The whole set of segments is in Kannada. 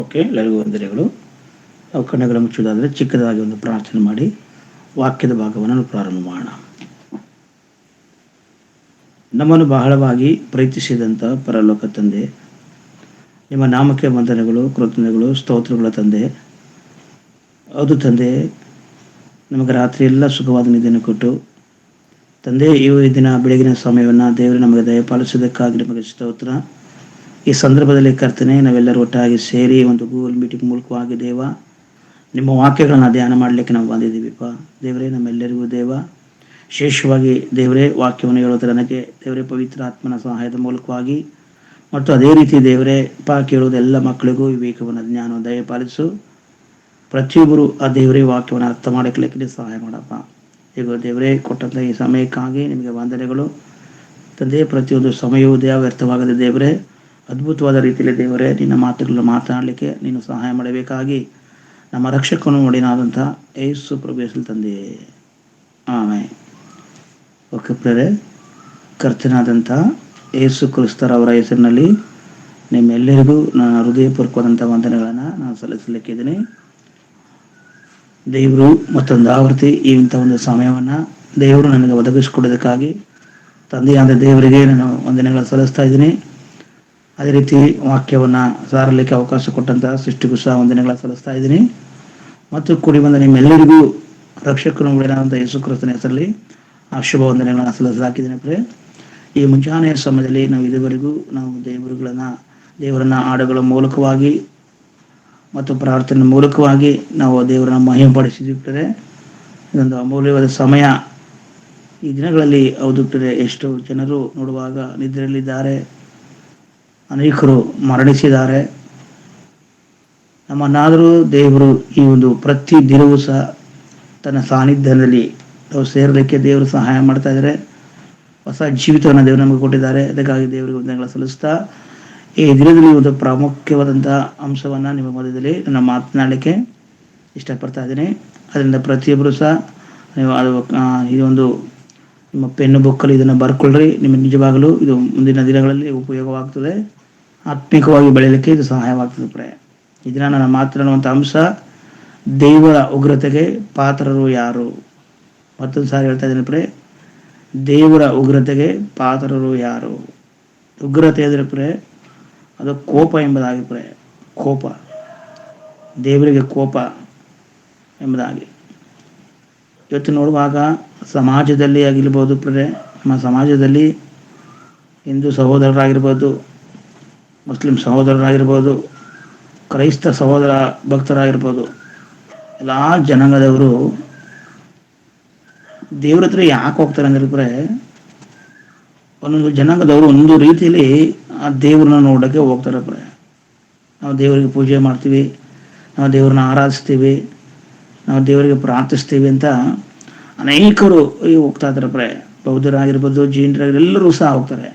ಓಕೆ, ಎಲ್ಲರಿಗೂ ವಂದನೆಗಳು. ನಾವು ಕಣ್ಣುಗಳ ಮುಚ್ಚುವುದಾದರೆ ಚಿಕ್ಕದಾಗಿ ಒಂದು ಪ್ರಾರ್ಥನೆ ಮಾಡಿ ವಾಕ್ಯದ ಭಾಗವನ್ನು ಪ್ರಾರಂಭ ಮಾಡೋಣ. ನಮ್ಮನ್ನು ಬಹಳವಾಗಿ ಪ್ರೀತಿಸಿದಂಥ ಪರಲೋಕ ತಂದೆ, ನಿಮ್ಮ ನಾಮಕ್ಕೆ ವಂದನೆಗಳು, ಕೃತಜ್ಞತೆಗಳು, ಸ್ತೋತ್ರಗಳ ತಂದೆ. ಹೌದು ತಂದೆ, ನಮಗೆ ರಾತ್ರಿ ಎಲ್ಲ ಸುಖವಾದ ನಿದ್ದೆಯನ್ನು ಕೊಟ್ಟು ತಂದೆ, ಈ ದಿನ ಬೆಳಗಿನ ಸಮಯವನ್ನು ದೇವರು ನಮಗೆ ದಯಪಾಲಿಸೋದಕ್ಕಾಗಿ ನಿಮಗೆ ಸ್ತೋತ್ರ. ಈ ಸಂದರ್ಭದಲ್ಲಿ ಕರ್ತನೆ, ನಾವೆಲ್ಲರೂ ಒಟ್ಟಾಗಿ ಸೇರಿ ಒಂದು ಗೂಗಲ್ ಮೀಟಿಂಗ್ ಮೂಲಕವಾಗಿ ದೇವ ನಿಮ್ಮ ವಾಕ್ಯಗಳನ್ನು ಧ್ಯಾನ ಮಾಡಲಿಕ್ಕೆ ನಾವು ಬಂದಿದ್ದೀವಿಪ್ಪ. ದೇವರೇ, ನಮ್ಮೆಲ್ಲರಿಗೂ ದೇವ ವಿಶೇಷವಾಗಿ ದೇವರೇ ವಾಕ್ಯವನ್ನು ಹೇಳೋದ್ರ ನನಗೆ ದೇವರೇ ಪವಿತ್ರ ಆತ್ಮನ ಸಹಾಯದ ಮೂಲಕವಾಗಿ ಮತ್ತು ಅದೇ ರೀತಿ ದೇವರೇ ಕೇಳೋದು ಎಲ್ಲ ಮಕ್ಕಳಿಗೂ ವಿವೇಕವನ್ನು ಜ್ಞಾನವನ್ನು ದಯಪಾಲಿಸು. ಪ್ರತಿಯೊಬ್ಬರು ಆ ದೇವರೇ ವಾಕ್ಯವನ್ನು ಅರ್ಥ ಮಾಡಿಕೊಳ್ಳಲಿಕ್ಕೆ ಸಹಾಯ ಮಾಡಪ್ಪ. ಈಗ ದೇವರೇ ಕೊಟ್ಟಂಥ ಈ ಸಮಯಕ್ಕಾಗಿ ನಿಮಗೆ ವಂದನೆಗಳು ತಂದೆ. ಪ್ರತಿಯೊಂದು ಸಮಯವೂ ದೇವ ವ್ಯರ್ಥವಾಗದೆ ದೇವರೇ ಅದ್ಭುತವಾದ ರೀತಿಯಲ್ಲಿ ದೇವರೇ ನಿನ್ನ ಮಾತುಗಳನ್ನು ಮಾತನಾಡಲಿಕ್ಕೆ ನೀನು ಸಹಾಯ ಮಾಡಬೇಕಾಗಿ ನಮ್ಮ ರಕ್ಷಕನು ಒಡೆಯನಾದಂಥ ಯೇಸು ಪ್ರಭು ತಂದೆ, ಆಮೆನ್. ಓಕೆ ಪ್ರೇರೆ, ಕರ್ತನಾದಂಥ ಯೇಸು ಕ್ರಿಸ್ತರವರ ಹೆಸರಿನಲ್ಲಿ ನಿಮ್ಮೆಲ್ಲರಿಗೂ ನಾನು ಹೃದಯಪೂರ್ವಕವಾದಂಥ ವಂದನೆಗಳನ್ನು ನಾನು ಸಲ್ಲಿಸಲಿಕ್ಕಿದ್ದೀನಿ. ದೇವರು ಮತ್ತೊಂದು ಆವೃತ್ತಿ ಇಂಥ ಒಂದು ಸಮಯವನ್ನು ದೇವರು ನನಗೆ ಒದಗಿಸಿಕೊಡೋದಕ್ಕಾಗಿ ತಂದೆಯಾದ ದೇವರಿಗೆ ನಾನು ವಂದನೆಗಳನ್ನು ಸಲ್ಲಿಸ್ತಾ ಇದ್ದೀನಿ. ಅದೇ ರೀತಿ ವಾಕ್ಯವನ್ನು ಸಾರಲಿಕ್ಕೆ ಅವಕಾಶ ಕೊಟ್ಟಂಥ ಸೃಷ್ಟಿಗೂ ಸಹ ವಂದನೆಗಳನ್ನು ಸಲ್ಲಿಸ್ತಾ ಇದ್ದೀನಿ. ಮತ್ತು ಕೂಡಿ ಬಂದ ನಿಮ್ಮೆಲ್ಲರಿಗೂ ರಕ್ಷಕನು ಒಡೆಯನಾದಂಥ ಯೇಸು ಕ್ರಿಸ್ತನ ಹೆಸರಲ್ಲಿ ಆ ಶುಭ ವಂದನೆಗಳನ್ನು ಸಲ್ಲಿಸಲಾಕಿದ್ದೀನಿ. ಈ ಮುಂಜಾನೆಯ ಸಮಯದಲ್ಲಿ ನಾವು ಇದುವರೆಗೂ ನಾವು ದೇವರನ್ನ ಹಾಡುಗಳ ಮೂಲಕವಾಗಿ ಮತ್ತು ಪ್ರಾರ್ಥನೆ ಮೂಲಕವಾಗಿ ನಾವು ದೇವರನ್ನ ಮಹಿಮೆಪಡಿಸಿದ್ದೀವಿ. ಇದೊಂದು ಅಮೂಲ್ಯವಾದ ಸಮಯ. ಈ ದಿನಗಳಲ್ಲಿ ಹೌದು, ಎಷ್ಟೋ ಜನರು ನೋಡುವಾಗ ನಿದ್ರೆಯಲ್ಲಿದ್ದಾರೆ, ಅನೇಕರು ಮರಣಿಸಿದ್ದಾರೆ. ನಮ್ಮನ್ನಾದರೂ ದೇವರು ಈ ಒಂದು ಪ್ರತಿ ದಿನವೂ ಸಹ ತನ್ನ ಸಾನ್ನಿಧ್ಯದಲ್ಲಿ ನಾವು ಸೇರಲಿಕ್ಕೆ ದೇವರು ಸಹಾಯ ಮಾಡ್ತಾ ಇದ್ದಾರೆ. ಹೊಸ ಜೀವಿತವನ್ನು ದೇವರು ನಮಗೆ ಕೊಟ್ಟಿದ್ದಾರೆ. ಅದಕ್ಕಾಗಿ ದೇವರಿಗೆ ವಂದನೆಗಳನ್ನು ಸಲ್ಲಿಸ್ತಾ ಈ ದಿನದಲ್ಲಿ ಒಂದು ಪ್ರಾಮುಖ್ಯವಾದಂಥ ಅಂಶವನ್ನು ನಿಮ್ಮ ಮಧ್ಯದಲ್ಲಿ ನಾನು ಮಾತನಾಡಲಿಕ್ಕೆ ಇಷ್ಟಪಡ್ತಾ ಇದ್ದೀನಿ. ಅದರಿಂದ ಪ್ರತಿಯೊಬ್ಬರು ಸಹ ನೀವು ಇದೊಂದು ನಿಮ್ಮ ಪೆನ್ನು ಬುಕ್ಕಲ್ಲಿ ಇದನ್ನು ಬರ್ಕೊಳ್ರಿ. ನಿಮಗೆ ನಿಜವಾಗಲೂ ಇದು ಮುಂದಿನ ದಿನಗಳಲ್ಲಿ ಉಪಯೋಗವಾಗ್ತದೆ. ಆತ್ಮಿಕವಾಗಿ ಬೆಳೆಯಲಿಕ್ಕೆ ಇದು ಸಹಾಯವಾಗ್ತದೆ. ಈ ದಿನ ನಾನು ಮಾತನಾಡುವಂಥ ಅಂಶ, ದೇವರ ಉಗ್ರತೆಗೆ ಪಾತ್ರರು ಯಾರು. ಮತ್ತೊಂದು ಸಾರಿ ಹೇಳ್ತಾ ಇದ್ದೀನಿ ದೇವರ ಉಗ್ರತೆಗೆ ಪಾತ್ರರು ಯಾರು. ಉಗ್ರತೆ ಅಂದರೆ ಅದು ಕೋಪ ಎಂಬುದಾಗಿ ಕೋಪ, ದೇವರಿಗೆ ಕೋಪ ಎಂಬುದಾಗಿ ಇವತ್ತು ನೋಡುವಾಗ ಸಮಾಜದಲ್ಲಿ ಆಗಿರ್ಬೋದು ನಮ್ಮ ಸಮಾಜದಲ್ಲಿ ಹಿಂದೂ ಸಹೋದರರಾಗಿರ್ಬೋದು, ಮುಸ್ಲಿಂ ಸಹೋದರರಾಗಿರ್ಬೋದು, ಕ್ರೈಸ್ತ ಸಹೋದರ ಭಕ್ತರಾಗಿರ್ಬೋದು, ಎಲ್ಲ ಜನಾಂಗದವರು ದೇವ್ರ ಹತ್ರ ಯಾಕೆ ಹೋಗ್ತಾರೆ ಅಂದ್ರೆ ಒಂದೊಂದು ಜನಾಂಗದವರು ಒಂದು ರೀತಿಯಲ್ಲಿ ಆ ದೇವ್ರನ್ನ ನೋಡೋಕ್ಕೆ ಹೋಗ್ತಾರೆ. ನಾವು ದೇವರಿಗೆ ಪೂಜೆ ಮಾಡ್ತೀವಿ, ನಾವು ದೇವ್ರನ್ನ ಆರಾಧಿಸ್ತೀವಿ, ನಾವು ದೇವರಿಗೆ ಪ್ರಾರ್ಥಿಸ್ತೀವಿ ಅಂತ ಅನೇಕರು ಹೋಗ್ತಾ ಇದ್ದಾರೆ. ಬೌದ್ಧರಾಗಿರ್ಬೋದು, ಜೈನರಾಗಿರ್ಬೋದು, ಎಲ್ಲರೂ ಸಹ ಹೋಗ್ತಾರೆ.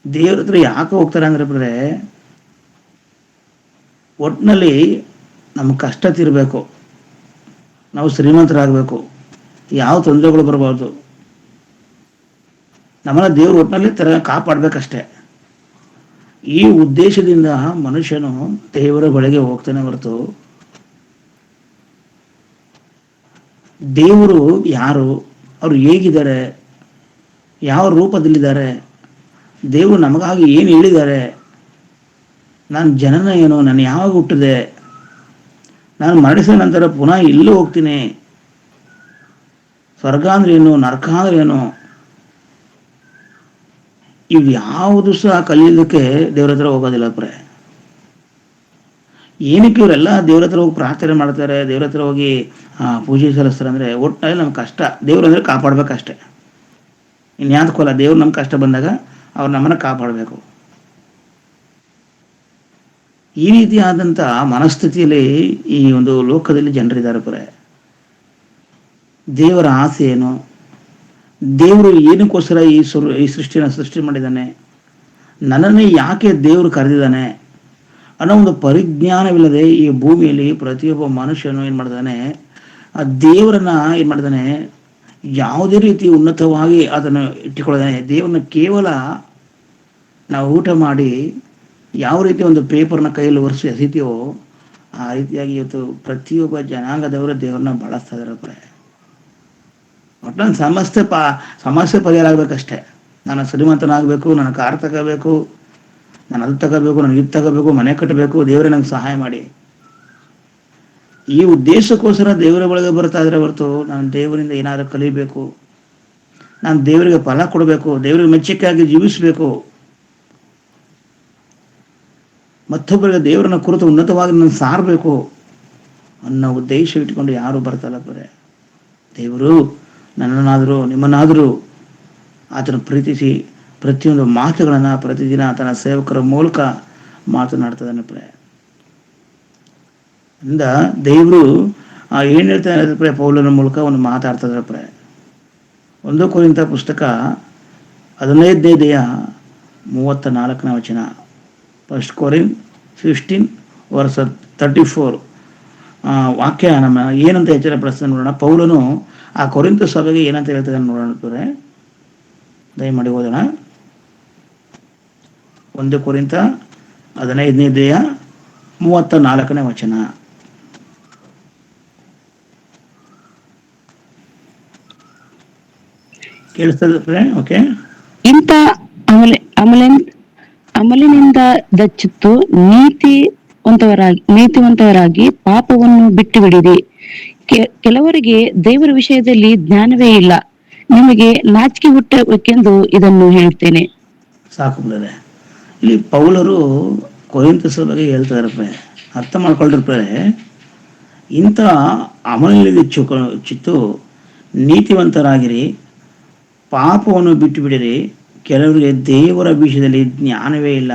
ದೇವ್ರ ಹತ್ರ ಯಾಕೆ ಹೋಗ್ತಾರೆ ಅಂದ್ರೆ ಒಟ್ಟಿನಲ್ಲಿ ನಮ್ಮ ಕಷ್ಟ ತೀರಬೇಕು, ನಾವು ಶ್ರೀಮಂತರಾಗಬೇಕು, ಯಾವ ತೊಂದರೆಗಳು ಬರಬಾರ್ದು, ನಮ್ಮನ್ನ ದೇವ್ರ ಒಟ್ಟಿನಲ್ಲಿ ಕಾಪಾಡಬೇಕಷ್ಟೆ. ಈ ಉದ್ದೇಶದಿಂದ ಮನುಷ್ಯನು ದೇವರ ಬಳಿಗೆ ಹೋಗ್ತಾನೆ ಹೊರತು ದೇವರು ಯಾರು, ಅವರು ಹೇಗಿದ್ದಾರೆ, ಯಾವ ರೂಪದಲ್ಲಿದ್ದಾರೆ, ದೇವರು ನಮಗಾಗಿ ಏನು ಹೇಳಿದ್ದಾರೆ, ನಾನು ಜನನ ಏನು, ನಾನು ಯಾವಾಗ ಹುಟ್ಟಿದೆ, ನಾನು ಮರಣಿಸಿದ ನಂತರ ಪುನಃ ಇಲ್ಲೂ ಹೋಗ್ತೀನಿ, ಸ್ವರ್ಗ ಅಂದ್ರೆ ಏನು, ನರಕ ಅಂದ್ರೆ ಏನು, ಇವು ಯಾವುದು ಸಹ ಕಲಿಯೋದಕ್ಕೆ ದೇವ್ರ ಹತ್ರ ಹೋಗೋದಿಲ್ಲ. ಏನಕ್ಕೆ ಇವರೆಲ್ಲ ದೇವ್ರ ಹತ್ರ ಹೋಗಿ ಪ್ರಾರ್ಥನೆ ಮಾಡ್ತಾರೆ, ದೇವ್ರ ಹತ್ರ ಹೋಗಿ ಪೂಜೆ ಸಲ್ಲಿಸ್ತಾರೆ ಅಂದ್ರೆ ಒಟ್ಟಿನಲ್ಲಿ ನಮ್ಗೆ ಕಷ್ಟ, ದೇವ್ರು ಅಂದ್ರೆ ಕಾಪಾಡ್ಬೇಕಷ್ಟೆ. ಇನ್ಯಾವುದಕ್ಕಲ್ಲ, ದೇವ್ರು ನಮ್ಗೆ ಕಷ್ಟ ಬಂದಾಗ ಅವ್ರು ನಮ್ಮನ್ನು ಕಾಪಾಡಬೇಕು. ಈ ರೀತಿಯಾದಂಥ ಮನಸ್ಥಿತಿಯಲ್ಲಿ ಈ ಒಂದು ಲೋಕದಲ್ಲಿ ಜನರಿದ್ದಾರೆ. ದೇವರ ಆಸೆ ಏನು, ದೇವರು ಏನಕ್ಕೋಸ್ಕರ ಈ ಸೃಷ್ಟಿಯನ್ನು ಸೃಷ್ಟಿ ಮಾಡಿದ್ದಾನೆ, ನನ್ನನ್ನೇ ಯಾಕೆ ದೇವರು ಕರೆದಿದ್ದಾನೆ ಅನ್ನೋ ಒಂದು ಪರಿಜ್ಞಾನವಿಲ್ಲದೆ ಈ ಭೂಮಿಯಲ್ಲಿ ಪ್ರತಿಯೊಬ್ಬ ಮನುಷ್ಯನು ಏನು ಮಾಡ್ತಾನೆ, ಆ ದೇವರನ್ನ ಏನು ಮಾಡ್ತಾನೆ, ಯಾವುದೇ ರೀತಿ ಉನ್ನತವಾಗಿ ಅದನ್ನು ಇಟ್ಟುಕೊಳ್ಳೋದಾನೆ. ದೇವರನ್ನ ಕೇವಲ ನಾವು ಊಟ ಮಾಡಿ ಯಾವ ರೀತಿ ಒಂದು ಪೇಪರ್ನ ಕೈಯಲ್ಲಿ ಒರೆಸಿ ಎಸಿತೀವೋ ಆ ರೀತಿಯಾಗಿ ಇವತ್ತು ಪ್ರತಿಯೊಬ್ಬ ಜನಾಂಗದವರು ದೇವ್ರನ್ನ ಬಳಸ್ತಾ ಇದಾರೆ. ಒಟ್ಟೊಂದು ಸಮಸ್ಯೆ ಪರಿಹಾರ ಆಗ್ಬೇಕಷ್ಟೇ. ನಾನು ಶ್ರೀಮಂತನಾಗಬೇಕು, ನನ್ನ ಕಾರ್ ತಗೋಬೇಕು, ನಾನು ಅದು ತಗೋಬೇಕು, ನನಗೆ ಇದು ತಗೋಬೇಕು, ಮನೆ ಕಟ್ಟಬೇಕು, ದೇವರೇ ನಂಗೆ ಸಹಾಯ ಮಾಡಿ, ಈ ಉದ್ದೇಶಕ್ಕೋಸ್ಕರ ದೇವರ ಒಳಗೆ ಬರ್ತಾ ಇದ್ರೆ ಹೊರತು ನಾನು ದೇವರಿಂದ ಏನಾದರೂ ಕಲಿಬೇಕು, ನಾನು ದೇವರಿಗೆ ಫಲ ಕೊಡಬೇಕು, ದೇವರಿಗೆ ಮೆಚ್ಚುಗೆಯಾಗಿ ಜೀವಿಸಬೇಕು, ಮತ್ತೊಬ್ಬರಿಗೆ ದೇವರನ್ನ ಕುರಿತು ಉನ್ನತವಾಗಿ ನಾನು ಸಾರಬೇಕು ಅನ್ನೋ ಉದ್ದೇಶ ಇಟ್ಕೊಂಡು ಯಾರು ಬರ್ತಾಯಿಲ್ಲ ಬರೇ. ದೇವರು ನನ್ನನ್ನಾದರೂ ನಿಮ್ಮನ್ನಾದರೂ ಆತನ ಪ್ರೀತಿಸಿ ಪ್ರತಿಯೊಂದು ಮಾತುಗಳನ್ನು ಪ್ರತಿದಿನ ಆತನ ಸೇವಕರ ಮೂಲಕ ಮಾತನಾಡ್ತದಾನೆ ಪ್ರೇ. ಇಂದ ದೇವರು ಏನು ಹೇಳ್ತಾನೆ ಪ್ರೇ, ಪೌಲನ ಮೂಲಕ ಒಂದು ಮಾತಾಡ್ತದಾರೆ ಪ್ರೇ. 1 ಕೊರಿಂಥ ಪುಸ್ತಕ 15:34 ವಚನ. 1 Corinthians 15:34 ವಾಕ್ಯ ನಮ್ಮ ಏನಂತ ಎಚ್ಚರ ಪ್ರಶ್ನೆ ನೋಡೋಣ. ಪೌಲನು ಆ ಕೊರಿಂಥ ಸಭೆಗೆ ಏನಂತ ಹೇಳ್ತದೆ ನೋಡೋಣ, ದಯಮಾಡಿ ಓದೋಣ. 1 ಕೊರಿಂಥ 15:34 ವಚನ. ಕೇಳಿಸ್ತದೆ? ಓಕೆ. ಇಂಥ ಅಮಲಿನಿಂದ ದಚ್ಚಿತ್ತು ನೀತಿವಂತವರಾಗಿ ಪಾಪವನ್ನು ಬಿಟ್ಟು ಬಿಡಿರಿ. ಕೆಲವರಿಗೆ ದೇವರ ವಿಷಯದಲ್ಲಿ ಜ್ಞಾನವೇ ಇಲ್ಲ, ನಿಮಗೆ ನಾಚಿಕೆ ಹುಟ್ಟಬೇಕೆಂದು ಇದನ್ನು ಹೇಳ್ತೇನೆ. ಸಾಕು ಬಿಡದೆ. ಇಲ್ಲಿ ಪೌಲರು ಕೊರಿಂಥ ಸಭೆಗೆ ಹೇಳ್ತಾರೆ, ಅರ್ಥ ಮಾಡ್ಕೊಳ್ರಿರ್ತಾರೆ, ಇಂಥ ಅಮಲಿಗೆ ಚಿತ್ತು ನೀತಿವಂತರಾಗಿರಿ, ಪಾಪವನ್ನು ಬಿಟ್ಟು ಬಿಡಿರಿ. ಕೆಲವರಿಗೆ ದೇವರ ವಿಷಯದಲ್ಲಿ ಜ್ಞಾನವೇ ಇಲ್ಲ,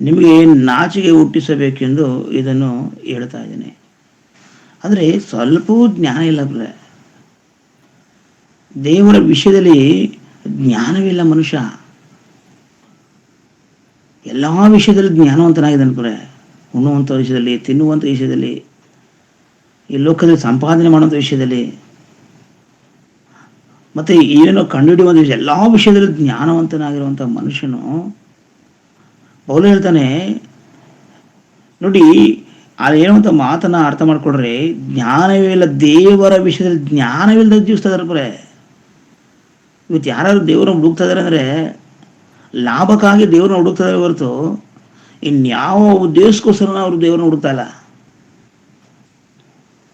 ನಿಮಗೆ ನಾಚಿಕೆ ಹುಟ್ಟಿಸಬೇಕೆಂದು ಇದನ್ನು ಹೇಳ್ತಾ ಇದ್ದೇನೆ. ಆದರೆ ಸ್ವಲ್ಪವೂ ಜ್ಞಾನ ಇಲ್ಲ ಬ್ರೆ. ದೇವರ ವಿಷಯದಲ್ಲಿ ಜ್ಞಾನವಿಲ್ಲ ಮನುಷ್ಯ. ಎಲ್ಲ ವಿಷಯದಲ್ಲಿ ಜ್ಞಾನವಂತನಾಗಿದ್ದಾನೆ ಬ್ರೆ. ಉಣ್ಣುವಂಥ ವಿಷಯದಲ್ಲಿ, ತಿನ್ನುವಂಥ ವಿಷಯದಲ್ಲಿ, ಈ ಲೋಕದಲ್ಲಿ ಸಂಪಾದನೆ ಮಾಡುವಂಥ ವಿಷಯದಲ್ಲಿ, ಮತ್ತು ಏನೇನೋ ಕಂಡುಹಿಡಿಯುವಂಥ ವಿಷಯ, ಎಲ್ಲ ವಿಷಯದಲ್ಲಿ ಜ್ಞಾನವಂತನಾಗಿರುವಂಥ ಮನುಷ್ಯನು ಪೌಲ ಹೇಳ್ತಾನೆ ನೋಡಿ, ಅದೇನಂತ ಮಾತನ್ನ ಅರ್ಥ ಮಾಡ್ಕೊಡ್ರಿ. ಜ್ಞಾನವೇ ಇಲ್ಲ, ದೇವರ ವಿಷಯದಲ್ಲಿ ಜ್ಞಾನವಿಲ್ಲದ ಜೀವಿಸ್ತಾ ಇದಾರೆ ಬರೇ. ಇವತ್ತು ಯಾರು ದೇವ್ರನ್ನ ಹುಡುಕ್ತಾ ಇದಾರೆ ಅಂದರೆ ಲಾಭಕ್ಕಾಗಿ ದೇವ್ರನ್ನ ಹುಡುಕ್ತಾ ಇದಾರೆ ಹೊರತು ಇನ್ಯಾವ ಉದ್ದೇಶಕ್ಕೋಸ್ಕರ ಅವರು ದೇವ್ರನ್ನ ಹುಡುಕ್ತಾ ಇಲ್ಲ.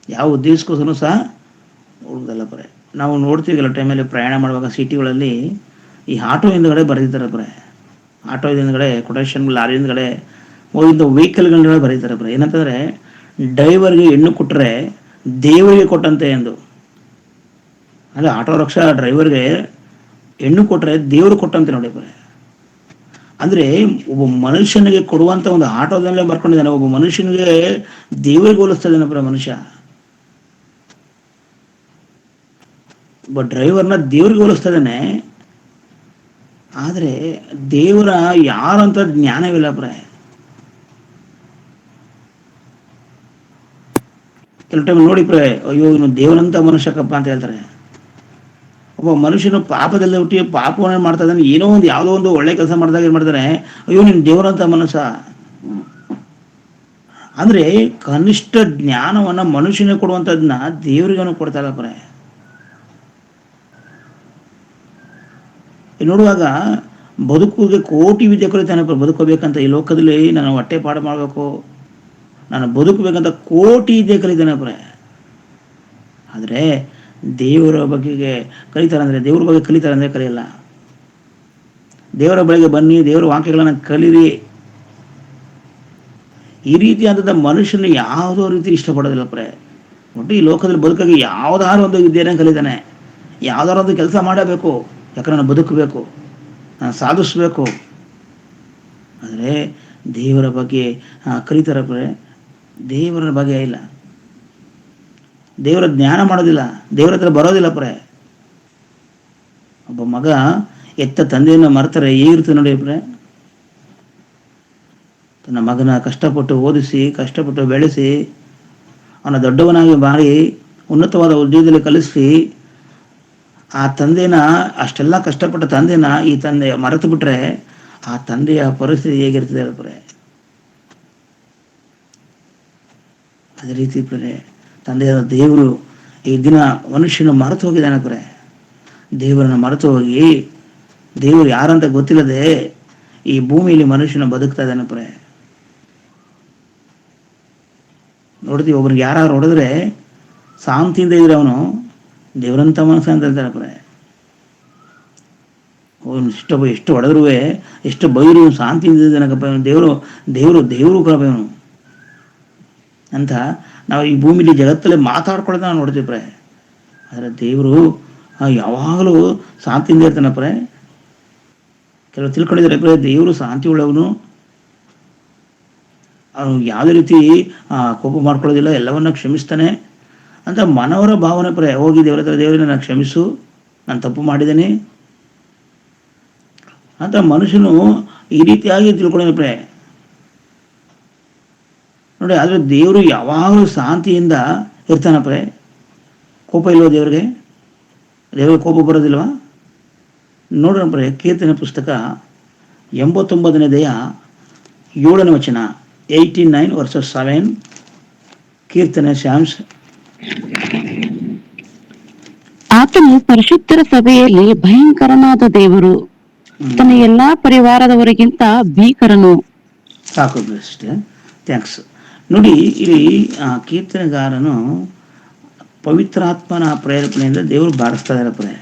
ಯಾವ ಉದ್ದೇಶಕ್ಕೋಸ್ಕರ ಸಹ ಹುಡುಕ್ತಲ್ಲ ಬರೇ. ನಾವು ನೋಡ್ತೀವಿ ಕೆಲವು ಟೈಮಲ್ಲಿ ಪ್ರಯಾಣ ಮಾಡುವಾಗ ಸಿಟಿಗಳಲ್ಲಿ ಈ ಆಟೋ ಹಿಂದ್ಗಡೆ ಬರೆದಿದ್ದಾರೆ ಬರೇ. ಆಟೋ ಹಿಂದ್ಗಡೆ, ಕೊಟೇಶನ್ ಲಾರಿ ಹಿಂದ್ಗಡೆ, ಇಂಥ ವೆಹಿಕಲ್ಗಳ ಬರೀತಾರೆ ಬರೀ. ಏನಂತಂದರೆ ಡ್ರೈವರ್ಗೆ ಹೆಣ್ಣು ಕೊಟ್ಟರೆ ದೇವರಿಗೆ ಕೊಟ್ಟಂತೆ ಎಂದು. ಅಂದರೆ ಆಟೋ ರಿಕ್ಷಾ ಡ್ರೈವರ್ಗೆ ಹೆಣ್ಣು ಕೊಟ್ಟರೆ ದೇವರು ಕೊಟ್ಟಂತೆ ನೋಡಿ ಬರೀ. ಅಂದರೆ ಒಬ್ಬ ಮನುಷ್ಯನಿಗೆ ಕೊಡುವಂಥ ಒಂದು ಆಟೋದಲ್ಲೇ ಬರ್ಕೊಂಡಿದ್ದಾನೆ, ಒಬ್ಬ ಮನುಷ್ಯನಿಗೆ ದೇವರಿಗೆ ಹೋಲಿಸ್ತಾ ಇದ್ದಾನೆ ಬರೀ ಮನುಷ್ಯ. ಒಬ್ಬ ಡ್ರೈವರ್ನ ದೇವ್ರಿಗೆ ಹೋಲಿಸ್ತಾ ಇದ್ದಾನೆ. ಆದರೆ ದೇವರ ಯಾರಂತ ಜ್ಞಾನವಿಲ್ಲ ಬರೇ. ಕೆಲವು ಟೈಮ್ ನೋಡಿ ಪ್ರೇ, ಅಯ್ಯೋ ಇವನು ದೇವರಂತ ಮನುಷ್ಯಕಪ್ಪ ಅಂತ ಹೇಳ್ತಾರೆ. ಒಬ್ಬ ಮನುಷ್ಯನು ಪಾಪದಲ್ಲಿ ಹುಟ್ಟಿ ಪಾಪವನ್ನು ಮಾಡ್ತಾ ಇದ್ದಾನೆ, ಏನೋ ಒಂದು ಯಾವುದೋ ಒಂದು ಒಳ್ಳೆ ಕೆಲಸ ಮಾಡಿದಾಗ ಏನು ಮಾಡ್ತಾರೆ, ಅಯ್ಯೋ ನೀನು ದೇವರಂತ ಮನುಷ್ಯ. ಅಂದರೆ ಕನಿಷ್ಠ ಜ್ಞಾನವನ್ನು ಮನುಷ್ಯನಿಗೆ ಕೊಡುವಂಥದ್ದನ್ನ ದೇವರಿಗೇನು ಕೊಡ್ತಾ ಇಲ್ಲ ಪ್ರೇ. ನೋಡುವಾಗ ಬದುಕಿಗೆ ಕೋಟಿ ವಿದ್ಯೆ ಕಲಿತಾನೆ ಬದುಕೋಬೇಕಂತ. ಈ ಲೋಕದಲ್ಲಿ ನಾನು ಹೊಟ್ಟೆ ಪಾಡು ಮಾಡಬೇಕು, ನಾನು ಬದುಕಬೇಕಂತ ಕೋಟಿ ವಿದ್ಯೆ ಕಲಿತಾನೆ ಪ್ರೇ. ಆದರೆ ದೇವರ ಬಗೆಗೆ ಕಲಿತಾರೆ ಅಂದರೆ, ದೇವ್ರ ಬಗ್ಗೆ ಕಲಿತಾರೆ ಅಂದರೆ ಕಲಿಯಲ್ಲ. ದೇವರ ಬಳಿಗೆ ಬನ್ನಿ, ದೇವರ ವಾಕ್ಯಗಳನ್ನು ಕಲೀರಿ. ಈ ರೀತಿಯಾದಂಥ ಮನುಷ್ಯನ ಯಾವುದೋ ರೀತಿ ಇಷ್ಟಪಡೋದಿಲ್ಲ ಪ್ರೇ. ಒಟ್ಟು ಈ ಲೋಕದಲ್ಲಿ ಬದುಕಾಗಿ ಯಾವುದಾದ್ರು ಒಂದು ವಿದ್ಯೆಯನ್ನು ಕಲಿತಾನೆ, ಯಾವುದಾದ್ರು ಒಂದು ಕೆಲಸ ಮಾಡಬೇಕು, ಯಾಕಂದ್ರೆ ನಾನು ಬದುಕಬೇಕು, ನಾನು ಸಾಧಿಸ್ಬೇಕು. ಆದರೆ ದೇವರ ಬಗ್ಗೆ ಕಲಿತಾರೆ ಪ್ರೇ. ದೇವರ ಬಗ್ಗೆ ಇಲ್ಲ, ದೇವರ ಜ್ಞಾನ ಮಾಡೋದಿಲ್ಲ, ದೇವರ ಹತ್ರ ಬರೋದಿಲ್ಲ ಪ್ರೇ. ಒಬ್ಬ ಮಗ ಎತ್ತ ತಂದೆಯನ್ನು ಮರೆತರೆ ಹೇಗಿರ್ತದೆ ನೋಡಿ ಪ್ರೇ. ತನ್ನ ಮಗನ ಕಷ್ಟಪಟ್ಟು ಓದಿಸಿ, ಕಷ್ಟಪಟ್ಟು ಬೆಳೆಸಿ, ಅವನ ದೊಡ್ಡವನಾಗಿ ಮಾಡಿ ಉನ್ನತವಾದ ಉದ್ಯೋಗದಲ್ಲಿ ಕಲಿಸಿ, ಆ ತಂದೆನ, ಅಷ್ಟೆಲ್ಲ ಕಷ್ಟಪಟ್ಟ ತಂದೆನ ಈ ತಂದೆ ಮರೆತು ಬಿಟ್ರೆ ಆ ತಂದೆಯ ಪರಿಸ್ಥಿತಿ ಹೇಗಿರ್ತದೆ ಹೇಳ್ತಾರೆ. ಅದೇ ರೀತಿ ಪ್ರೆ ತಂದೆಯಾದ ದೇವರು ಈ ದಿನ ಮನುಷ್ಯನ ಮರೆತು ಹೋಗಿದ್ದಾನೆ ಪ್ರೆ. ದೇವರನ್ನ ಮರೆತು ಹೋಗಿ ದೇವರು ಯಾರಂತ ಗೊತ್ತಿಲ್ಲದೆ ಈ ಭೂಮಿಯಲ್ಲಿ ಮನುಷ್ಯನ ಬದುಕ್ತಾ ಇದ್ದಾನೆ ಪ್ರೆ. ನೋಡ್ತೀವಿ ಒಬ್ರಿಗೆ ಯಾರು ಹೊಡೆದ್ರೆ ಶಾಂತಿಯಿಂದ ಇದ್ರೆ ಅವನು ದೇವರಂತ ಮನಸ್ಸು ಅಂತ ಹೇಳ್ತಾರೆ ಪ್ರೆ. ಅವನು ಎಷ್ಟು ಹೊಡೆದ್ರು ಎಷ್ಟು ಬೈರು ಶಾಂತಿಯಿಂದ ಇದ್ದಾನಪ್ಪ ದೇವರು ದೇವರು ದೇವರು ಕಪ್ಪ ಅವನು ಅಂತ ನಾವು ಈ ಭೂಮಿಲಿ ಜಗತ್ತಲ್ಲಿ ಮಾತಾಡ್ಕೊಳ್ಳೋದು ನಾವು ನೋಡ್ತೀವಿ ಪ್ರೆ. ಆದರೆ ದೇವರು ಯಾವಾಗಲೂ ಶಾಂತಿಯಿಂದ ಇರ್ತಾನೆ ಪ್ರೆ. ಕೆಲವು ತಿಳ್ಕೊಂಡಿದ್ದಾರೆ ಪ್ರೆ ದೇವರು ಶಾಂತಿ ಉಳ್ಳವನು, ಅವನು ಯಾವುದೇ ರೀತಿ ಕೋಪ ಮಾಡ್ಕೊಳ್ಳೋದಿಲ್ಲ, ಎಲ್ಲವನ್ನ ಕ್ಷಮಿಸ್ತಾನೆ ಅಂತ ಮನವರ ಭಾವನೆ ಪ್ರೆ. ಹೋಗಿ ದೇವರ ಹತ್ರ ದೇವರನ್ನ ನಾನು ಕ್ಷಮಿಸು, ನಾನು ತಪ್ಪು ಮಾಡಿದ್ದೇನೆ ಅಂತ ಮನುಷ್ಯನು ಈ ರೀತಿಯಾಗಿ ತಿಳ್ಕೊಳ್ಳೋಣ ಪ್ರೆ ನೋಡಿ. ಆದರೆ ದೇವರು ಯಾವಾಗಲೂ ಶಾಂತಿಯಿಂದ ಇರ್ತಾನ ಪ್ರೆ. ಕೋಪ ಇಲ್ವ ದೇವ್ರಿಗೆ? ದೇವ್ರಿಗೆ ಕೋಪ ಬರೋದಿಲ್ವಾ? ನೋಡೋಣ ಪ್ರೆ, ಕೀರ್ತನೆ ಪುಸ್ತಕ 89ನೇ ಅಧ್ಯಾಯ 7ನೇ ವಚನ, 89 ವರ್ಸಸ್ 7. ಕೀರ್ತನೆ ಸ್ಯಾಮ್ಸ್. ಆತನು ಪರಿಶುದ್ಧರ ಸಭೆಯಲ್ಲಿ ಭಯಂಕರನಾದ ದೇವರು, ತನ್ನ ಎಲ್ಲಾ ಪರಿವಾರದವರಿಗಿಂತ ಭೀಕರನು. ಸಾಕು ಅಷ್ಟೇ, ಥ್ಯಾಂಕ್ಸ್. ನೋಡಿ, ಇಲ್ಲಿ ಕೀರ್ತನೆಗಾರನು ಪವಿತ್ರಾತ್ಮನ ಪ್ರೇರೇಪಣೆಯಿಂದ ದೇವರು ಬಾರಿಸ್ತಾ ಇದ್ದಾರೆ ಪ್ರೆ.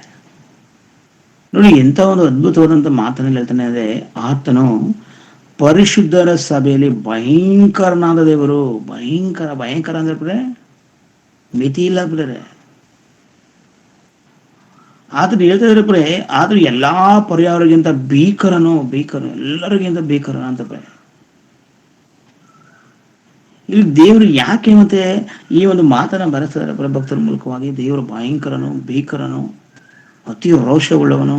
ನೋಡಿ, ಎಂಥ ಒಂದು ಅದ್ಭುತವಾದಂಥ ಮಾತನಲ್ಲಿ ಹೇಳ್ತಾನೆ ಇದೆ, ಆತನು ಪರಿಶುದ್ಧರ ಸಭೆಯಲ್ಲಿ ಭಯಂಕರನಾದ ದೇವರು. ಭಯಂಕರ ಭಯಂಕರ ಅಂದ್ರೆ ಪ್ರೆ ಮಿತಿ ಇಲ್ಲ ಬಿಡರೆ. ಆತನು ಹೇಳ್ತಾ ಇದ್ರೆ ಪ್ರೆ, ಆದ್ರೂ ಎಲ್ಲಾ ಪರ್ಯಾವರಿಗಿಂತ ಭೀಕರನು ಎಲ್ಲರಿಗಿಂತ ಭೀಕರನು ಅಂತ ಪ್ರೆ. ಇಲ್ಲಿ ದೇವರು ಯಾಕೆ ಮತ್ತೆ ಈ ಒಂದು ಮಾತನ್ನ ಬರೆಸ್ತಾರೆ ಪ್ರೆ ಭಕ್ತರ ಮೂಲಕವಾಗಿ? ದೇವರು ಭಯಂಕರನು, ಭೀಕರನು, ಅತಿ ರೋಷವುಳ್ಳವನು.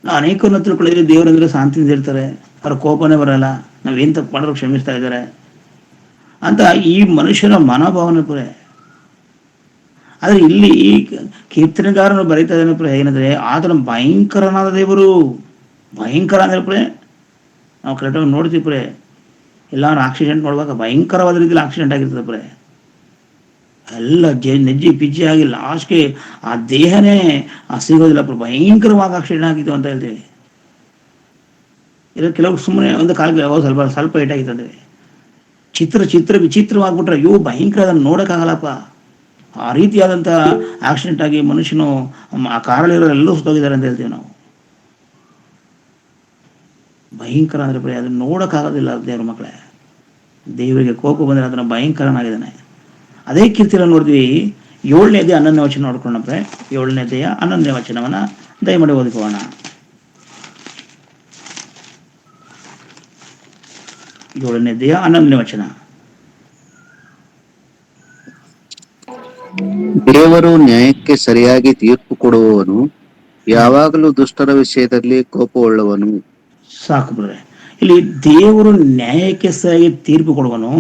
ಅನೇಕರನ್ನ ತಿಳ್ಕೊಳ್ಳಿದ್ರೆ ದೇವರಂದ್ರೆ ಶಾಂತಿಯಿಂದ ಇರ್ತಾರೆ, ಅವ್ರ ಕೋಪನೇ ಬರಲ್ಲ, ನಾವೇನ್ ತಪ್ಪು ಮಾಡಿದ್ರು ಕ್ಷಮಿಸ್ತಾ ಇದ್ದಾರೆ ಅಂತ ಈ ಮನುಷ್ಯನ ಮನೋಭಾವನೆ ಪುರೆ. ಆದ್ರೆ ಇಲ್ಲಿ ಕೀರ್ತನೆಗಾರನು ಬರೀತಾ ಇದ್ದಾನೆ ಪ್ರೆ ಏನಂದ್ರೆ, ಆತನ ಭಯಂಕರನಾದ ದೇವರು. ಭಯಂಕರ ಅಂದ್ರೆ ಪ್ರೆ ನಾವು ಕರೆಕ್ಟಾಗಿ ನೋಡ್ತೀವಿ ಪ್ರೆ, ಎಲ್ಲಾರು ಆಕ್ಸಿಡೆಂಟ್ ಮಾಡುವಾಗ ಭಯಂಕರವಾದ ರೀತಿಯಲ್ಲಿ ಆಕ್ಸಿಡೆಂಟ್ ಆಗಿರ್ತದೆ ಪ್ರೆ. ಎಲ್ಲ ನೆಜ್ಜಿ ಪಿಜ್ಜಿ ಆಗಿ ಲಾಸ್ಟ್ಗೆ ಆ ದೇಹನೇ ಸಿಗೋದಿಲ್ಲ ಪ್ರೆ. ಭಯಂಕರವಾಗಿ ಆಕ್ಸಿಡೆಂಟ್ ಆಗಿತ್ತು ಅಂತ ಹೇಳ್ತೀವಿ. ಇಲ್ಲ ಕೆಲವು ಸುಮ್ಮನೆ ಒಂದು ಕಾಲಿಗೆ ಸ್ವಲ್ಪ ಸ್ವಲ್ಪ ಏಟಾಗಿರ್ತದೆ, ವಿಚಿತ್ರವಾಗ್ಬಿಟ್ರೆ ಅಯ್ಯೋ ಭಯಂಕರ, ಅದನ್ನು ನೋಡೋಕ್ಕಾಗಲ್ಲಪ್ಪ. ಆ ರೀತಿಯಾದಂಥ ಆಕ್ಸಿಡೆಂಟ್ ಆಗಿ ಮನುಷ್ಯನು ಆ ಕಾರಲ್ಲಿರೋ ಎಲ್ಲರೂ ಸುತ್ತೋಗಿದ್ದಾರೆ ಅಂತ ಹೇಳ್ತೀವಿ ನಾವು. ಭಯಂಕರ ಅಂದ್ರೆ ಪ್ರೆ ಅದನ್ನು ನೋಡೋಕ್ಕಾಗೋದಿಲ್ಲ ದೇವ್ರ ಮಕ್ಕಳೇ. ದೇವರಿಗೆ ಕೋಪ ಬಂದರೆ ಅದನ್ನು ಭಯಂಕರನಾಗಿದ್ದಾನೆ. ಅದೇ ಕೀರ್ತಿನ ನೋಡಿದ್ವಿ 7ನೇ ಅಧ್ಯಾಯ 11ನೇ ವಚನ ನೋಡ್ಕೊಂಡ ಪ್ರೆ. 7ನೇ ಅಧ್ಯಾಯ 11ನೇ ವಚನವನ್ನ ದಯಮಾಡಿ ಓದಿಕೋಣ. 7ನೇ ಅಧ್ಯಾಯ 11ನೇ ವಚನ. ದೇವರು ನ್ಯಾಯಕ್ಕೆ ಸರಿಯಾಗಿ ತೀರ್ಪು ಕೊಡುವವನು, ಯಾವಾಗಲೂ ದುಷ್ಟರ ವಿಷಯದಲ್ಲಿ ಕೋಪವುಳ್ಳವನು. ಸಾಕು ಬ್ರೆ. ಇಲ್ಲಿ ದೇವರು ನ್ಯಾಯಕ್ಕೆ ಸರಿಯಾಗಿ ತೀರ್ಪು ಕೊಡುವನು,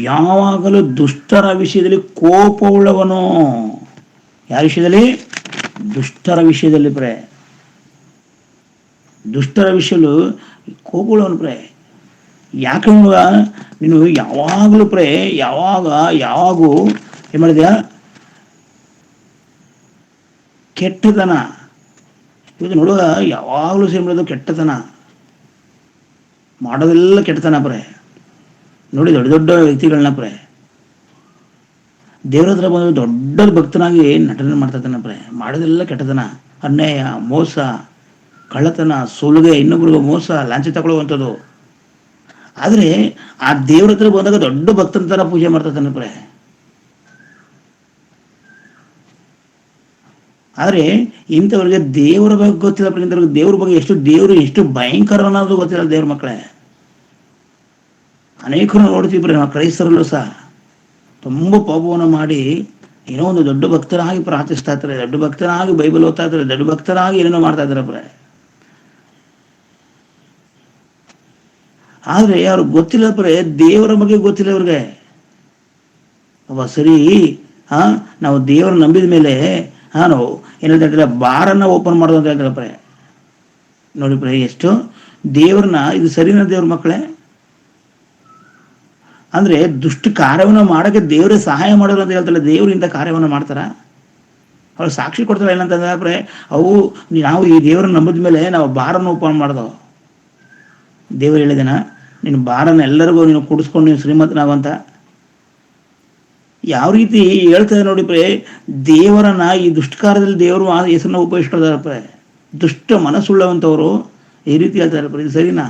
ಯಾವಾಗಲೂ ದುಷ್ಟರ ವಿಷಯದಲ್ಲಿ ಕೋಪವುಳ್ಳವನು. ಯಾರ ವಿಷಯದಲ್ಲಿ? ದುಷ್ಟರ ವಿಷಯದಲ್ಲಿ ಪ್ರೆ. ದುಷ್ಟರ ವಿಷಯಲು ಕೋಪವುಳ್ಳವನು ಪ್ರೆ. ಯಾಕೆ ನೀನು ಯಾವಾಗಲೂ ಪ್ರೆ ಯಾವಾಗೂ ಏನ್ ಮಾಡಿದ್ಯಾ? ಕೆಟ್ಟತನ ಇದು ನೋಡುವ, ಯಾವಾಗಲೂ ಸೇರಿ ಮಾಡೋದು ಕೆಟ್ಟತನ, ಮಾಡೋದೆಲ್ಲ ಕೆಟ್ಟತನ ಪ್ರೆ. ನೋಡಿ ದೊಡ್ಡ ದೊಡ್ಡ ವ್ಯಕ್ತಿಗಳನ್ನ ಪ್ರೆ ದೇವ್ರ ಹತ್ರ ಬಂದು ದೊಡ್ಡ ಭಕ್ತನಾಗಿ ನಟನೆ ಮಾಡ್ತಾ ಇದ್ದಾನೆ ಪ್ರೆ. ಮಾಡೋದೆಲ್ಲ ಕೆಟ್ಟತನ, ಅನ್ಯಾಯ, ಮೋಸ, ಕಳ್ಳತನ, ಸುಲಿಗೆ, ಇನ್ನೊಬ್ರಿಗೆ ಮೋಸ, ಲಾಂಛ ತಗೊಳ್ಳುವಂಥದ್ದು. ಆದ್ರೆ ಆ ದೇವ್ರ ಹತ್ರ ಬಂದಾಗ ದೊಡ್ಡ ಭಕ್ತನ ತರ ಪೂಜೆ ಮಾಡ್ತಾ ಇದ್ದಾನೆ ಪ್ರೆ. ಆದ್ರೆ ಇಂಥವ್ರಿಗೆ ದೇವರ ಬಗ್ಗೆ ಗೊತ್ತಿಲ್ಲ ಪ್ರೆ. ಇಂಥವ್ರಿಗೆ ದೇವ್ರ ಬಗ್ಗೆ ಎಷ್ಟು ಭಯಂಕರ ಅನ್ನೋದು ಗೊತ್ತಿಲ್ಲ ದೇವ್ರ ಮಕ್ಕಳೇ. ಅನೇಕರು ನೋಡ್ತೀವಿ ಪ್ರೆ, ನಾವು ಕ್ರೈಸ್ತರಲ್ಲೂ ಸಹ ತುಂಬ ಪಾಪವನ್ನು ಮಾಡಿ ಏನೋ ಒಂದು ದೊಡ್ಡ ಭಕ್ತರಾಗಿ ಪ್ರಾರ್ಥಿಸ್ತಾ ಇರ್ತಾರೆ, ದೊಡ್ಡ ಭಕ್ತರಾಗಿ ಬೈಬಲ್ ಓದ್ತಾ ಇರ್ತಾರೆ, ದೊಡ್ಡ ಭಕ್ತರಾಗಿ ಏನೇನೋ ಮಾಡ್ತಾ ಇದ್ದಾರೆ ಪ್ರೆ. ಆದ್ರೆ ಅವ್ರಿಗೆ ಗೊತ್ತಿಲ್ಲ ಪ್ರೆ, ದೇವರ ಬಗ್ಗೆ ಗೊತ್ತಿಲ್ಲ ಅವ್ರಿಗೆ. ಅವ ಸರಿ ನಾವು ದೇವರ ನಂಬಿದ ಮೇಲೆ ನಾವು ಏನ್ ಹೇಳ್ತಾ ಬಾರನ್ನ ಓಪನ್ ಮಾಡೋದು ಅಂತ ಹೇಳ್ತಾರೆ ಪ್ರೆ. ನೋಡಿ ಪ್ರೇ, ಎಷ್ಟು ದೇವ್ರನ್ನ, ಇದು ಸರಿನಾ ದೇವ್ರ ಮಕ್ಕಳೇ? ಅಂದ್ರೆ ದುಷ್ಟ ಕಾರ್ಯವನ್ನು ಮಾಡಕ್ಕೆ ದೇವರೇ ಸಹಾಯ ಮಾಡೋರು ಅಂತ ಹೇಳ್ತಾರೆ. ದೇವರಿಂದ ಕಾರ್ಯವನ್ನು ಮಾಡ್ತಾರ? ಅವ್ರು ಸಾಕ್ಷಿ ಕೊಡ್ತಾರೆ ಏನಂತಂದ್ರೆ, ಅವು ನಾವು ಈ ದೇವರನ್ನ ನಂಬಿದ ಮೇಲೆ ನಾವು ಬಾರನ್ನು ಓಪನ್ ಮಾಡ್ದವು. ದೇವರು ಹೇಳಿದನ, ನಿನ್ನ ಬಾರನ್ನ ಎಲ್ಲರಿಗೂ ನೀನು ಕುಡಿಸ್ಕೊಂಡು ನೀನು ಶ್ರೀಮಂತನಾಗುವಂತ. ಯಾವ ರೀತಿ ಹೇಳ್ತದೆ ನೋಡಿ ಪ್ರೇ, ದೇವರನ್ನ ಈ ದುಷ್ಟ ಕಾರ್ಯದಲ್ಲಿ ದೇವರು ಆ ಹೆಸರನ್ನ ಉಪಯೋಗಿಸ್ಕೊಳ್ತಾರೆ. ದುಷ್ಟ ಮನಸ್ಸುಳ್ಳವಂಥವ್ರು ಈ ರೀತಿ ಹೇಳ್ತಾರೆ. ಇದು ಸರಿನಾ?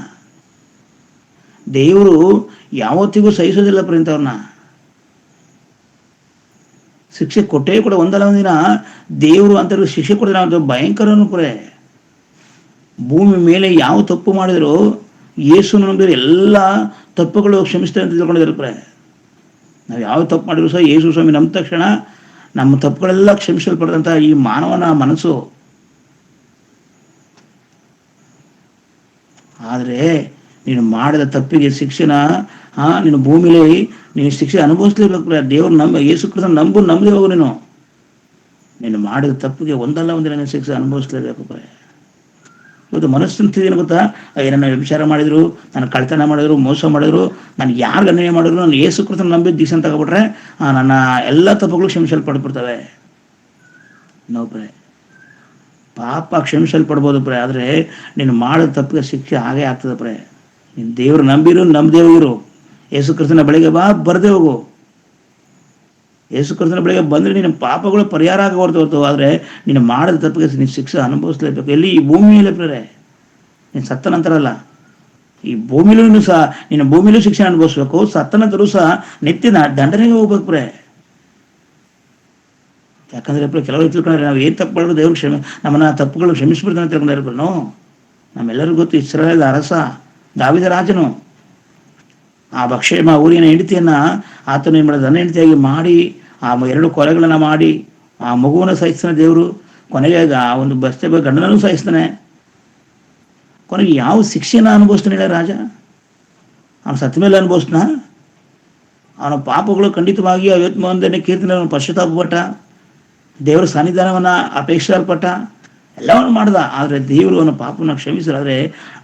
ದೇವರು ಯಾವತ್ತಿಗೂ ಸಹಿಸೋದಿಲ್ಲ ಇಂಥವ್ರನ್ನ. ಶಿಕ್ಷೆ ಕೊಟ್ಟೇ ಕೂಡ ಒಂದಲ್ಲ ಒಂದಿನ ದೇವರು ಅಂತ ಶಿಕ್ಷೆ ಕೊಡ್ತಾರೆ. ಭಯಂಕರನು ಪುರೇ. ಭೂಮಿ ಮೇಲೆ ಯಾವ ತಪ್ಪು ಮಾಡಿದ್ರು ಯೇಸು ನಂಬಿದ್ರೆ ಎಲ್ಲ ತಪ್ಪುಗಳು ಕ್ಷಮಿಸ್ತಾರೆ ಅಂತ ತಿಳ್ಕೊಂಡಿದ್ದಾರೆ ಪುರೇ. ನಾವು ಯಾವ ತಪ್ಪು ಮಾಡಿದ್ರು ಸಹ ಯೇಸು ಸ್ವಾಮಿ ನಂಬಿದ ತಕ್ಷಣ ನಮ್ಮ ತಪ್ಪುಗಳೆಲ್ಲ ಕ್ಷಮಿಸಲ್ಪಡದಂತ ಈ ಮಾನವನ ಮನಸ್ಸು. ಆದರೆ ನೀನು ಮಾಡಿದ ತಪ್ಪಿಗೆ ಶಿಕ್ಷೆನ ನೀನು ಭೂಮಿಲಿ ನೀನು ಶಿಕ್ಷೆ ಅನುಭವಿಸ್ಲೇಬೇಕು. ದೇವ್ರು ಯೇಸು ಕ್ರಿಸ್ತ ನಂಬದೇ ಹೋಗು. ನೀನು ಮಾಡಿದ ತಪ್ಪಿಗೆ ಒಂದಲ್ಲ ಒಂದಿನ ನೀನು ಶಿಕ್ಷೆ ಅನುಭವಿಸ್ಲೇಬೇಕು. ಇವತ್ತು ಮನಸ್ಸಿನ ಸ್ಥಿತಿ ಏನು ಗೊತ್ತಾ? ನನ್ನ ವಿಚಾರ ಮಾಡಿದ್ರು, ನನ್ನ ಕಳ್ತನ ಮಾಡಿದ್ರು, ಮೋಸ ಮಾಡಿದ್ರು, ನಾನು ಯಾರು ಅನ್ಯಾಯ ಮಾಡಿದ್ರು, ನಾನು ಯೇಸು ಕ್ರಿಸ್ತನ ನಂಬಿದ ದಿವಸ ತಗೊಬಿಟ್ರೆ ನನ್ನ ಎಲ್ಲ ತಪ್ಪುಗಳು ಕ್ಷಮಿಸಲ್ಪಡ್ಬಿಡ್ತವೆ. ನಾವು ಪ್ರೇ ಪಾಪ ಕ್ಷಮಿಸಲ್ಪಡ್ಬೋದು ಪ್ರೇ, ಆದರೆ ನೀನು ಮಾಡಿದ ತಪ್ಪಿಗೆ ಶಿಕ್ಷೆ ಹಾಗೇ ಆಗ್ತದೆ ಪ್ರೇ. ನೀನು ದೇವ್ರು ನಂಬದೇ ಹೋಗಿರು. ಯೇಸು ಕ್ರಿಸ್ತನ ಬಳಿಗೆ ಬರದೇ ಹೋಗು. ಯೇಸು ಕ್ರಿಸ್ತನ ಬಳಿಗೆ ಬಂದರೆ ನಿನ್ನ ಪಾಪಗಳು ಪರಿಹಾರ ಆಗಿ ಹೊರತು, ಆದರೆ ನೀನು ಮಾಡಿದ ತಪ್ಪಿಗೆ ನೀನು ಶಿಕ್ಷೆ ಅನುಭವಿಸ್ಲೇಬೇಕು. ಎಲ್ಲಿ? ಈ ಭೂಮಿಯಲ್ಲೇ ಪ್ರೇ. ನೀನು ಸತ್ತ ನಂತರ ಅಲ್ಲ, ಈ ಭೂಮಿಲೂ ಸಹ ನೀನು ಭೂಮಿಲೂ ಶಿಕ್ಷೆ ಅನುಭವಿಸ್ಬೇಕು. ಸತ್ತ ನಂತರೂ ಸಹ ನಿತ್ಯ ದಂಡನೆಗೆ ಹೋಗ್ಬೇಕು ಪ್ರೇ. ಯಾಕಂದ್ರೆ ಕೆಲವರು ತಿಳ್ಕೊಂಡ್ರೆ ನಾವು ಏನು ತಪ್ಪು ಮಾಡಿದ್ರು ದೇವ್ರು ನಮ್ಮನ್ನ ತಪ್ಪುಗಳು ಕ್ಷಮಿಸ್ಬಿಡ್ತಾನೆ ಅಂತ ತಿಳ್ಕೊಂಡಿರ್ಬೇಕು. ನಮ್ಮೆಲ್ಲರಿಗೂ ಗೊತ್ತು, ಇಸ್ರಾಯೇಲ್ ಅರಸ ದಾವೀದ ರಾಜನು ಆ ಭಕ್ಷೇಮ ಊರಿನ ಹೆಂಡತಿಯನ್ನ ಆತನು ಏನು ಮಾಡಿದ, ನನ್ನ ಹೆಂಡತಿಯಾಗಿ ಮಾಡಿ ಆ 2 ಕೊಲೆಗಳನ್ನ ಮಾಡಿ ಆ ಮಗುವನ್ನ ಸಹಿಸ್ತಾನೆ ದೇವರು. ಕೊನೆಗೆ ಆ ಒಂದು ಬಸ್ತೆ ಗಂಡನೂ ಸಹಿಸ್ತಾನೆ. ಕೊನೆಗೆ ಯಾವ ಶಿಕ್ಷೆನ ಅನುಭವಿಸ್ತಾನೆ ಹೇಳ ರಾಜ? ಅವನು ಸತ್ತ ಮೇಲೆ ಅನುಭವಿಸ್ತಾನ? ಅವನ ಪಾಪಗಳು ಖಂಡಿತವಾಗಿ 51ನೇ ಕೀರ್ತನೆ ಪಶ್ಚಾತ್ತಾಪಪಟ್ಟ, ದೇವರ ಸನ್ನಿಧಾನವನ್ನ ಅಪೇಕ್ಷಿಸಲ್ಪಟ್ಟ, ಎಲ್ಲವನ್ನು ಮಾಡ್ದ. ಆದರೆ ದೇವರು ಅವನ ಪಾಪನ ಕ್ಷಮಿಸಿದ್ರೆ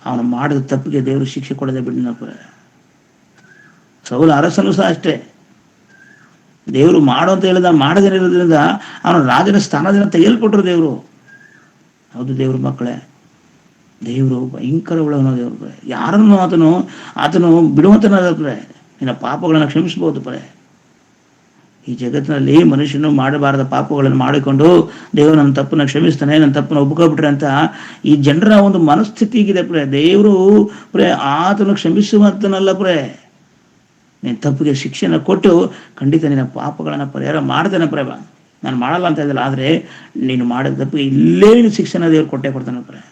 ಅವನು ಮಾಡಿದ ತಪ್ಪಿಗೆ ದೇವರು ಶಿಕ್ಷೆ ಕೊಡದೆ ಬಿಡನಪ್ಪ. ಸೌಲ ಅರಸನು ಸಹ ಅಷ್ಟೇ. ದೇವರು ಮಾಡು ಅಂತ ಹೇಳಿದ ಮಾಡದೇನಿರೋದ್ರಿಂದ ಅವನ ರಾಜನ ಸ್ಥಾನದಿಂದ ತೆಗೆಯಲ್ಪಟ್ಟರು ದೇವರು. ಹೌದು ದೇವ್ರ ಮಕ್ಕಳೇ, ದೇವರು ಭಯಂಕರ ಉಳ್ಳವನ ದೇವ್ರ. ಯಾರನ್ನು ಆತನು ಬಿಡುವಂತನಾದ್ರೆ ನಿನ್ನ ಪಾಪಗಳನ್ನು ಕ್ಷಮಿಸಬಹುದು ಪರೇ. ಈ ಜಗತ್ತಿನಲ್ಲಿ ಮನುಷ್ಯನು ಮಾಡಬಾರದ ಪಾಪಗಳನ್ನು ಮಾಡಿಕೊಂಡು ದೇವರು ನನ್ನ ತಪ್ಪನ್ನ ಕ್ಷಮಿಸ್ತಾನೆ, ನನ್ನ ತಪ್ಪನ್ನ ಒಪ್ಕೊಬಿಟ್ರೆ ಅಂತ ಈ ಜನರ ಒಂದು ಮನಸ್ಥಿತಿ ಹೀಗಿದೆ ಪ್ರೇ. ದೇವರು ಪ್ರೇ ಆತನು ಕ್ಷಮಿಸುವಂತನಲ್ಲ ಪ್ರೇ. ನಿನ್ನ ತಪ್ಪಿಗೆ ಶಿಕ್ಷೆನ ಕೊಟ್ಟು ಖಂಡಿತ ನಿನ್ನ ಪಾಪಗಳನ್ನು ಪರಿಹಾರ ಮಾಡ್ತೇನೆ ಪ್ರೇ. ನಾನು ಮಾಡಲ್ಲ ಅಂತ ಇದ್ದಲ್ಲ, ಆದರೆ ನೀನು ಮಾಡಿದ ತಪ್ಪಿಗೆ ಇಲ್ಲೇ ನೀನು ಶಿಕ್ಷೆನ ದೇವ್ರು ಕೊಡ್ತಾನೆ ಪ್ರೇ.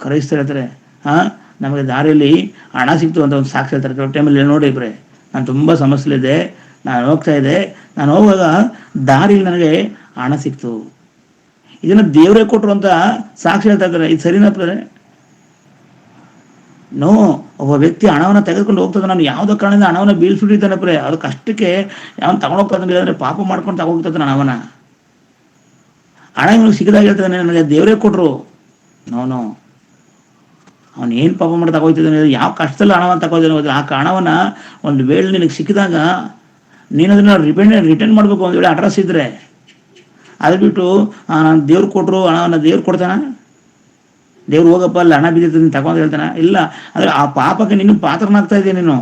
ಕ್ರೈಸ್ತರು ಹೇಳ್ತಾರೆ, ನಮಗೆ ದಾರಿಯಲ್ಲಿ ಹಣ ಸಿಕ್ತು ಅಂತ ಒಂದು ಸಾಕ್ಷಿ ಹೇಳ್ತಾರೆ. ಕೆಲವು ಟೈಮಲ್ಲಿ ನೋಡಿ ಪ್ರೇ, ನಾನು ತುಂಬ ಸಮಸ್ಯೆಲಿದ್ದೆ, ನಾನು ಹೋಗ್ತಾ ಇದ್ದೆ, ನಾನು ಹೋಗುವಾಗ ದಾರಿಯಲ್ಲಿ ನನಗೆ ಹಣ ಸಿಕ್ತು. ಇದನ್ನ ದೇವರೇ ಕೊಟ್ಟರು ಅಂತ ಸಾಕ್ಷಿ ಹೇಳ್ತಾ ಇದ್ದಾರೆ. ಇದು ಸರಿನಾ ಪ್ರೇ? ಒಬ್ಬ ವ್ಯಕ್ತಿ ಹಣವನ್ನು ತೆಗೆದುಕೊಂಡು ಹೋಗ್ತದೆ, ನಾನು ಯಾವುದೋ ಕಾರಣದಿಂದ ಹಣವನ್ನು ಬೀಳ್ಸ್ಬಿಟ್ಟಿದ್ದಾನೆ ಪ್ರೇ. ಅದು ಕಷ್ಟಕ್ಕೆ ಅವನು ತಗೊಂಡೋಗ್ತಾನೆ, ಅಂದ್ರೆ ಪಾಪ ಮಾಡ್ಕೊಂಡು ತಗೋಗ್ತದೆ ನಾನು ಹಣ ಇವನಿಗೆ ಸಿಗದಾಗ ಹೇಳ್ತಾನೆ ನನಗೆ ದೇವರೇ ಕೊಟ್ರು. ಅವನು ಏನು ಪಾಪ ಮಾಡಿ ತಗೋತಿದ್ದಾನೆ, ಯಾವ ಕಷ್ಟದಲ್ಲಿ ಹಣವನ್ನು ತಗೋದಿದ್ದಾನೆ. ಆ ಹಣವನ್ನ ಒಂದು ವೇಳೆ ನಿನಗೆ ಸಿಕ್ಕಿದಾಗ ನೀನು ಅದನ್ನ ರಿಟರ್ನ್ ಮಾಡಬೇಕು. ಒಂದು ವೇಳೆ ಅಡ್ರೆಸ್ ಇದ್ರೆ ಅದು ಬಿಟ್ಟು ನಾನು ದೇವ್ರು ಕೊಟ್ಟರು ಹಣವನ್ನು ದೇವ್ರು ಕೊಡ್ತಾನ, ದೇವ್ರು ಹೋಗಪ್ಪ ಅಲ್ಲಿ ಹಣ ಬಿದ್ದಿತ್ತು ನೀನು ತಗೊಂಡು ಹೇಳ್ತಾನ? ಇಲ್ಲ. ಅಂದ್ರೆ ಆ ಪಾಪಕ್ಕೆ ನೀನು ಪಾತ್ರನಾಗ್ತಾ ಇದೆಯಾ ನೀನು?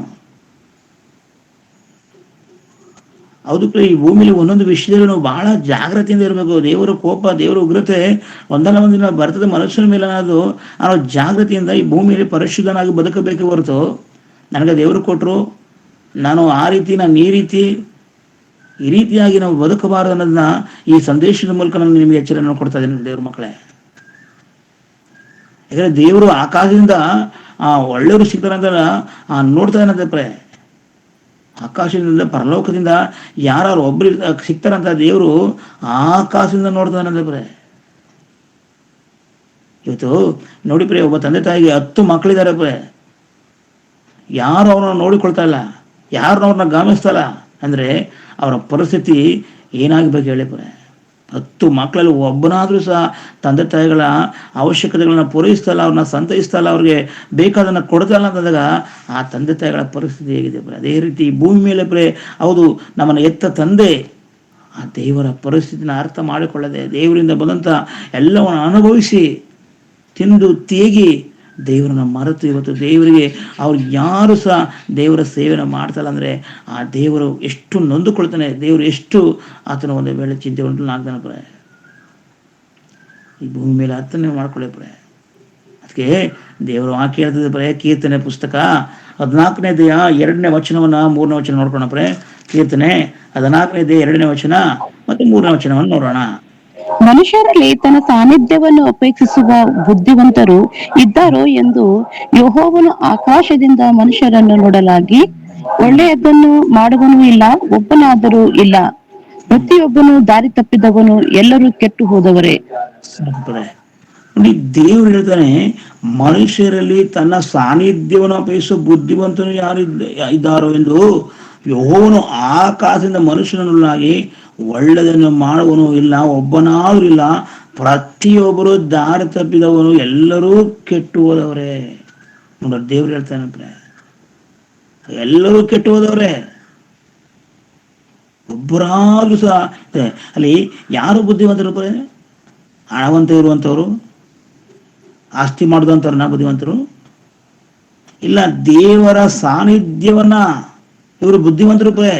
ಹೌದು ಪ್ರೇ, ಈ ಭೂಮಿಲಿ ಒಂದೊಂದು ವಿಷಯದಲ್ಲಿ ನಾವು ಬಹಳ ಜಾಗ್ರತೆಯಿಂದ ಇರಬೇಕು. ದೇವರ ಕೋಪ, ದೇವರ ಉಗ್ರತೆ ಒಂದಲ್ಲ ಒಂದಿನ ಬರ್ತದೆ ಮನುಷ್ಯನ ಮೇಲೆ ಅನ್ನೋದು ನಾವು ಜಾಗೃತಿಯಿಂದ ಈ ಭೂಮಿಯಲ್ಲಿ ಪರಿಶುದ್ಧನಾಗಿ ಬದುಕಬೇಕೆ ಹೊರತು, ನನಗೆ ದೇವರು ಕೊಟ್ಟರು ನಾನು ಆ ರೀತಿ, ನಾನು ಈ ರೀತಿಯಾಗಿ ನಾವು ಬದುಕಬಾರದು ಅನ್ನೋದನ್ನ ಈ ಸಂದೇಶದ ಮೂಲಕ ನಾನು ನಿಮಗೆ ಎಚ್ಚರಿಕೆಯನ್ನು ಕೊಡ್ತಾ ಇದ್ದೀನಿ ದೇವ್ರ ಮಕ್ಕಳೇ. ಯಾಕಂದ್ರೆ ದೇವರು ಆಕಾಶದಿಂದ ಒಳ್ಳೆಯವರು ಸಿಗ್ತಾರೆ ಅಂತ ನೋಡ್ತಾ ಏನಂತ ಪ್ರೇ. ಆಕಾಶದಿಂದ ಪರಲೋಕದಿಂದ ಯಾರು ಒಬ್ರು ಸಿಗ್ತಾರಂತ ದೇವರು ಆಕಾಶದಿಂದ ನೋಡ್ತಾನಂತ ಪ್ರೇ. ಇವತ್ತು ನೋಡಿ ಪ್ರೇ, ಒಬ್ಬ ತಂದೆ ತಾಯಿಗೆ 10 ಮಕ್ಕಳಿದ್ದಾರೆ ಪ್ರೇ, ಯಾರು ಅವ್ರನ್ನ ನೋಡಿಕೊಳ್ತಾ ಇಲ್ಲ, ಯಾರು ಅವ್ರನ್ನ ಗಮನಿಸ್ತಲ್ಲ ಅಂದ್ರೆ ಅವರ ಪರಿಸ್ಥಿತಿ ಏನಾಗಬೇಕು ಹೇಳಿ ಪ್ರೇ. 10 ಮಕ್ಕಳಲ್ಲಿ ಒಬ್ಬನಾದ್ರೂ ಸಹ ತಂದೆ ತಾಯಿಗಳ ಅವಶ್ಯಕತೆಗಳನ್ನ ಪೂರೈಸ್ತಲ್ಲ, ಅವ್ರನ್ನ ಸಂತೈಸ್ತಲ್ಲ, ಅವ್ರಿಗೆ ಬೇಕಾದನ್ನ ಕೊಡ್ತಲ್ಲ ಅಂತಂದಾಗ ಆ ತಂದೆ ತಾಯಿಗಳ ಪರಿಸ್ಥಿತಿ ಹೇಗಿದೆ ಪ್ರೆ. ಅದೇ ರೀತಿ ಈ ಭೂಮಿ ಮೇಲೆ ಪ್ರೆ ಹೌದು ನಮ್ಮನ್ನು ಎತ್ತ ತಂದೆ ಆ ದೇವರ ಪರಿಸ್ಥಿತಿನ ಅರ್ಥ ಮಾಡಿಕೊಳ್ಳದೆ ದೇವರಿಂದ ಬಂದಂಥ ಎಲ್ಲವನ್ನು ಅನುಭವಿಸಿ ತಿಂದು ತೇಗಿ ದೇವರನ್ನ ಮರೆತು ಇವತ್ತು ದೇವರಿಗೆ ಅವ್ರು ಯಾರು ಸಹ ದೇವರ ಸೇವೆನ ಮಾಡ್ತಲ್ಲ ಅಂದರೆ ಆ ದೇವರು ಎಷ್ಟು ನೊಂದುಕೊಳ್ತಾನೆ, ದೇವರು ಎಷ್ಟು ಆತನ ಒಂದು ವೇಳೆ ಚಿಂತೆ ಉಂಟು ಆಗ್ತಾನೆ ಪ್ರೆ. ಈ ಭೂಮಿ ಮೇಲೆ ಅರ್ಥನೆ ಮಾಡ್ಕೊಳ್ಳಿ ಪ್ರೆ. ಅದಕ್ಕೆ ದೇವರು ವಾಕ್ಯ ಹೇಳ್ತದೆ ಪ್ರೆ, ಕೀರ್ತನೆ ಪುಸ್ತಕ 14ನೇ ಅಧ್ಯಾಯ 2ನೇ ವಚನವನ್ನ 3ನೇ ವಚನ ನೋಡ್ಕೋಣ ಪ್ರೆ. ಕೀರ್ತನೆ 14ನೇ ಅಧ್ಯಾಯ 2ನೇ ವಚನ ಮತ್ತು 3ನೇ ವಚನವನ್ನು ನೋಡೋಣ. ಮನುಷ್ಯರಲ್ಲಿ ತನ್ನ ಸಾನ್ನಿಧ್ಯವನ್ನು ಅಪೇಕ್ಷಿಸುವ ಬುದ್ಧಿವಂತರು ಇದ್ದಾರೋ ಎಂದು ಯೆಹೋವನು ಆಕಾಶದಿಂದ ಮನುಷ್ಯರನ್ನು ನೋಡಲಾಗಿ ಒಳ್ಳೆಯದನ್ನು ಮಾಡುವನೂ ಇಲ್ಲ, ಒಬ್ಬನಾದರೂ ಇಲ್ಲ. ಪ್ರತಿಯೊಬ್ಬನು ದಾರಿ ತಪ್ಪಿದವನು, ಎಲ್ಲರೂ ಕೆಟ್ಟು ಹೋದವರೇ. ನೋಡಿ, ದೇವರು ಹೇಳ್ತಾನೆ ಮನುಷ್ಯರಲ್ಲಿ ತನ್ನ ಸಾನ್ನಿಧ್ಯವನ್ನು ಅಪೇಕ್ಷಿಸುವ ಬುದ್ಧಿವಂತನು ಯಾರು ಇದ್ದಾರೋ ಎಂದು ಯೆಹೋವನು ಆಕಾಶದಿಂದ ಮನುಷ್ಯನನ್ನಾಗಿ ಒಳ್ಳೆಯದನ್ನು ಮಾಡುವನು ಇಲ್ಲ, ಒಬ್ಬನಾದ್ರೂ ಇಲ್ಲ. ಪ್ರತಿಯೊಬ್ಬರು ದಾರಿ ತಪ್ಪಿದವನು, ಎಲ್ಲರೂ ಕೆಟ್ಟು ಹೋದವರೇ. ನೋಡ, ದೇವ್ರು ಹೇಳ್ತಾನೆ ಎಲ್ಲರೂ ಕೆಟ್ಟು ಹೋದವ್ರೆ, ಒಬ್ಬರಾದ್ರೂ ಸಹ. ಅಲ್ಲಿ ಯಾರು ಬುದ್ಧಿವಂತರು? ಹಣವಂತ ಇರುವಂಥವ್ರು, ಆಸ್ತಿ ಮಾಡಿದಂಥವ್ರನ್ನ ಬುದ್ಧಿವಂತರು ಇಲ್ಲ, ದೇವರ ಸಾನ್ನಿಧ್ಯವನ್ನ ಇವರು ಬುದ್ಧಿವಂತರು ಪ್ರೆ.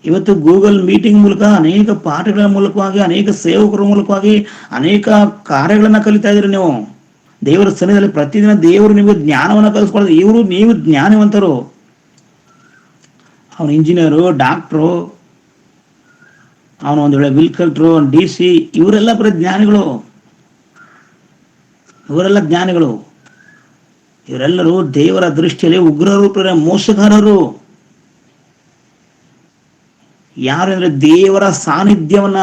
ಇವತ್ತು ಗೂಗಲ್ ಮೀಟಿಂಗ್ ಮೂಲಕ ಅನೇಕ ಪಾಠಗಳ ಮೂಲಕವಾಗಿ, ಅನೇಕ ಸೇವಕರ ಮೂಲಕವಾಗಿ ಅನೇಕ ಕಾರ್ಯಗಳನ್ನ ಕಲಿತಾ ಇದ್ರಿ ನೀವು. ದೇವರ ಸನ್ನಿಧಿಯಲ್ಲಿ ಪ್ರತಿದಿನ ದೇವರು ನಿಮಗೆ ಜ್ಞಾನವನ್ನು ಕಲಿಸ್ಕೊಳ್ತಾರೆ. ನೀವು ಜ್ಞಾನವಂತರು. ಅವನು ಇಂಜಿನಿಯರು, ಡಾಕ್ಟ್ರು, ಅವನು ಒಂದು ವೇಳೆ ವಿಲ್ಕಲ್ಟ್ರು, DC, ಇವರೆಲ್ಲ ಬರೀ ಜ್ಞಾನಿಗಳು. ಇವರೆಲ್ಲ ಜ್ಞಾನಿಗಳು. ಇವರೆಲ್ಲರೂ ದೇವರ ದೃಷ್ಟಿಯಲ್ಲಿ ಉಗ್ರರು, ಮೋಸಗಾರರು. ಯಾರಂದ್ರೆ ದೇವರ ಸಾನ್ನಿಧ್ಯವನ್ನ,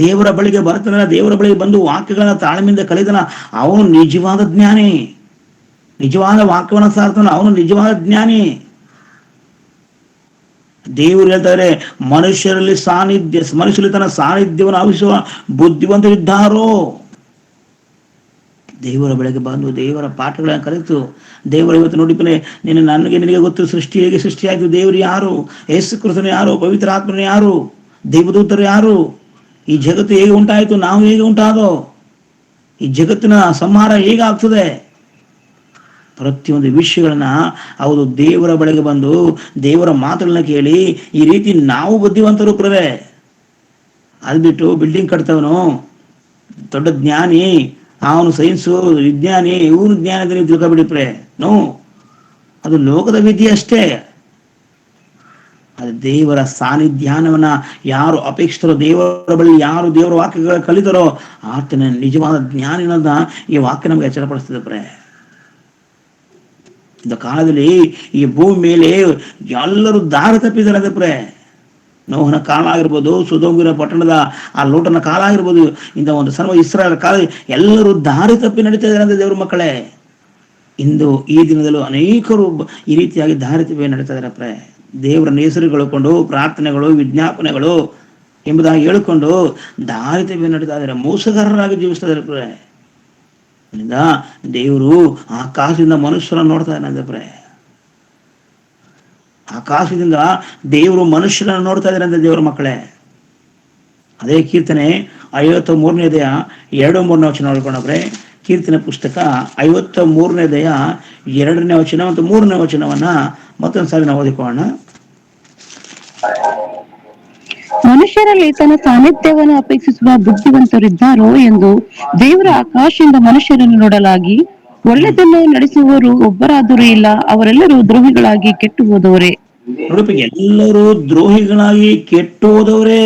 ದೇವರ ಬಳಿಗೆ ಬರ್ತಾನ, ದೇವರ ಬಳಿಗೆ ಬಂದು ವಾಕ್ಯಗಳನ್ನ ತಾಳ್ಮೆಯಿಂದ ಕಲಿತಾನ, ಅವನು ನಿಜವಾದ ಜ್ಞಾನಿ. ನಿಜವಾದ ವಾಕ್ಯವನ್ನ ಸಾರ್ತಾನ, ಅವನು ನಿಜವಾದ ಜ್ಞಾನಿ. ದೇವರು ಹೇಳ್ತಾರೆ ಮನುಷ್ಯರಲ್ಲಿ ತನ್ನ ಸಾನ್ನಿಧ್ಯವನ್ನು ಆವಿಸುವ ಬುದ್ಧಿವಂತರಿದ್ದಾರೋ. ದೇವರ ಬೆಳಗ್ಗೆ ಬಂದು ದೇವರ ಪಾಠಗಳನ್ನು ಕಲಿತು ದೇವರ ಇವತ್ತು ನೋಡಿಪನೆ ನಿನಗೆ ಗೊತ್ತು ಸೃಷ್ಟಿ ಹೇಗೆ ಸೃಷ್ಟಿಯಾಯಿತು, ದೇವರು ಯಾರು, ಯೇಸು ಕ್ರಿಸ್ತನು ಯಾರು, ಪವಿತ್ರ ಆತ್ಮನು ಯಾರು, ದೇವದೂತರು ಯಾರು, ಈ ಜಗತ್ತು ಹೇಗೆ ಉಂಟಾಯಿತು, ನಾವು ಹೇಗೆ ಉಂಟಾದೋ, ಈ ಜಗತ್ತಿನ ಸಂಹಾರ ಹೇಗಾಗ್ತದೆ, ಪ್ರತಿಯೊಂದು ವಿಷಯಗಳನ್ನ ಹೌದು ದೇವರ ಬಳಿಗೆ ಬಂದು ದೇವರ ಮಾತುಗಳನ್ನ ಕೇಳಿ ಈ ರೀತಿ ನಾವು ಬುದ್ಧಿವಂತರು ಪ್ರವೇ. ಅದು ಬಿಟ್ಟು ಬಿಲ್ಡಿಂಗ್ ಕಟ್ತವನು ದೊಡ್ಡ ಜ್ಞಾನಿ, ಅವನು ಸೈನ್ಸು ವಿಜ್ಞಾನಿ, ಇವನು ಜ್ಞಾನದಲ್ಲಿ ತಿಳ್ಕೊಬಿಡಿಪ್ರೆ. ಅದು ಲೋಕದ ವಿದ್ಯೆ ಅಷ್ಟೇ. ಅದು ದೇವರ ಸಾನ್ನಿಧ್ಯಾನವನ್ನ ಯಾರು ಅಪೇಕ್ಷಿತರೋ, ದೇವರ ಬಳಿ ಯಾರು ದೇವರ ವಾಕ್ಯಗಳ ಕಲಿತಾರೋ ಆತನ ನಿಜವಾದ ಜ್ಞಾನಿನದ ಈ ವಾಕ್ಯ ನಮ್ಗೆ ಎಚ್ಚರಪಡಿಸ್ತದೆ ಪ್ರೇ. ಇಂಥ ಕಾಲದಲ್ಲಿ ಈ ಭೂಮಿ ಮೇಲೆ ಎಲ್ಲರೂ ದಾರಿ ತಪ್ಪಿದ್ದಾರೆ ಪ್ರೇ. ನೋಹನ ಕಾಲ ಆಗಿರ್ಬೋದು, ಸೊದೋಮಿನ ಪಟ್ಟಣದ ಆ ಲೋಟನ ಕಾಲ ಆಗಿರ್ಬೋದು, ಇಂಥ ಒಂದು ಸರ್ವ ಇಸ್ರಾಯೇಲ್ ಕಾಲ ಎಲ್ಲರೂ ದಾರಿ ತಪ್ಪಿ ನಡೀತಾ ಇದ್ದಾರೆ ಅಂತ ದೇವ್ರ ಮಕ್ಕಳೇ. ಇಂದು ಈ ದಿನದಲ್ಲೂ ಅನೇಕರು ಈ ರೀತಿಯಾಗಿ ದಾರಿ ತಪ್ಪಿ ನಡೀತಾ ಇದ್ದಾರೆ ಪ್ರೇ. ದೇವರನ್ನ ಹೆಸರುಗಳಿಕೊಂಡು ಪ್ರಾರ್ಥನೆಗಳು, ವಿಜ್ಞಾಪನೆಗಳು ಎಂಬುದಾಗಿ ಹೇಳಿಕೊಂಡು ದಾರಿ ತಪ್ಪಿ ನಡೀತಾ ಇದ್ದಾರೆ, ಮೋಸಗಾರರಾಗಿ ಜೀವಿಸ್ತಾ ಇದ್ದಾರೆ ಪ್ರೇ. ದೇವರು ಆಕಾಶದಿಂದ ಮನುಷ್ಯರನ್ನು ನೋಡ್ತಾ ಇದ್ದಾನೆ ಪ್ರೇ. ಆಕಾಶದಿಂದ ದೇವರು ಮನುಷ್ಯರನ್ನು ನೋಡ್ತಾ ಇದ್ದಾರೆ ಅಂತ ದೇವರ ಮಕ್ಕಳೇ. ಅದೇ ಕೀರ್ತನೆ 53ನೇ ಅಧ್ಯಾಯ 2-3ನೇ ವಚನ ನೋಡ್ಕೊಂಡ್ರೆ, ಕೀರ್ತನೆ ಪುಸ್ತಕ 53ನೇ ಅಧ್ಯಾಯ 2ನೇ ವಚನ ಮತ್ತು 3ನೇ ವಚನವನ್ನ ಮತ್ತೊಂದ್ಸಾರಿ ನಾವು ಓದಿಕೊಳ್ಳೋಣ. ಮನುಷ್ಯರಲ್ಲಿ ತನ್ನ ಸಾನ್ನಿಧ್ಯವನ್ನು ಅಪೇಕ್ಷಿಸುವ ಬುದ್ಧಿವಂತರಿದ್ದಾರೋ ಎಂದು ದೇವರ ಆಕಾಶದಿಂದ ಮನುಷ್ಯರನ್ನು ನೋಡಲಾಗಿ ಒಳ್ಳೆದನ್ನು ನಡೆಸುವವರು ಒಬ್ಬರಾದರೂ ಇಲ್ಲ, ಅವರೆಲ್ಲರೂ ದ್ರೋಹಿಗಳಾಗಿ ಕೆಟ್ಟು ಹೋದವರೇ. ನೋಡಪ್ಪ, ಎಲ್ಲರೂ ದ್ರೋಹಿಗಳಾಗಿ ಕೆಟ್ಟು ಹೋದವರೇ.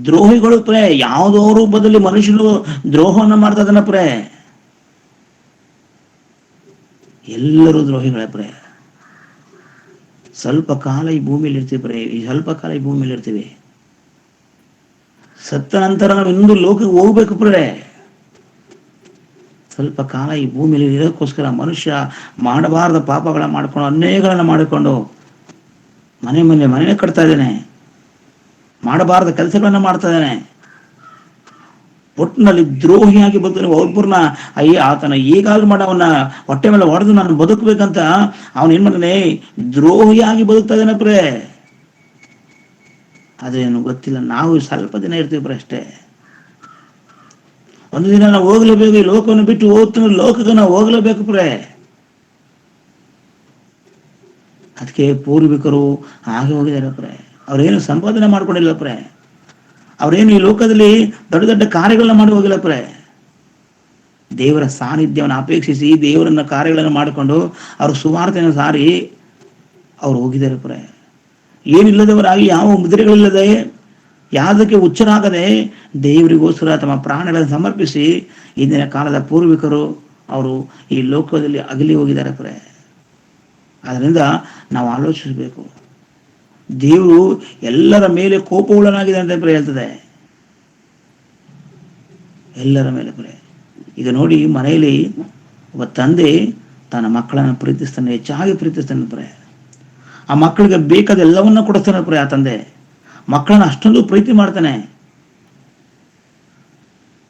ದ್ರೋಹಿಗಳು ಪ್ರೇ. ಯಾವುದೋ ಬದಲಿ ಮನುಷ್ಯರು ದ್ರೋಹವನ್ನ ಮಾಡ್ತಾ ಇದ್ದಾನ ಪ್ರೇ. ಎಲ್ಲರೂ ದ್ರೋಹಿಗಳೇ ಪ್ರೇ. ಸ್ವಲ್ಪ ಕಾಲ ಈ ಭೂಮಿಯಲ್ಲಿ ಇರ್ತೀವಿ ಪ್ರೇ. ಸ್ವಲ್ಪ ಕಾಲ ಈ ಭೂಮಿಯಲ್ಲಿ ಇರ್ತೀವಿ. ಸತ್ತ ನಂತರ ನಾವು ಇನ್ನೊಂದು ಲೋಕಕ್ಕೆ ಹೋಗ್ಬೇಕು ಪ್ರೇ. ಸ್ವಲ್ಪ ಕಾಲ ಈ ಭೂಮಿಯಲ್ಲಿ ಇರೋಕ್ಕೋಸ್ಕರ ಮನುಷ್ಯ ಮಾಡಬಾರದ ಪಾಪಗಳ ಮಾಡ್ಕೊಂಡು, ಅನ್ಯಾಯಗಳನ್ನ ಮಾಡಿಕೊಂಡು ಮನೆ ಕಟ್ತಾ ಇದ್ದೇನೆ. ಮಾಡಬಾರದ ಕೆಲಸಗಳನ್ನ ಮಾಡ್ತಾ ಇದ್ದಾನೆ. ಒಟ್ಟಿನಲ್ಲಿ ದ್ರೋಹಿಯಾಗಿ ಬದುಕು ಒಬ್ಬರನ್ನ ಆತನ ಹೇಗಾದ್ರೂ ಮಾಡಿ ಅವನ್ನ ಹೊಟ್ಟೆ ಮೇಲೆ ಹೊಡೆದು ನಾನು ಬದುಕಬೇಕಂತ ಅವನು ಏನ್ ಮಾಡ್ತಾನೆ, ದ್ರೋಹಿಯಾಗಿ ಬದುಕ್ತಾ ಇದ್ದಾನೆ ಪ್ರೇ. ಅದೇನು ಗೊತ್ತಿಲ್ಲ. ನಾವು ಸ್ವಲ್ಪ ದಿನ ಇರ್ತೀವಿ ಅಷ್ಟೇ. ಒಂದು ದಿನ ನಾವು ಹೋಗ್ಲೇಬೇಕು, ಈ ಲೋಕವನ್ನು ಬಿಟ್ಟು ಹೋಗ್ತಾನೆ, ಲೋಕಕ್ಕೆ ನಾವು ಹೋಗ್ಲೇಬೇಕು ಪ್ರೇ. ಅದಕ್ಕೆ ಪೂರ್ವಿಕರು ಹಾಗೆ ಹೋಗಿದ್ದಾರೆ ಪ್ರೇ. ಅವ್ರೇನು ಸಂಪಾದನೆ ಮಾಡ್ಕೊಂಡಿಲ್ಲ ಪ್ರೇ. ಅವ್ರೇನು ಈ ಲೋಕದಲ್ಲಿ ದೊಡ್ಡ ದೊಡ್ಡ ಕಾರ್ಯಗಳನ್ನ ಮಾಡಿ ಹೋಗಿಲ್ಲ ಪ್ರೇ. ದೇವರ ಸಾನ್ನಿಧ್ಯವನ್ನು ಅಪೇಕ್ಷಿಸಿ ದೇವರನ್ನ ಕಾರ್ಯಗಳನ್ನು ಮಾಡಿಕೊಂಡು ಅವರು ಸುವಾರ್ತೆಯನ್ನು ಸಾರಿ ಅವ್ರು ಹೋಗಿದ್ದಾರೆ ಪ್ರೇ. ಏನಿಲ್ಲದವರಾಗಿ ಯಾವ ಮುದ್ರೆಗಳಿಲ್ಲದೆ ಯಾವುದಕ್ಕೆ ಹುಚ್ಚರಾಗದೆ ದೇವರಿಗೋಸ್ಕರ ತಮ್ಮ ಪ್ರಾಣಗಳನ್ನು ಸಮರ್ಪಿಸಿ ಇಂದಿನ ಕಾಲದ ಪೂರ್ವಿಕರು ಅವರು ಈ ಲೋಕದಲ್ಲಿ ಅಗಲಿ ಹೋಗಿದ್ದಾರೆ ಪ್ರೇ. ಅದರಿಂದ ನಾವು ಆಲೋಚಿಸಬೇಕು. ದೇವರು ಎಲ್ಲರ ಮೇಲೆ ಕೋಪವುಳ್ಳನಾಗಿದೆ ಅಂತ ಪ್ರೇ ಹೇಳ್ತದೆ. ಎಲ್ಲರ ಮೇಲೆ ಪ್ರೇ. ಈಗ ನೋಡಿ, ಮನೆಯಲ್ಲಿ ಒಬ್ಬ ತಂದೆ ತನ್ನ ಮಕ್ಕಳನ್ನು ಪ್ರೀತಿಸ್ತಾನೆ, ಹೆಚ್ಚಾಗಿ ಪ್ರೀತಿಸ್ತಾನೆ ಪ್ರೇ. ಆ ಮಕ್ಕಳಿಗೆ ಬೇಕಾದ ಎಲ್ಲವನ್ನ ಕೊಡಿಸ್ತಾನೆ ಪ್ರೇ. ಆ ತಂದೆ ಮಕ್ಕಳನ್ನ ಅಷ್ಟೊಂದು ಪ್ರೀತಿ ಮಾಡ್ತಾನೆ.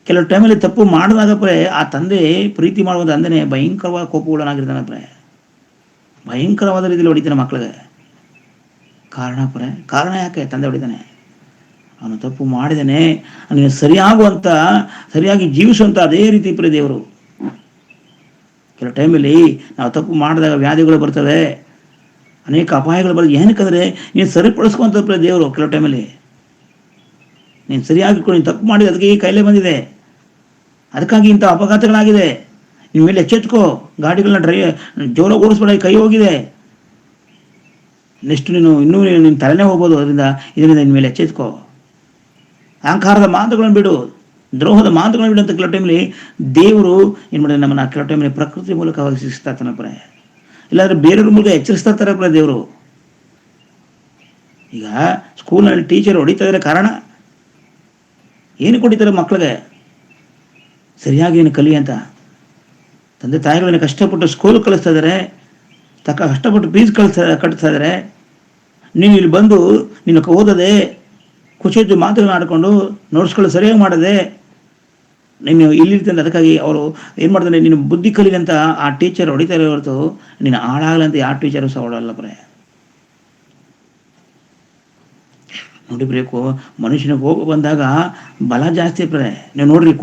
ಕೆಲವು ಟೈಮಲ್ಲಿ ತಪ್ಪು ಮಾಡಿದಾಗ ಪ್ರೇ ಆ ತಂದೆ ಪ್ರೀತಿ ಮಾಡುವ ತಂದೆನೇ ಭಯಂಕರವಾದ ಕೋಪವುಳ್ಳನಾಗಿರ್ತಾನೆ ಪ್ರೇ. ಭಯಂಕರವಾದ ರೀತಿಯಲ್ಲಿ ಹೊಡಿತಾನೆ ಮಕ್ಕಳಿಗೆ. ಕಾರಣ ಯಾಕೆ ತಂದೆ ಹೊಡಿತಾನೆ? ಅವನು ತಪ್ಪು ಮಾಡಿದಾನೆ, ಅವನಿಗೆ ಸರಿಯಾಗಿ ಜೀವಿಸುವಂತ ಅದೇ ರೀತಿ ಪ್ರೇ ದೇವರು. ಕೆಲವು ಟೈಮಲ್ಲಿ ನಾವು ತಪ್ಪು ಮಾಡಿದಾಗ ವ್ಯಾಧಿಗಳು ಬರ್ತವೆ, ಅನೇಕ ಅಪಾಯಗಳು ಬರ್ತವೆ. ಏನಕ್ಕಂದ್ರೆ ನೀನು ಸರಿಪಡಿಸ್ಕೊಂತ ಪ್ರೇ ದೇವರು. ಕೆಲವು ಟೈಮಲ್ಲಿ ನೀನು ಸರಿಯಾಗಿ ನೀನು ತಪ್ಪು ಮಾಡಿದ ಅದಕ್ಕೆ ಈ ಕಾಯಿಲೆ ಬಂದಿದೆ, ಅದಕ್ಕಾಗಿ ಇಂಥ ಅಪಘಾತಗಳಾಗಿದೆ, ನಿಮ್ಮ ಮೇಲೆ ಎಚ್ಚೆತ್ಕೋ, ಗಾಡಿಗಳನ್ನ ಜೋರಾಗಿ ಓಡಿಸ್ಬೇಡ, ಕೈ ಹೋಗಿದೆ, ನೆಕ್ಸ್ಟ್ ನಿನ್ನ ತಲೆನೇ ಹೋಗ್ಬೋದು, ಇದರಿಂದ ನಿನ್ನ ಮೇಲೆ ಎಚ್ಚೆತ್ಕೋ. ಅಹಂಕಾರದ ಮಾತುಗಳನ್ನು ಬಿಡು, ದ್ರೋಹದ ಮಾತುಗಳನ್ನು ಬಿಡು ಅಂತ ಕೆಲವು ಟೈಮಲ್ಲಿ ದೇವರು ಏನು ಮಾಡಿದ್ರೆ ನಮ್ಮನ್ನ ಕೆಲವು ಟೈಮಲ್ಲಿ ಪ್ರಕೃತಿ ಮೂಲಕವಾಗಿ ಶಿಕ್ಷಿಸ್ತಾ ಇರ್ತಾನೆ ಪ್ರೇ. ಇಲ್ಲಾಂದ್ರೆ ಬೇರೆಯವ್ರ ಮೂಲಕ ಎಚ್ಚರಿಸ್ತಾ ಇರ್ತಾರೆ ಪ್ರೇ ದೇವರು. ಈಗ ಸ್ಕೂಲ್ನಲ್ಲಿ ಟೀಚರ್ ಹೊಡಿತಾ ಇದ್ರೆ ಕಾರಣ ಏನು ಕೊಡಿತಾರೆ ಮಕ್ಕಳಿಗೆ? ಸರಿಯಾಗಿ ಏನು ಕಲಿ ಅಂತ ತಂದೆ ತಾಯಿಗಳನ್ನ ಕಷ್ಟಪಟ್ಟು ಸ್ಕೂಲ್ ಕಳಿಸ್ತಾ ಇದ್ದಾರೆ, ಕಷ್ಟಪಟ್ಟು ಫೀಸ್ ಕಟ್ತಾ ಇದ್ದಾರೆ. ನೀನು ಇಲ್ಲಿ ಬಂದು ನಿನ್ನ ಓದದೆ ಖುಷಿದ್ದು ಮಾತುಗಳನ್ನ ಆಡಿಕೊಂಡು ನೋಟ್ಸ್ಗಳು ಸರಿಯಾಗಿ ಮಾಡದೆ ನೀನು ಇಲ್ಲಿರ್ತಂತ. ಅದಕ್ಕಾಗಿ ಅವರು ಏನು ಮಾಡ್ತಾರೆ, ನೀನು ಬುದ್ಧಿ ಕಲೀಲಿ ಅಂತ ಆ ಟೀಚರ್ ಹೊಡಿತಾರೆ ಹೊರತು ನೀನು ಹಾಳಾಗಲಂತ ಯಾವ ಟೀಚರು ಸಹ ಹೊಡಲ್ಲ ಪ್ರೇ. ನೋಡಿಬೇಕು, ಮನುಷ್ಯನಿಗೆ ಕೋಪ ಬಂದಾಗ ಬಲ ಜಾಸ್ತಿ ಪ್ರೇ. ನೀವು ನೋಡ್ರಿ,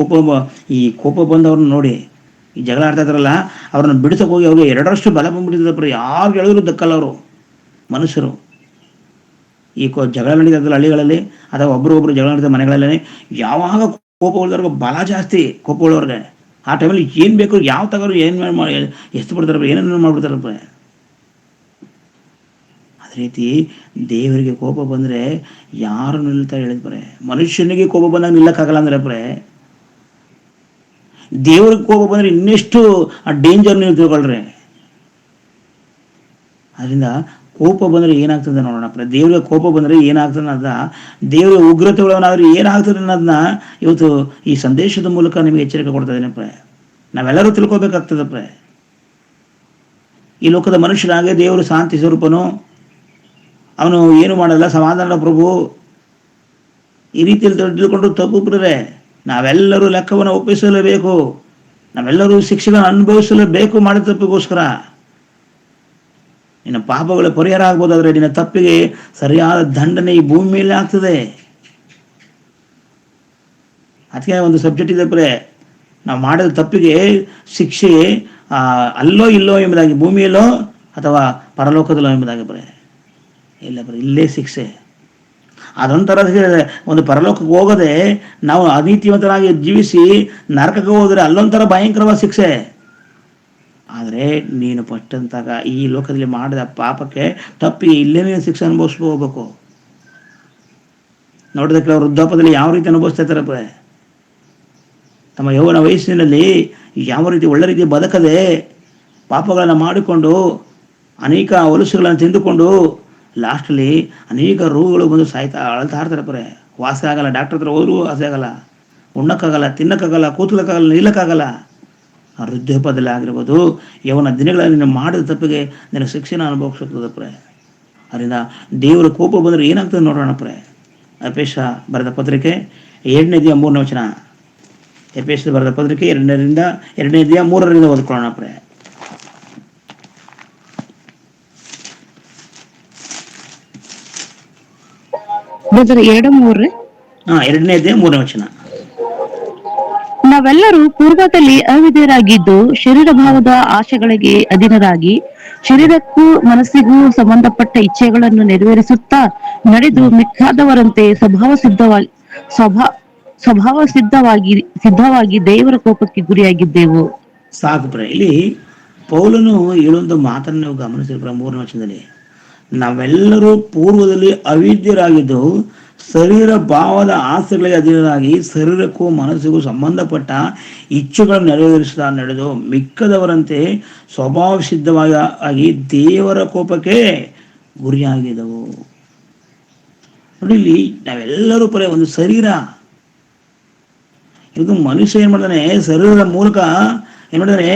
ಕೋಪ ಬಂದವ್ರನ್ನ ನೋಡಿ, ಈ ಜಗಳ ಆಡ್ತಾ ಇದ್ರಲ್ಲ ಅವ್ರನ್ನ ಬಿಡಿಸೋಕೆ ಹೋಗಿ ಅವ್ರಿಗೆ 2ರಷ್ಟು ಬಲ ಬಂದ್ಬಿಟ್ಟಿದ್ದಾರೆ ಪ್ರೇ. ಯಾರು ಹೇಳಿದ್ರು ದಕ್ಕಲ್ಲ ಅವರು ಮನುಷ್ಯರು. ಈ ಜಗಳ ನಡೀತದಲ್ಲ ಹಳ್ಳಿಗಳಲ್ಲಿ, ಅಥವಾ ಒಬ್ರು ಜಗಳ ನಡೀತದೆ ಮನೆಗಳಲ್ಲಿ, ಯಾವಾಗ ಕೋಪ ಉಳ್ಳವ್ರಿಗೆ ಬಲ ಜಾಸ್ತಿ. ಕೋಪ ಉಳ್ಳವ್ರಿಗೆ ಆ ಟೈಮಲ್ಲಿ ಏನು ಬೇಕು ಯಾವ ತಗೋರು ಏನು ಮಾಡಿ ಎಷ್ಟು ಬಿಡ್ತಾರೆ, ಏನೇನು ಮಾಡ್ಬಿಡ್ತಾರಪ್ಪ. ಅದೇ ರೀತಿ ದೇವರಿಗೆ ಕೋಪ ಬಂದರೆ ಯಾರು ನಿಲ್ತಾರೆ ಹೇಳಿದ್ರೆ? ಮನುಷ್ಯನಿಗೆ ಕೋಪ ಬಂದಾಗ ನಿಲ್ಲಕ್ಕಾಗಲ್ಲ ಅಂದ್ರೆ ಪ್ರೇ, ದೇವ್ರಿಗೆ ಕೋಪ ಬಂದರೆ ಇನ್ನೆಷ್ಟು ಆ ಡೇಂಜರ್ ನೀವು ತಿಳ್ಕೊಳ್ರಿ. ಅದರಿಂದ ಕೋಪ ಬಂದರೆ ಏನಾಗ್ತದೆ ನೋಡೋಣ ಪ್ರೇ. ದೇವ್ರಿಗೆ ಕೋಪ ಬಂದರೆ ಏನಾಗ್ತದೆ ಅನ್ನೋದ, ದೇವರ ಉಗ್ರತೆ ಒಳಗನಾದ್ರೆ ಏನಾಗ್ತದೆ ಅನ್ನೋದನ್ನ ಇವತ್ತು ಈ ಸಂದೇಶದ ಮೂಲಕ ನಿಮಗೆ ಎಚ್ಚರಿಕೆ ಕೊಡ್ತಾ ಇದ್ದೇನೆ ಪ್ರೇ. ನಾವೆಲ್ಲರೂ ತಿಳ್ಕೊಬೇಕಾಗ್ತದೆ ಪ್ರೇ. ಈ ಲೋಕದ ಮನುಷ್ಯನಾಗೆ ದೇವರು ಶಾಂತಿ ಸ್ವರೂಪನು, ಅವನು ಏನು ಮಾಡಲ್ಲ, ಸಮಾಧಾನ ಪ್ರಭು, ಈ ರೀತಿಯಲ್ಲಿ ತಿಳ್ಕೊಂಡು ತಪ್ಪು ಬಿಡ್ರೆ ನಾವೆಲ್ಲರೂ ಲೆಕ್ಕವನ್ನು ಒಪ್ಪಿಸಲೇಬೇಕು. ನಾವೆಲ್ಲರೂ ಶಿಕ್ಷೆಗಳನ್ನು ಅನುಭವಿಸಲೇಬೇಕು ಮಾಡಿದ ತಪ್ಪಿಗೋಸ್ಕರ. ನಿನ್ನ ಪಾಪಗಳ ಪರಿಹಾರ ಆಗ್ಬೋದಾದ್ರೆ ನಿನ್ನ ತಪ್ಪಿಗೆ ಸರಿಯಾದ ದಂಡನೆ ಈ ಭೂಮಿ ಮೇಲೆ ಆಗ್ತದೆ. ಅದಕ್ಕೆ ಒಂದು ಸಬ್ಜೆಕ್ಟ್ ಇದೆ ಪ್ರೇ, ನಾವು ಮಾಡಿದ ತಪ್ಪಿಗೆ ಶಿಕ್ಷೆ ಅಲ್ಲೋ ಇಲ್ಲೋ ಎಂಬುದಾಗಿ, ಭೂಮಿಯಲ್ಲೋ ಅಥವಾ ಪರಲೋಕದಲ್ಲೋ ಎಂಬುದಾಗಿ ಪ್ರೇ. ಇಲ್ಲ ಪ್ರೇ, ಇಲ್ಲೇ ಶಿಕ್ಷೆ. ಅದೊಂಥರ ಒಂದು ಪರಲೋಕಕ್ಕೆ ಹೋಗದೆ ನಾವು ಅನೀತಿವಂತರಾಗಿ ಜೀವಿಸಿ ನರಕಕ್ಕೆ ಹೋದರೆ ಅಲ್ಲೊಂಥರ ಭಯಂಕರವಾದ ಶಿಕ್ಷೆ. ಆದರೆ ನೀನು ಪಟ್ಟಂತಾಗ ಈ ಲೋಕದಲ್ಲಿ ಮಾಡಿದ ಪಾಪಕ್ಕೆ ತಪ್ಪಿಗೆ ಇಲ್ಲೇನೇ ಶಿಕ್ಷೆ ಅನುಭವಿಸ್ಕೊ ಹೋಗ್ಬೇಕು. ನೋಡಿದ ಕೆಲವರು ವೃದ್ಧಾಪದಲ್ಲಿ ಯಾವ ರೀತಿ ಅನುಭವಿಸ್ತಾ ಇರ್ತಾರೆ, ತಮ್ಮ ಯೌವನ ವಯಸ್ಸಿನಲ್ಲಿ ಯಾವ ರೀತಿ ಒಳ್ಳೆ ರೀತಿ ಬದುಕದೆ ಪಾಪಗಳನ್ನು ಮಾಡಿಕೊಂಡು ಅನೇಕ ಹೊಲಸುಗಳನ್ನು ತಿಂದುಕೊಂಡು ಲಾಸ್ಟಲ್ಲಿ ಅನೇಕ ರೋಗಗಳು ಬಂದು ಅಳ್ತಾ ಇರ್ತಾರೆ ಪರೇ. ವಾಸಿ ಆಗಲ್ಲ, ಡಾಕ್ಟರ್ ಹತ್ರ ಹೋದ್ರೂ ವಾಸಿ ಆಗಲ್ಲ, ಉಣ್ಣಕ್ಕಾಗಲ್ಲ, ತಿನ್ನಕ್ಕಾಗಲ್ಲ, ಕೂತ್ಲಕ್ಕಾಗಲ್ಲ, ನಿಲ್ಲಕ್ಕಾಗಲ್ಲ. ಆ ವೃದ್ಧಾಪದಲ್ಲಿ ಆಗಿರ್ಬೋದು, ಯವನ ದಿನಗಳಲ್ಲಿ ನೀನು ಮಾಡಿದ ತಪ್ಪಿಗೆ ನಿನ್ನ ಶಿಕ್ಷೆನ ಅನುಭವಿಸುತ್ತದೆ ಪ್ರೇ. ಅದರಿಂದ ದೇವರ ಕೋಪ ಬಂದರೆ ಏನಾಗ್ತದೆ ನೋಡೋಣ ಪ್ರೇ. ಎಪೇಸ ಬರೆದ ಪತ್ರಿಕೆ 2:3 ಎಪೇಸ ಬರೆದ ಪತ್ರಿಕೆ 2:3 ಓದ್ಕೊಳ್ಳೋಣ ಪ್ರೇ. ಬ್ರದರ್ 2:3. 2:3. ನಾವೆಲ್ಲರೂ ಪೂರ್ವದಲ್ಲಿ ಅವಿಧೇಯರಾಗಿದ್ದು ಶರೀರ ಭಾವದ ಆಶೆಗಳಿಗೆ ಅಧೀನರಾಗಿ ಶರೀರಕ್ಕೂ ಮನಸ್ಸಿಗೂ ಸಂಬಂಧಪಟ್ಟ ಇಚ್ಛೆಗಳನ್ನು ನೆರವೇರಿಸುತ್ತಾ ನಡೆದು ಮಿಕ್ಕಾದವರಂತೆ ಸಿದ್ಧವಾಗಿ ದೇವರ ಕೋಪಕ್ಕೆ ಗುರಿಯಾಗಿದ್ದೆವು. ಸಾಕು ಪ್ರ. ಇಲ್ಲಿ ಪೌಲನು ಹೇಳುವಂತ ಮಾತನ್ನು ನೀವು ಗಮನಿಸಿದ್ರೆ 3 ನಾವೆಲ್ಲರೂ ಪೂರ್ವದಲ್ಲಿ ಅವಿದ್ಯರಾಗಿದ್ದು ಶರೀರ ಭಾವದ ಆಸೆಗಳಿಗೆ ಅಧೀನರಾಗಿ ಶರೀರಕ್ಕೂ ಮನಸ್ಸಿಗೂ ಸಂಬಂಧಪಟ್ಟ ಇಚ್ಛೆಗಳನ್ನು ನೆರವೇರಿಸುತ್ತಾ ನಡೆದು ಮಿಕ್ಕದವರಂತೆ ಸ್ವಭಾವ ಸಿದ್ಧವಾಗಿ ದೇವರ ಕೋಪಕ್ಕೆ ಗುರಿಯಾಗಿದ್ದವು. ನೋಡಿ, ಇಲ್ಲಿ ನಾವೆಲ್ಲರೂ ಒಂದು ಶರೀರ, ಇದು ಮನುಷ್ಯ ಏನ್ ಮಾಡ್ತಾನೆ, ಶರೀರದ ಮೂಲಕ ಏನ್ ಮಾಡಿದಾನೆ,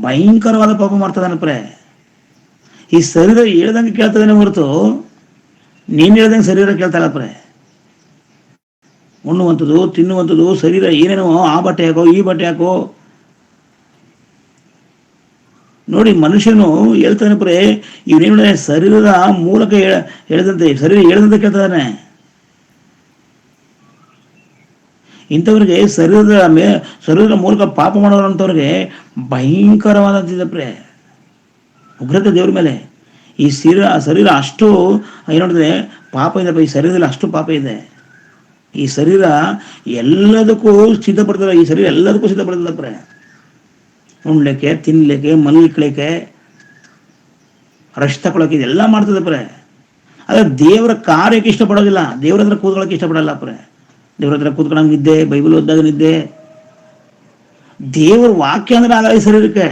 ಭಯಂಕರವಾದ ಪಾಪ ಮಾಡ್ತದಾನೆ ಪ್ರೇ. ಈ ಶರೀರ ಹೇಳ್ದಂಗೆ ಕೇಳ್ತದೇನೆ ಹೊರತು ನೀನ್ ಹೇಳ್ದಂಗೆ ಶರೀರ ಕೇಳ್ತಾರ ಪ್ರೇ. ಉಣ್ಣುವಂಥದ್ದು, ತಿನ್ನುವಂಥದ್ದು, ಶರೀರ ಏನೇನೋ ಆ ಬಟ್ಟೆ ಹಾಕೋ, ಈ ಬಟ್ಟೆ ಹಾಕೋ. ನೋಡಿ, ಮನುಷ್ಯನು ಹೇಳ್ತಾನೆ ಪ್ರೇ, ಇವನೇನು ಶರೀರದ ಮೂಲಕ ಹೇಳಿದಂತೆ, ಶರೀರ ಹೇಳ್ದಂತೆ ಕೇಳ್ತಾನೆ. ಇಂಥವ್ರಿಗೆ ಶರೀರದ ಮೂಲಕ ಪಾಪ ಮಾಡೋರಂಥವ್ರಿಗೆ ಭಯಂಕರವಾದಂತಿದೆ ಪ್ರೇ, ಉಗ್ರತೆ ದೇವ್ರ ಮೇಲೆ. ಈ ಶರೀರ ಅಷ್ಟು ಏನಿದೆ ಪಾಪ ಇದೆ. ಈ ಶರೀರದಲ್ಲಿ ಅಷ್ಟು ಪಾಪ ಇದೆ. ಈ ಶರೀರ ಎಲ್ಲದಕ್ಕೂ ಸಿದ್ಧಪಡ್ತದೆ. ಈ ಶರೀರ ಎಲ್ಲದಕ್ಕೂ ಸಿದ್ಧಪಡ್ತದೆ ಪ್ರೇ. ಉಣ್ಲಿಕ್ಕೆ, ತಿನ್ಲಿಕ್ಕೆ, ಮಲ್ಲಿಕ್ಲಿಕ್ಕೆ, ರಶ್ ತಗೊಳಕ್ಕೆ, ಇದೆಲ್ಲ ಮಾಡ್ತದೆ ಪ್ರೇ. ಆದ್ರೆ ದೇವರ ಕಾರ್ಯಕ್ಕೆ ಇಷ್ಟಪಡೋದಿಲ್ಲ. ದೇವ್ರ ಹತ್ರ ಕೂತ್ಕೊಳ್ಳೋಕೆ ಇಷ್ಟಪಡಲ್ಲ ಪ್ರೇ. ದೇವ್ರ ಹತ್ರ ಕೂತ್ಕೊಳ್ಳೋಂಗೆ ನಿದ್ದೆ, ಬೈಬಲ್ ಓದಿದಾಗ ನಿದ್ದೆ. ದೇವರ ವಾಕ್ಯ ಅಂದ್ರೆ ಆಗಲ್ಲ ಈ ಶರೀರಕ್ಕೆ.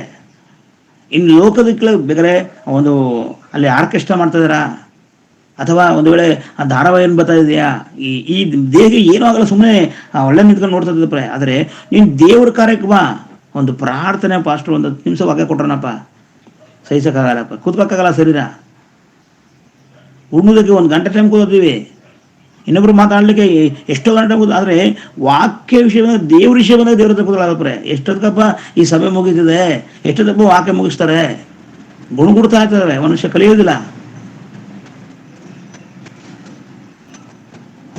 ಇನ್ನು ಲೋಕದಕ್ಕೆ ಬೇಕಾದ್ರೆ ಅಲ್ಲಿ ಆರ್ಕೆಸ್ಟ್ರಾ ಮಾಡ್ತಾ ಇದಾರ, ಅಥವಾ ಒಂದು ವೇಳೆ ಆ ಧಾರಾವಾಹಿ ಏನು ಬರ್ತಾ ಇದೆಯಾ, ಈ ದೇಹಕ್ಕೆ ಏನೂ ಆಗಲ್ಲ, ಸುಮ್ಮನೆ ಒಳ್ಳೆ ನಿಂತ್ಕೊಂಡು ನೋಡ್ತಾ ಇದ್ದ ಪ್ರೇ. ಆದರೆ ನೀನು ದೇವ್ರ ಕಾರ್ಯಕ್ಕೆ ಬಾ, ಒಂದು ಪ್ರಾರ್ಥನೆ ಪಾಸ್ಟರ್ 1 ನಿಮಿಷ ವಾಕ್ಯ ಕೊಟ್ರನಪ್ಪ, ಸಹಿಸಕ್ಕಾಗಲ್ಲಪ್ಪ, ಕೂತ್ಕೋಕ್ಕಾಗಲ್ಲ ಶರೀರ. ಉಣ್ಣೋದಕ್ಕೆ 1 ಗಂಟೆ ಟೈಮ್ ಕೂತೀವಿ, ಇನ್ನೊಬ್ರು ಮಾತಾಡ್ಲಿಕ್ಕೆ ಎಷ್ಟೋ ಗಂಟೆ ಕೂತು. ಆದರೆ ವಾಕ್ಯ ವಿಷಯ ಬಂದಾಗ, ದೇವ್ರ ವಿಷಯ ಬಂದಾಗ ದೇವ್ರ ಹತ್ರ ಕೂತ್ಕೊಳ್ಳಪ್ಪ. ಎಷ್ಟೊತ್ತಪ್ಪ ಈ ಸಭೆ ಮುಗಿತಿದೆ, ಎಷ್ಟೊತ್ತಪ್ಪ ವಾಕ್ಯ ಮುಗಿಸ್ತಾರೆ, ಗುಣಗುಡ್ತಾ ಇರ್ತಾರೆ, ಮನುಷ್ಯ ಕಲಿಯೋದಿಲ್ಲ.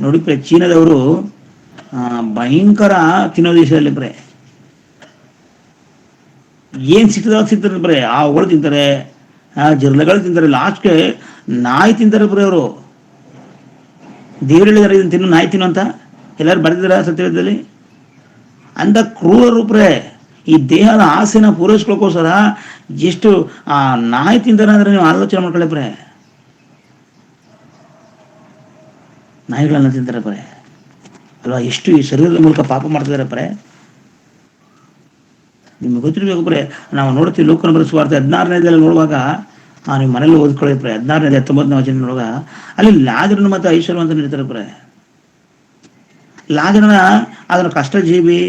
ನೋಡಿ ಪ್ರೇ, ಚೀನಾದವರು ಭಯಂಕರ ತಿನ್ನೋದು ವಿಷಯದಲ್ಲಿ ಪ್ರೇ. ಏನ್ ಸಿಗ್ತಾರೆ ಪ್ರೇ, ಹಾವುಗಳು ತಿಂತಾರೆ, ಜಿರ್ಲೆಗಳು ತಿಂತಾರೆ, ಲಾಸ್ಟ್ಗೆ ನಾಯಿ ತಿಂತಾರೆ ಪ್ರೇ ಅವರು. ದೇವ್ರು ಹೇಳಿದಾರೆ ಇದನ್ನು ತಿನ್ನು, ನಾಯಿ ತಿನ್ನು ಅಂತ ಎಲ್ಲರೂ ಬರೆದಿದ್ದಾರೆ ಸತ್ಯವೇದದಲ್ಲಿ. ಅಂತ ಕ್ರೂರರು ಪ್ರೇ. ಈ ದೇಹದ ಆಸೆನ ಪೂರೈಸ್ಕೊಳ್ಳೋಕೋಸ್ಕರ ಎಷ್ಟು ಆ ನಾಯಿ ತಿಂತಾರೆ ಅಂದ್ರೆ ನೀವು ಆಲೋಚನೆ ಮಾಡ್ಕೊಳ್ಳಿ ಪ್ರೇ. ನಾಯಿಗಳನ್ನ ತಿಂತಾರೆ ಪ್ರೇ ಅಲ್ವಾ? ಎಷ್ಟು ಈ ಶರೀರದ ಮೂಲಕ ಪಾಪ ಮಾಡ್ತಿದ್ದಾರೆ ಪ್ರೇ. ನಿಮ್ಗೆ ಗೊತ್ತಿರ್ಬೇಕು ಪ್ರೇ. ನಾವು ನೋಡ್ತೀವಿ ಲೋಕನ ಬರೆದ ಸುವಾರ್ತೆ 16ನೇದಲ್ಲಿ ನೋಡುವಾಗ, ನೀವು ಮನೇಲಿ ಓದ್ಕೊಳ್ಳಿ ಪ್ರೇ. 16ನೇ 19ನೇ ವಚನ ನೋಡುವಾಗ ಅಲ್ಲಿ ಲಾಜರನ ಮತ್ತು ಐಶ್ವರ್ಯವಂತ ಇರ್ತಾರೆ ಪ್ರೇ. ಲಾಜರನ ಅದನ್ನು ಕಷ್ಟ ಜೀವಿ,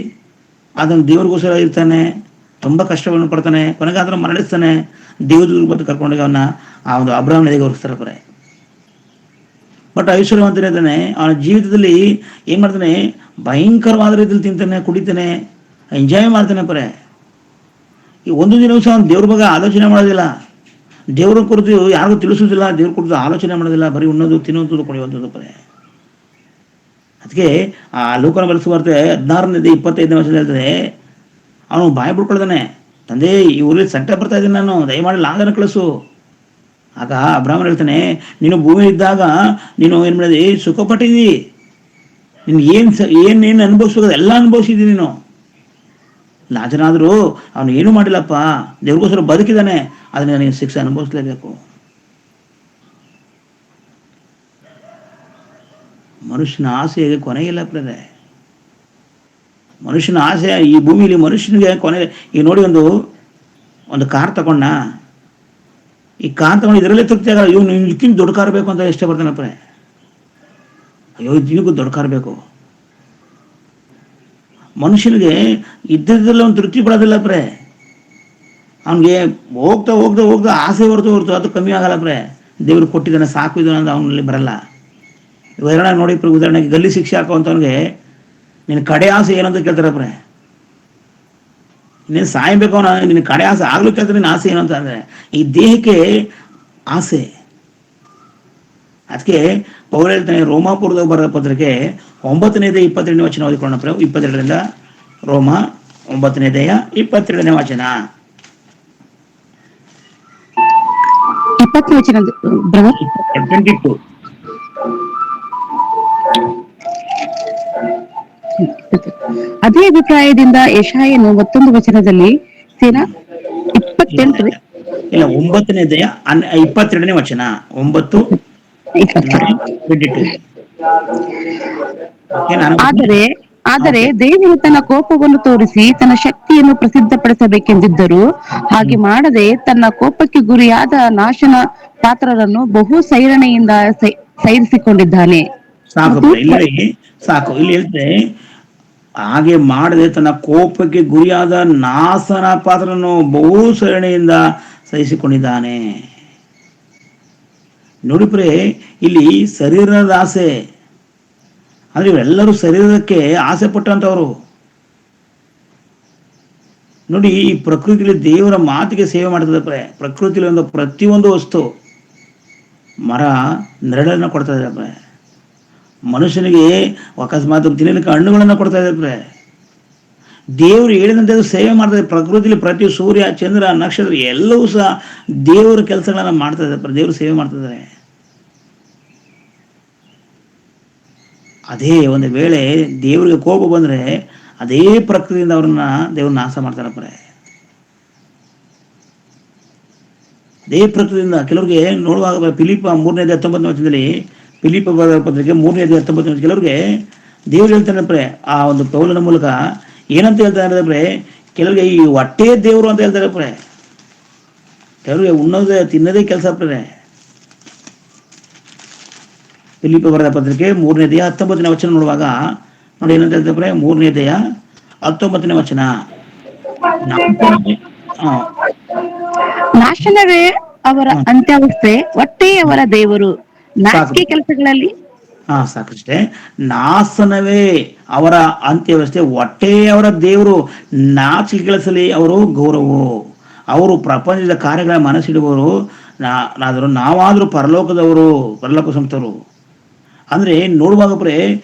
ಅದನ್ನು ದೇವ್ರಿಗೋಸ್ಕರ ಇರ್ತಾನೆ, ತುಂಬ ಕಷ್ಟವನ್ನು ಪಡ್ತಾನೆ, ಕೊನೆಗೆ ಅದನ್ನು ಮರಳಿಸ್ತಾನೆ. ದೇವ್ರ ಬಂದು ಕರ್ಕೊಂಡೋಗಿ ಅವನ್ನ ಆ ಒಂದು ಅಬ್ರಾಹ್ಮ ನದಿಗೆ ಹೊರಿಸ್ತಾರೆ ಪ್ರೇ. ಬಟ್ ಐಶ್ವರ್ಯವಂತನಿದ್ದಾನೆ, ಅವನ ಜೀವಿತದಲ್ಲಿ ಏನ್ ಮಾಡ್ತಾನೆ, ಭಯಂಕರವಾದ ರೀತಿಯಲ್ಲಿ ತಿಂತಾನೆ, ಕುಡಿತಾನೆ, ಎಂಜಾಯ್ ಮಾಡ್ತಾನೆ ಪ್ರೇ. ಈ ಒಂದು ದಿನ ಸಹ ಅವ್ನು ದೇವ್ರ ಬಗ್ಗೆ ಆಲೋಚನೆ ಮಾಡೋದಿಲ್ಲ, ದೇವ್ರ ಕುರಿತು ಯಾರಿಗೂ ತಿಳಿಸೋದಿಲ್ಲ, ದೇವ್ರ ಕುರಿತು ಆಲೋಚನೆ ಮಾಡೋದಿಲ್ಲ, ಬರೀ ಉಣ್ಣೋದು, ತಿನ್ನೋದು, ಕುಡಿಯುವಂಥದ್ದು ಪ್ರೇ. ಅದಕ್ಕೆ ಆ ಲೋಕನ ಬರೆಸುವಾರ್ತೆ 16ನೇ 25ನೇ ವರ್ಷದಲ್ಲಿ ಹೇಳ್ತದೆ, ಅವನು ಬಾಯಿ ಬಿಡ್ಕೊಳ್ತಾನೆ, ತಂದೆ ಈ ಊರಲ್ಲಿ ಸಂಕಟ ಬರ್ತಾ ಇದ್ದೀನಿ ನಾನು, ದಯಮಾಡಿ ಲಾಜರನ ಕಳಿಸು. ಆಗ ಅಬ್ರಾಹ್ಮಣ ಹೇಳ್ತಾನೆ, ನೀನು ಭೂಮಿ ಇದ್ದಾಗ ನೀನು ಏನು ಮಾಡಿದಿ, ಸುಖ ಪಟ್ಟಿದ್ದಿ, ನೀನು ಏನೇನು ಅನುಭವಿಸ್ಬೇಕು ಎಲ್ಲ ಅನುಭವಿಸಿದ್ದೀನಿ ನೀನು. ಲಾಜರನಾದರೂ ಅವನು ಏನೂ ಮಾಡಿಲ್ಲಪ್ಪ, ದೇವ್ರಿಗೋಸ್ಕರ ಬದುಕಿದ್ದಾನೆ, ಅದನ್ನ ನನಗೆ ಶಿಕ್ಷೆ ಅನುಭವಿಸ್ಲೇಬೇಕು. ಮನುಷ್ಯನ ಆಸೆಗೆ ಕೊನೆಯಿಲ್ಲ ಪ್ರೇ. ಮನುಷ್ಯನ ಆಸೆ ಈ ಭೂಮಿಲಿ ಮನುಷ್ಯನಿಗೆ ಕೊನೆ. ಈಗ ನೋಡಿ, ಒಂದು ಕಾರ್ ತಗೊಂಡ, ಈ ಕಾರ್ ತಗೊಂಡು ಇದರಲ್ಲೇ ತೃಪ್ತಿ ಆಗಲ್ಲ. ಇವನು ಇದಕ್ಕಿಂತ ದೊಡ್ಡ ಕಾರ್ ಬೇಕು ಅಂತ ಇಷ್ಟಪಡ್ತಾನಪ್ಪ. ಅಯ್ಯೋ ಇದಕ್ಕೂ ದೊಡ್ಡ ಕಾರ್ ಬೇಕು. ಮನುಷ್ಯನಿಗೆ ಇದ್ದದ್ರಲ್ಲಿ ಒಂದು ತೃಪ್ತಿ ಪಡೋದಿಲ್ಲ ಪ್ರೇ. ಅವನಿಗೆ ಹೋಗ್ತಾ ಹೋಗ್ತಾ ಹೋಗ್ತಾ ಆಸೆ ಹೊರತು ಅದು ಕಮ್ಮಿ ಆಗಲ್ಲ ಪ್ರೇ. ದೇವ್ರು ಕೊಟ್ಟಿದ್ದಾನೆ ಸಾಕು ಇದು ಅಂತ ಅವನಲ್ಲಿ ಬರಲ್ಲ. ಉದಾಹರಣೆ ನೋಡಿ ಉದಾಹರಣೆಗೆ ಗಲ್ಲಿ ಶಿಕ್ಷೆ ಹಾಕುವಂಥವ್ನಿಗೆ ನಿನ್ನ ಕಡೆ ಆಸೆ ಏನಂತ ಕೇಳ್ತಾರಪ್ಪ. ನೀನು ಸಾಯಬೇಕು ಅವನ ನಿನ್ನ ಕಡೆ ಆಸೆ ಆಗ್ಲೂ ಕೇಳ್ತಾರೆ. ನಿನ್ನ ಆಸೆ ಏನು ಅಂತ ಅಂದ್ರೆ ಈ ದೇಹಕ್ಕೆ ಆಸೆ. ಅದಕ್ಕೆ ಪೌಲ ಹೇಳ್ತಾನೆ ರೋಮಾಪುರದಾಗ ಬರೆದ ಪತ್ರಿಕೆ 9ನೇದೇ 22ನೇ ವಚನ ಓದಿಕೊಳ್ಳೋಣ. 22ರಿಂದ ರೋಮ 9ನೇದೆಯ 22ನೇ ವಚನ. 20ನೇ ವಚನ ಬ್ರದರ್. 22. ಅದೇ ಅಭಿಪ್ರಾಯದಿಂದ ಯೆಶಾಯನು 1 ವಚನದಲ್ಲಿ ಸೇನಾ 28 ಇಲ್ಲ 9ನೇದೆಯ 22ನೇ ವಚನ 9 22. ಆದರೆ ಆದರೆ ದೇವರು ತನ್ನ ಕೋಪವನ್ನು ತೋರಿಸಿ ತನ್ನ ಶಕ್ತಿಯನ್ನು ಪ್ರಸಿದ್ಧಪಡಿಸಬೇಕೆಂದಿದ್ದರು. ಹಾಗೆ ಮಾಡದೆ ತನ್ನ ಕೋಪಕ್ಕೆ ಗುರಿಯಾದ ನಾಶನ ಪಾತ್ರರನ್ನು ಬಹು ಸೈರಣೆಯಿಂದ ಸೈರಿಸಿಕೊಂಡಿದ್ದಾನೆ. ಸಾಕು ಇಲ್ಲಿ ಸಾಕು. ಇಲ್ಲಿ ಹೇಳ್ತೆ ಹಾಗೆ ಮಾಡದೆ ತನ್ನ ಕೋಪಕ್ಕೆ ಗುರಿಯಾದ ನಾಶನ ಪಾತ್ರನು ಬಹು ಸರಣಿಯಿಂದ ಸಹಿಸಿಕೊಂಡಿದ್ದಾನೆ. ನೋಡಿಪ್ರೆ ಇಲ್ಲಿ ಶರೀರದ ಆಸೆ ಅಂದ್ರೆ ಇವರೆಲ್ಲರೂ ಶರೀರಕ್ಕೆ ಆಸೆ ಪಟ್ಟಂತವ್ರು. ನೋಡಿ ಈ ಪ್ರಕೃತಿಯಲ್ಲಿ ದೇವರ ಮಾತಿಗೆ ಸೇವೆ ಮಾಡ್ತದೆ. ಪ್ರಕೃತಿಯಲ್ಲಿ ಒಂದು ಪ್ರತಿಯೊಂದು ವಸ್ತು, ಮರ ನೆರಳನ್ನು ಕೊಡ್ತಾ ಇದ್ದಾರೆ. ಮನುಷ್ಯನಿಗೆ ಅಕಸ್ಮಾತ್ ತಿನ್ನಲಿಕ್ಕೆ ಹಣ್ಣುಗಳನ್ನು ಕೊಡ್ತಾ ಇದ್ದಾರೆ. ದೇವರು ಹೇಳಿದಂತೆ ಸೇವೆ ಮಾಡ್ತಾರೆ. ಪ್ರಕೃತಿಯಲ್ಲಿ ಪ್ರತಿ ಸೂರ್ಯ ಚಂದ್ರ ನಕ್ಷತ್ರ ಎಲ್ಲವೂ ಸಹ ದೇವರ ಕೆಲಸಗಳನ್ನ ಮಾಡ್ತಾ ಇದ್ದಾರೆ. ದೇವರು ಸೇವೆ ಮಾಡ್ತಿದ್ದಾರೆ. ಅದೇ ಒಂದು ವೇಳೆ ದೇವರಿಗೆ ಕೋಪ ಬಂದ್ರೆ ಅದೇ ಪ್ರಕೃತಿಯಿಂದ ಅವ್ರನ್ನ ದೇವ್ರ ನಾಶ ಮಾಡ್ತಾರಪ್ಪ. ಅದೇ ಪ್ರಕೃತಿಯಿಂದ ಕೆಲವ್ರಿಗೆ ನೋಡುವಾಗ ಫಿಲಿಪ 3ನೇ 19ನೇ ವಚನದಲ್ಲಿ ಫಿಲಿಪ ಪತ್ರಿಕೆ 3ನೇ 19ನೇ ಕೆಲವ್ರಿಗೆ ದೇವ್ರು ಹೇಳ್ತಾರಪ್ರೆ ಆ ಒಂದು ಪೌಲನ ಮೂಲಕ ಏನಂತ ಹೇಳ್ತಾರೆ. ಕೆಲವ್ರಿಗೆ ಈ ಹೊಟ್ಟೆ ದೇವರು ಅಂತ ಹೇಳ್ತಾರಪ್ಪ. ಕೆಲವ್ರಿಗೆ ಉಣ್ಣೋದೇ ತಿನ್ನೋದೇ ಕೆಲಸ ಅಪ್ರೆ. ಫಿಲಿಪ ಬರೆದ ಪತ್ರಿಕೆ 3ನೇ 19ನೇ ವಚನ ನೋಡುವಾಗ ನೋಡಿ ಏನಂತ ಹೇಳ್ತಾರೆ. 3ನೇ 19ನೇ ವಚನ. ನಾಶನವೇ ಅವರ ಅಂತ್ಯಾವಸ್ಥೆ, ಹೊಟ್ಟೆ ಅವರ ದೇವರು. ನಾಚಿಕೆ ಕೆಲಸಗಳಲ್ಲಿ ಸಾಕಷ್ಟೇ. ನಾಶನವೇ ಅವರ ಅಂತ್ಯವ್ಯವಸ್ಥೆ, ಹೊಟ್ಟೆಯವರ ದೇವರು. ನಾಚಿಕೆ ಕೆಲಸದಲ್ಲಿ ಅವರು ಗೌರವ. ಅವರು ಪ್ರಪಂಚದ ಕಾರ್ಯಗಳ ಮನಸ್ಸಿಡುವವರು. ನಾವಾದ್ರೂ ಪರಲೋಕದವರು, ಪರಲೋಕ ಸಂಸ್ಥರು. ಅಂದ್ರೆ ನೋಡುವಾಗಪ್ರೆ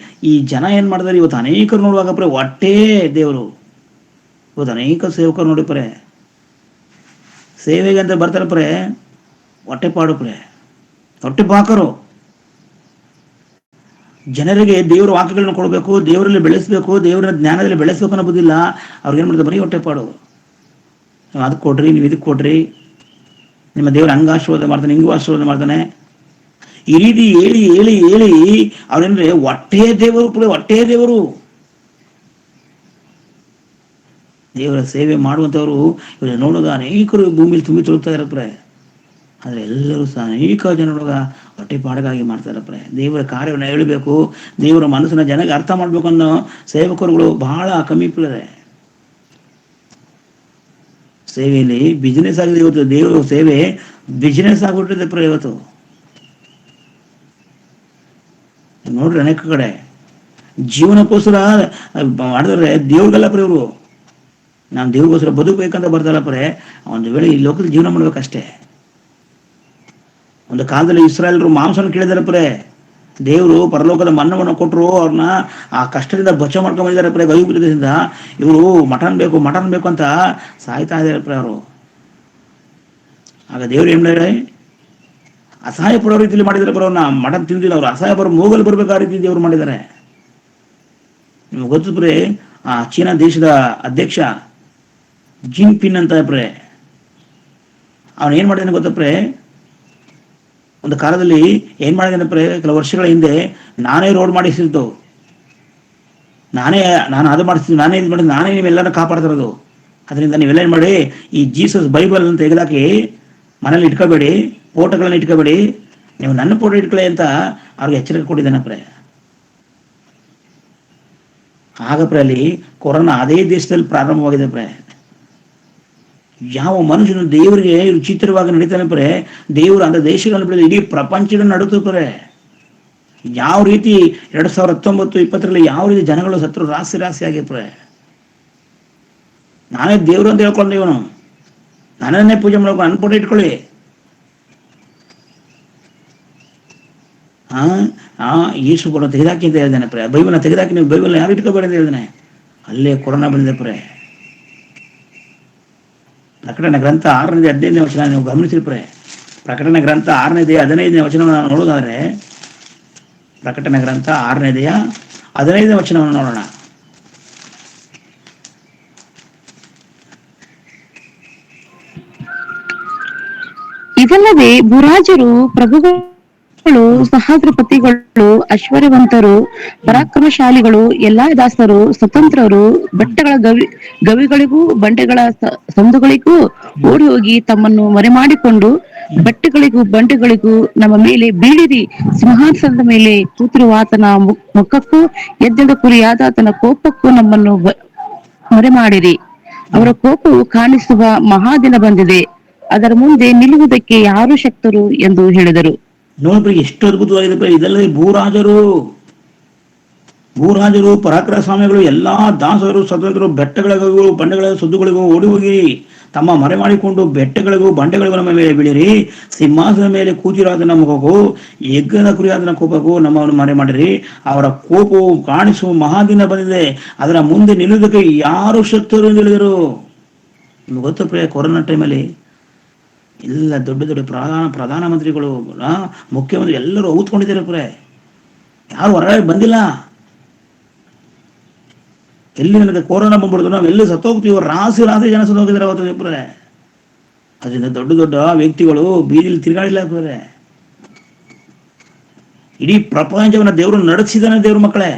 ಈ ಜನ ಏನ್ ಮಾಡಿದಾರೆ ಇವತ್ತು ಅನೇಕರು ನೋಡುವಾಗಪ್ರೆ ಹೊಟ್ಟೆ ದೇವರು. ಇವತ್ತು ಅನೇಕ ಸೇವಕರು ನೋಡಿಪ್ರೆ ಸೇವೆಗೆ ಅಂತ ಬರ್ತಾರಪ್ರೆ ಹೊಟ್ಟೆ ಪಾಡುಪ್ರೆ, ಹೊಟ್ಟೆ ಪಾಕರು. ಜನರಿಗೆ ದೇವರ ವಾಕ್ಯಗಳನ್ನ ಕೊಡಬೇಕು, ದೇವರಲ್ಲಿ ಬೆಳೆಸಬೇಕು, ದೇವರ ಜ್ಞಾನದಲ್ಲಿ ಬೆಳೆಸಬೇಕು ಅನ್ನೋ ಬುದ್ಧಿಲ್ಲ. ಅವ್ರಿಗೇನ್ ಮಾಡ್ತಾರೆ ಬರೀ ಹೊಟ್ಟೆ ಪಾಡು. ಅದಕ್ಕೆ ಕೊಡ್ರಿ, ನೀವು ಇದಕ್ಕೆ ಕೊಡ್ರಿ, ನಿಮ್ಮ ದೇವ್ರ ಹಂಗ ಆಶೀರ್ವಾದ ಮಾಡ್ತಾನೆ, ಹಿಂಗೂ ಆಶೀರ್ವಾದ ಮಾಡ್ತಾನೆ. ಈ ರೀತಿ ಹೇಳಿ ಹೇಳಿ ಹೇಳಿ ಅವ್ರೇನ್ರೆ ಹೊಟ್ಟೆ ದೇವರು, ಹೊಟ್ಟೆ ದೇವರು. ದೇವರ ಸೇವೆ ಮಾಡುವಂಥವ್ರು ಇವ್ರು ನೋಡುವಾಗ ಅನೇಕರು ಭೂಮಿಲಿ ತುಂಬಿ ತುಳುಕ್ತಾ ಇರಪ್ರೆ. ಆದ್ರೆ ಎಲ್ಲರೂ ಸಹ ಅನೇಕ ಜನರೊಳಗ ಹೊಟ್ಟೆ ಪಾಡಗಾಗಿ ಮಾಡ್ತಾರಪ್ರೆ. ದೇವರ ಕಾರ್ಯವನ್ನು ಹೇಳಬೇಕು, ದೇವರ ಮನಸ್ಸನ್ನ ಜನಕ್ಕೆ ಅರ್ಥ ಮಾಡ್ಬೇಕು ಅನ್ನೋ ಸೇವಕರುಗಳು ಬಹಳ ಕಮ್ಮಿ ಇದ್ದಾರೆ. ಸೇವೆಯಲ್ಲಿ ಬಿಸಿನೆಸ್ ಆಗಿದೆ ಇವತ್ತು. ದೇವರ ಸೇವೆ ಬಿಸಿನೆಸ್ ಆಗ್ಬಿಟ್ಟಿದೆ ಪ್ರ ಇವತ್ತು. ನೋಡ್ರಿ ಅನೇಕ ಕಡೆ ಜೀವನಕ್ಕೋಸ್ಕರ ಮಾಡಿದ್ರೆ ದೇವ್ರಿಗೆಲ್ಲ ಪ್ರ ಇವರು. ನಾನು ದೇವ್ರಿಗೋಸ್ಕರ ಬದುಕಬೇಕಂತ ಬರ್ತಾರಪ್ರೆ. ಒಂದು ವೇಳೆ ಈ ಲೋಕದಲ್ಲಿ ಜೀವನ ಮಾಡ್ಬೇಕಷ್ಟೇ. ಒಂದು ಕಾಲದಲ್ಲಿ ಇಸ್ರಾಯೇಲರು ಮಾಂಸನ ಕೇಳಿದಾರಪ್ರೆ. ದೇವರು ಪರಲೋಕದ ಮನ್ನವನ್ನು ಕೊಟ್ಟರು. ಅವ್ರನ್ನ ಆ ಕಷ್ಟದಿಂದ ಬಚ್ಚ ಮಾಡ್ಕೊಂಡ್ ಬಂದಿದ್ದಾರಪ್ರೆ ಗೈಗುಪ್ತದಿಂದ. ಇವರು ಮಟನ್ ಬೇಕು ಮಟನ್ ಬೇಕು ಅಂತ ಸಾಯ್ತಾ ಇದಾರಪ್ರೆ ಅವರು. ಆಗ ದೇವ್ರು ಏನ್ ಮಾಡಿದ್ರೆ ಅಸಹಾಯ ಪಡೋ ರೀತಿಯಲ್ಲಿ ಮಾಡಿದಾರೆ ಬರೋ. ಅವ್ರನ್ನ ಮಟನ್ ತಿಂದಿಲ್ಲ, ಅವ್ರು ಅಸಹಾಯ ಬರೋ ಮೂಗಲು ಬರ್ಬೇಕು ಆ ರೀತಿ ದೇವ್ರು ಮಾಡಿದ್ದಾರೆ. ನಿಮ್ಗೆ ಗೊತ್ತಪ್ರೆ ಆ ಚೀನಾ ದೇಶದ ಅಧ್ಯಕ್ಷ ಜಿನ್ಪಿನ್ ಅಂತ ಪ್ರೆ, ಅವನ್ ಏನ್ ಮಾಡಿದಾನೆ ಗೊತ್ತಪ್ರೆ. ಒಂದು ಕಾಲದಲ್ಲಿ ಏನ್ ಮಾಡಿದಾನಪ್ರೆ, ಕೆಲವು ವರ್ಷಗಳ ಹಿಂದೆ ನಾನೇ ರೋಡ್ ಮಾಡಿಸಿದ್ದು, ನಾನು ಅದು ಮಾಡಿಸ್ತೀನಿ, ನಾನೇ ಇದು ಮಾಡಿದ್ದು, ನಾನೇ ನೀವೆಲ್ಲರೂ ಕಾಪಾಡ್ತಿರೋದು. ಅದರಿಂದ ನೀವೆಲ್ಲ ಏನ್ ಮಾಡಿ ಈ ಜೀಸಸ್ ಬೈಬಲ್ ಅಂತ ತೆಗೆದಾಕಿ ಮನೇಲಿ ಇಟ್ಕೋಬೇಡಿ, ಫೋಟೋಗಳನ್ನ ಇಟ್ಕೋಬೇಡಿ, ನೀವು ನನ್ನ ಫೋಟೋ ಇಟ್ಕೊಳ್ಳಿ ಅಂತ ಅವ್ರಿಗೆ ಎಚ್ಚರಿಕೆ ಕೊಟ್ಟಿದ್ದಾನಪ್ರೆ. ಆಗಪ್ರೆ ಅಲ್ಲಿ ಕೊರೋನಾ ಅದೇ ದೇಶದಲ್ಲಿ ಪ್ರಾರಂಭವಾಗಿದೆ ಪ್ರೆ. ಯಾವ ಮನುಷ್ಯನು ದೇವರಿಗೆ ವಿಚಿತ್ರವಾಗಿ ನಡೀತಾನೆ ಪ್ರೆ, ದೇವರು ಅಂತ ದೇಶಗಳನ್ನು ಬಿಡದೆ ಇಡೀ ಪ್ರಪಂಚಗಳನ್ನು ನಡುತ್ತಪ್ರೆ. ಯಾವ ರೀತಿ 2019-20 ಯಾವ ರೀತಿ ಜನಗಳು ಸತ್ರು ರಾಶಿ ರಾಶಿ ಆಗಿಪ್ರೆ. ನಾನೇ ದೇವ್ರು ಅಂತ ಹೇಳ್ಕೊಂಡು ಇವನು ನನ್ನನ್ನೇ ಪೂಜೆ ಮಾಡ್ಬೇಕು ಅನ್ಕೊಂಡು ಇಟ್ಕೊಳ್ಳಿ. ಯೇಸು ಕೂಡ ತೆಗೆದಾಕಿ ಅಂತ ಹೇಳಿದಾನೆ ಪ್ರೇ. ಬೈಬಲ್ನ ತೆಗೆದಾಕಿ, ನೀವು ಬೈಬಲ್ನ ಯಾರು ಇಟ್ಕೋಬೇಡಿ ಅಂತ ಹೇಳಿದಾನೆ. ಅಲ್ಲೇ ಕೊರೋನಾ ಬಂದಿದೆ ಪ್ರೇ. ಪ್ರಕಟಣೆ ಗ್ರಂಥ 6-15 ವಚನ ನೀವು ಗಮನಿಸಿ ಪ್ರೇ. ಪ್ರಕಟಣೆ ಗ್ರಂಥ 6-15 ವಚನವನ್ನು ನಾವು ನೋಡೋದಾದ್ರೆ, ಪ್ರಕಟಣೆ ಗ್ರಂಥ 6-15 ವಚನವನ್ನು ನೋಡೋಣ. ಇದಲ್ಲದೆ ಭೂರಾಜರು, ಪ್ರಭುಗಳು, ಸಹಸ್ರಪತಿಗಳು, ಐಶ್ವರ್ಯವಂತರು, ಪರಾಕ್ರಮಶಾಲಿಗಳು, ಎಲ್ಲಾ ದಾಸರು, ಸ್ವತಂತ್ರರು, ಬೆಟ್ಟಗಳ ಗವಿಗಳಿಗೂ ಬಂಡೆಗಳ ಸಂದುಗಳಿಗೂ ಓಡಿ ಹೋಗಿ ತಮ್ಮನ್ನು ಮರೆಮಾಡಿಕೊಂಡು, ಬೆಟ್ಟಗಳಿಗೂ ಬಂಡೆಗಳಿಗೂ ನಮ್ಮ ಮೇಲೆ ಬೀಳಿರಿ, ಸಿಂಹಾಸನದ ಮೇಲೆ ಕೂತಿರುವ ಆತನ ಮುಖಕ್ಕೂ ಎದ್ದೆದ ಕುರಿಯಾದ ಆತನ ಕೋಪಕ್ಕೂ ನಮ್ಮನ್ನು ಮರೆಮಾಡಿರಿ. ಅವರ ಕೋಪವು ಕಾಣಿಸುವ ಮಹಾದಿನ ಬಂದಿದೆ, ಅದರ ಮುಂದೆ ನಿಲ್ಲುವುದಕ್ಕೆ ಯಾರು ಶಕ್ತರು ಎಂದು ಹೇಳಿದರು. ನೋಡ್ರಿ ಎಷ್ಟು ಅದ್ಭುತವಾಗಿದೆ. ಇದೆಲ್ಲ ಭೂರಾಜರು, ಪರಾಕ್ರಮ ಸ್ವಾಮಿಗಳು, ಎಲ್ಲಾ ದಾಸರು, ಸ್ವತಂತ್ರರು, ಬೆಟ್ಟಗಳಿಗೂ ಬಂಡೆಗಳ ಸುದ್ದುಗಳಿಗೂ ಓಡಿ ಹೋಗಿ ತಮ್ಮ ಮರೆ ಮಾಡಿಕೊಂಡು ಬೆಟ್ಟಗಳಿಗೂ ಬಂಡೆಗಳಿಗೂ ನಮ್ಮ ಮೇಲೆ ಬೀಳಿರಿ, ಸಿಂಹಾಸನ ಮೇಲೆ ಕೂತಿರಾದನ ಮುಖಕ್ಕೂ ಯಜ್ಞದ ಕುರಿಯಾದನ ಕೋಪಕ್ಕೂ ನಮ್ಮನ್ನು ಮರೆ ಮಾಡಿರಿ. ಅವರ ಕೋಪವು ಕಾಣಿಸುವ ಮಹಾದಿನ ಬಂದಿದೆ, ಅದರ ಮುಂದೆ ನಿಲ್ಲುವುದಕ್ಕೆ ಯಾರು ಶಕ್ತರು ಎಂದು ಹೇಳಿದರು. ನಿಮ್ಗೆ ಗೊತ್ತು ಪ್ರಿಯ, ಕೊರೋನಾ ಟೈಮಲ್ಲಿ ಎಲ್ಲ ದೊಡ್ಡ ದೊಡ್ಡ ಪ್ರಧಾನಮಂತ್ರಿಗಳು, ಮುಖ್ಯಮಂತ್ರಿ ಎಲ್ಲರೂ ಔತ್ಕೊಂಡಿದ್ದಾರೆ ಪ್ರೆ. ಯಾರು ಹೊರಗಡೆ ಬಂದಿಲ್ಲ. ಎಲ್ಲಿ ನನಗೆ ಕೊರೋನಾ ಬಂದ್ಬಿಡ್ತು, ನಾವು ಎಲ್ಲಿ ಸತ್ತೋಗ್ತೀವಿ, ರಾಶಿ ಜನ ಸತ್ತೋಗಿದ್ದಾರೆ ಅವತ್ತು ಪ್ರೆ. ಅದರಿಂದ ದೊಡ್ಡ ದೊಡ್ಡ ವ್ಯಕ್ತಿಗಳು ಬೀದಿಲಿ ತಿರುಗಾಡಿಲ್ಲ ಪ್ರೆ. ಇಡೀ ಪ್ರಪಂಚವನ್ನ ದೇವರು ನಡೆಸಿದಾನೆ. ದೇವ್ರ ಮಕ್ಕಳೇ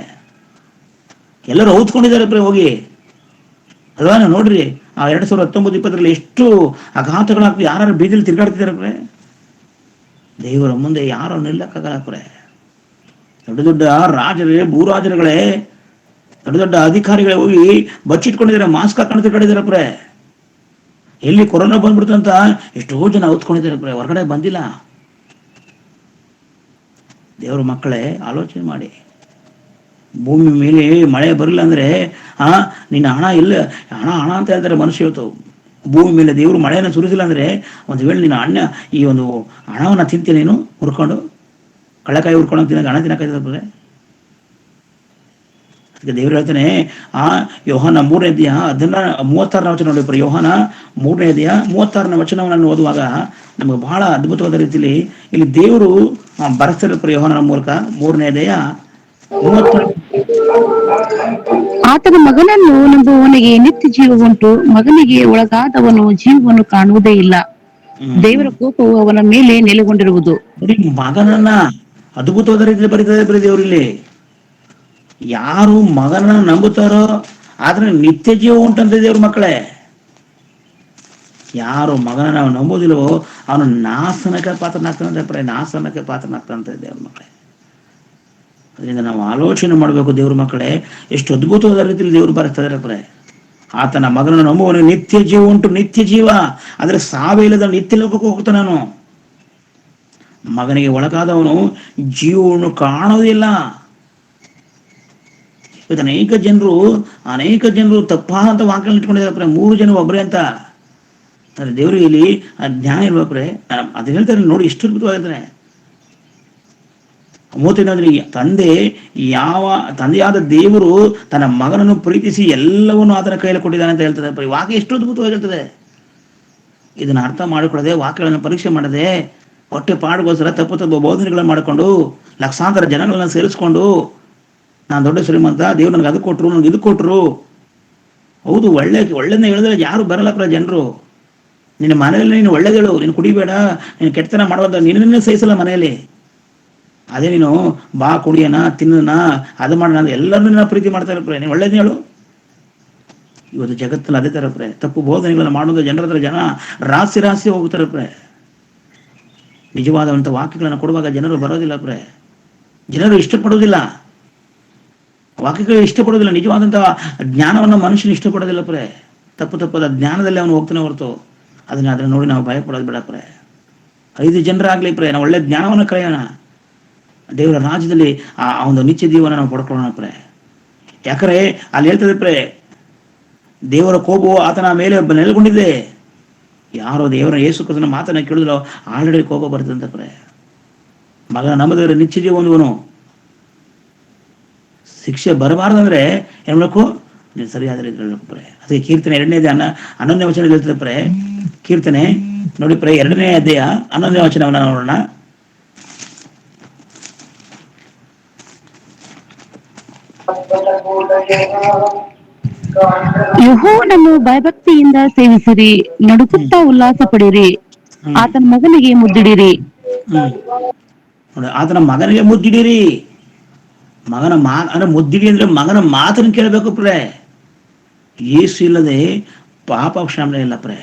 ಎಲ್ಲರೂ ಔತ್ಕೊಂಡಿದ್ದಾರೆ ಪ್ರೆ ಹೋಗಿ ಅಲ್ವಾ. ನೋಡ್ರಿ, ಆ 2019-20 ಎಷ್ಟು ಅಘಾತಗಳಾಗ್ತದೆ, ಯಾರು ಬೀದಿಲಿ ತಿರ್ಗಾಡ್ತಿದ್ದಾರೆ ಪ್ರೆ. ದೇವರ ಮುಂದೆ ಯಾರು ನಿಲ್ಲಕ್ಕಾಗಲ್ಲ ಪ್ರೆ. ದೊಡ್ಡ ದೊಡ್ಡ ರಾಜರೇ, ಭೂರಾಜರುಗಳೇ, ದೊಡ್ಡ ದೊಡ್ಡ ಅಧಿಕಾರಿಗಳೇ ಹೋಗಿ ಬಚ್ಚಿಟ್ಕೊಂಡಿದ್ದಾರೆ, ಮಾಸ್ಕ್ ಹಾಕೊಂಡು ತಿರ್ಗಾಡಿದ್ದಾರೆ ಪ್ರೆ. ಎಲ್ಲಿ ಕೊರೋನಾ ಬಂದ್ಬಿಡ್ತು ಅಂತ ಎಷ್ಟೋ ಜನ ಔತ್ಕೊಂಡಿದ್ದಾರೆ ಪ್ರೆ, ಹೊರಗಡೆ ಬಂದಿಲ್ಲ. ದೇವರ ಮಕ್ಕಳೇ ಆಲೋಚನೆ ಮಾಡಿ. ಭೂಮಿ ಮೇಲೆ ಮಳೆ ಬರಲಿಲ್ಲ ಅಂದ್ರೆ ನಿನ್ನ ಹಣ ಇಲ್ಲ, ಹಣ ಅಂತ ಹೇಳ್ತಾರೆ ಮನುಷ್ಯ. ಇವತ್ತು ಭೂಮಿ ಮೇಲೆ ದೇವರು ಮಳೆಯನ್ನು ಸುರಿಸಿಲ್ಲ ಅಂದ್ರೆ, ಒಂದು ವೇಳೆ ನಿನ್ನ ಈ ಒಂದು ಹಣವನ್ನ ತಿಂತೀನಿ, ನೀನು ಹುರ್ಕೊಂಡು ಕಳೆಕಾಯಿ ಹುರ್ಕೊಂಡು ತಿನ್ನ ಹಣ ತಿನ್ನಕಾಯ್ತದೆ. ಅದಕ್ಕೆ ದೇವ್ರು ಹೇಳ್ತಾನೆ, ಯೋಹಾನ 3:36 ವಚನ ನೋಡಿ. ಯೋಹಾನ 3:36 ವಚನವನ್ನು ಓದುವಾಗ ನಮಗೆ ಬಹಳ ಅದ್ಭುತವಾದ ರೀತಿಯಲ್ಲಿ ಇಲ್ಲಿ ದೇವರು ಬರೆಸ್ತಾರೆ ಯೋಹಾನನ ಮೂಲಕ. 3:36 ಆತನ ಮಗನನ್ನು ನಂಬುವವನಿಗೆ ನಿತ್ಯ ಜೀವ ಉಂಟು, ಮಗನಿಗೆ ಒಳಗಾದವನು ಜೀವವನ್ನು ಕಾಣುವುದೇ ಇಲ್ಲ, ದೇವರ ಕೋಪವು ಅವನ ಮೇಲೆ ನೆಲೆಗೊಂಡಿರುವುದು. ಮಗನನ್ನ ಅದ್ಭುತವಾದ ರೀತಿಯಲ್ಲಿ ಬರೀತಾರೆ ದೇವರಲ್ಲಿ. ಯಾರು ಮಗನನ್ನ ನಂಬುತ್ತಾರೋ ಆದ್ರೆ ನಿತ್ಯ ಜೀವ ಉಂಟಂತೆ ದೇವ್ರ ಮಕ್ಕಳೇ. ಯಾರು ಮಗನ ನಾವು ನಂಬೋದಿಲ್ವೋ ಅವನು ನಾಶನಕ್ಕೆ ಪಾತ್ರನಾಗ್ತಾನಂತೆ, ನಾಶನಕ್ಕೆ ಪಾತ್ರನಾಗ್ತಾನಂತೆ ದೇವ್ರ ಮಕ್ಕಳೇ. ಅದರಿಂದ ನಾವು ಆಲೋಚನೆ ಮಾಡಬೇಕು ದೇವ್ರ ಮಕ್ಕಳೇ, ಎಷ್ಟು ಅದ್ಭುತವಾದ ರೀತಿಯಲ್ಲಿ ದೇವರು ಬರೆಸ್ತಾರೆ ಪ್ರೆ. ಆತನ ಮಗನನ್ನು ನಂಬುವನು ನಿತ್ಯ ಜೀವ ಉಂಟು, ನಿತ್ಯ ಜೀವ ಅಂದ್ರೆ ಸಾವೇ ಇಲ್ಲದ ನಿತ್ಯ ಲೋಕಕ್ಕೆ ಹೋಗ್ತಾನೆ. ನಾನು ಮಗನಿಗೆ ಒಳಗಾದವನು ಜೀವವನ್ನು ಕಾಣೋದಿಲ್ಲ. ಇವತ್ತು ಅನೇಕ ಜನರು ತಪ್ಪಾದಂತ ವಾಕ್ಯಗಳನ್ನ ಇಟ್ಕೊಂಡಿದ್ದಾರೆ. 3 ಜನ ಒಬ್ಬರೇ ಅಂತ. ದೇವ್ರಿಗೆ ಇಲ್ಲಿ ಜ್ಞಾನ ಇಲ್ವಪ್ರೆ. ಅದು ಹೇಳ್ತಾರೆ ನೋಡಿ, ಎಷ್ಟು ಅದ್ಭುತವಾಗಿರ್ತಾನೆ. 31 ತಂದೆಯಾದ ದೇವರು ತನ್ನ ಮಗನನ್ನು ಪ್ರೀತಿಸಿ ಎಲ್ಲವನ್ನು ಆತನ ಕೈಯಲ್ಲಿ ಕೊಟ್ಟಿದ್ದಾನೆ ಅಂತ ಹೇಳ್ತದೆ. ವಾಕ್ಯ ಎಷ್ಟು ಅದ್ಭುತವಾಗಿರ್ತದೆ. ಇದನ್ನ ಅರ್ಥ ಮಾಡಿಕೊಳ್ಳದೆ, ವಾಕ್ಯಗಳನ್ನು ಪರೀಕ್ಷೆ ಮಾಡದೆ, ಹೊಟ್ಟೆ ಪಾಡುಗೋಸ್ಕರ ತಪ್ಪು ಬೋಧನೆಗಳನ್ನು ಮಾಡಿಕೊಂಡು ಲಕ್ಷಾಂತರ ಜನಗಳನ್ನ ಸೇರಿಸ್ಕೊಂಡು, ನಾನು ದೊಡ್ಡ ಶ್ರೀಮಂತ, ದೇವ್ರು ನನಗೆ ಅದು ಕೊಟ್ರು, ನನಗೆ ಇದು ಕೊಟ್ರು. ಹೌದು, ಒಳ್ಳೆದನ್ನ ಹೇಳಿದ್ರೆ ಯಾರು ಬರಲ್ಲ ಜನರು. ನಿನ್ನ ಮನೆಯಲ್ಲಿ ನೀನು ಒಳ್ಳೇದೇಳು, ನೀನು ಕುಡಿಬೇಡ, ನೀನು ಕೆಟ್ಟತನ ಮಾಡುವಂತ ನಿನ್ನನ್ನೇ ಸಹಿಸಲ್ಲ ಮನೆಯಲ್ಲಿ. ಅದೇ ನೀನು ಬಾ ಕುಡಿಯೋಣ, ತಿನ್ನೋಣ, ಅದು ಮಾಡೋಣ, ಎಲ್ಲರನ್ನೂ ಪ್ರೀತಿ ಮಾಡ್ತಾರೆ ಪ್ರೆ. ನೀನು ಒಳ್ಳೇದು ಹೇಳು. ಇವತ್ತು ಜಗತ್ತಲ್ಲಿ ಅದೇ ತರ ಪ್ರೆ. ತಪ್ಪು ಬೋಧನೆಗಳನ್ನ ಮಾಡುವ ಜನರ ಹತ್ರ ಜನ ರಾಶಿ ಹೋಗ್ತಾರೆ ಪ್ರೆ. ನಿಜವಾದಂಥ ವಾಕ್ಯಗಳನ್ನು ಕೊಡುವಾಗ ಜನರು ಬರೋದಿಲ್ಲ ಪ್ರೆ. ಜನರು ಇಷ್ಟಪಡೋದಿಲ್ಲ, ವಾಕ್ಯಗಳು ಇಷ್ಟಪಡೋದಿಲ್ಲ. ನಿಜವಾದಂತಹ ಜ್ಞಾನವನ್ನು ಮನುಷ್ಯನ ಇಷ್ಟಪಡೋದಿಲ್ಲ ಪ್ರೆ. ತಪ್ಪದ ಜ್ಞಾನದಲ್ಲಿ ಅವನು ಹೋಗ್ತಾನೆ ಹೊರತು ಅದನ್ನ ನೋಡಿ ನಾವು ಭಯ ಪಡೋದು ಬೇಡ ಪ್ರೆ. 5 ಜನರಾಗ್ಲಿ ಪ್ರೆ, ನಾವು ಒಳ್ಳೆ ಜ್ಞಾನವನ್ನು ಕಳೆಯೋಣ. ದೇವರ ರಾಜ್ಯದಲ್ಲಿ ಆ ಒಂದು ನಿತ್ಯ ಜೀವನ ನಾವು ಪಡ್ಕೊಳ್ಳೋಣ ಪ್ರೇ. ಯಾಕಂದ್ರೆ ಅಲ್ಲಿ ಹೇಳ್ತದೆ ಪ್ರೇ, ದೇವರ ಕೋಪವು ಆತನ ಮೇಲೆ ನೆಲೆಗೊಂಡಿದೆ. ಯಾರೋ ದೇವರ ಯೇಸು ಕ್ರಿಸ್ತನ ಮಾತನ್ನ ಕೇಳಿದ್ರು ಆಲ್ರೆಡಿ ಕೋಪ ಬರ್ತದಂತ ಪ್ರೇ. ಮಗ ನಮ್ಮದೇವರ ನಿತ್ಯ ಜೀವನವನು ಶಿಕ್ಷೆ ಬರಬಾರ್ದಂದ್ರೆ ಏನ್ ಮಾಡಬೇಕು, ನೀನು ಸರಿಯಾದ ರೀತಿ ಹೇಳ್ಬೇಕು ಪ್ರೇ. ಅದಕ್ಕೆ ಕೀರ್ತನೆ 2ನೇ 11ನೇ ವಚನ ಹೇಳ್ತದೆ ಪ್ರೇ. ಕೀರ್ತನೆ ನೋಡಿ ಪ್ರೇ, 2ನೇ ಅಧ್ಯಾಯ 11ನೇ ವಚನವನ್ನ ನೋಡೋಣ. ಯೆಹೋವನನ್ನು ಭಯಭಕ್ತಿಯಿಂದ ಸೇವಿಸಿರಿ, ನಡುಕುತ್ತಾ ಉಲ್ಲಾಸ ಪಡಿರಿ, ಹ್ಮ್ ಆತನ ಮಗನಿಗೆ ಮುದ್ದಿಡಿರಿ. ಹ್ಮ್ ನೋಡಿ, ಆತನ ಮಗನಿಗೆ ಮುದ್ದಿಡಿರಿ. ಅಂದ್ರೆ ಮುದ್ದಿಡಿ ಅಂದ್ರೆ ಮಗನ ಮಾತನ್ನು ಕೇಳಬೇಕು ಪ್ರೇ. ಯೇಸು ಇಲ್ಲದೆ ಪಾಪ ಕ್ಷಮೆ ಇಲ್ಲ ಪ್ರೇ.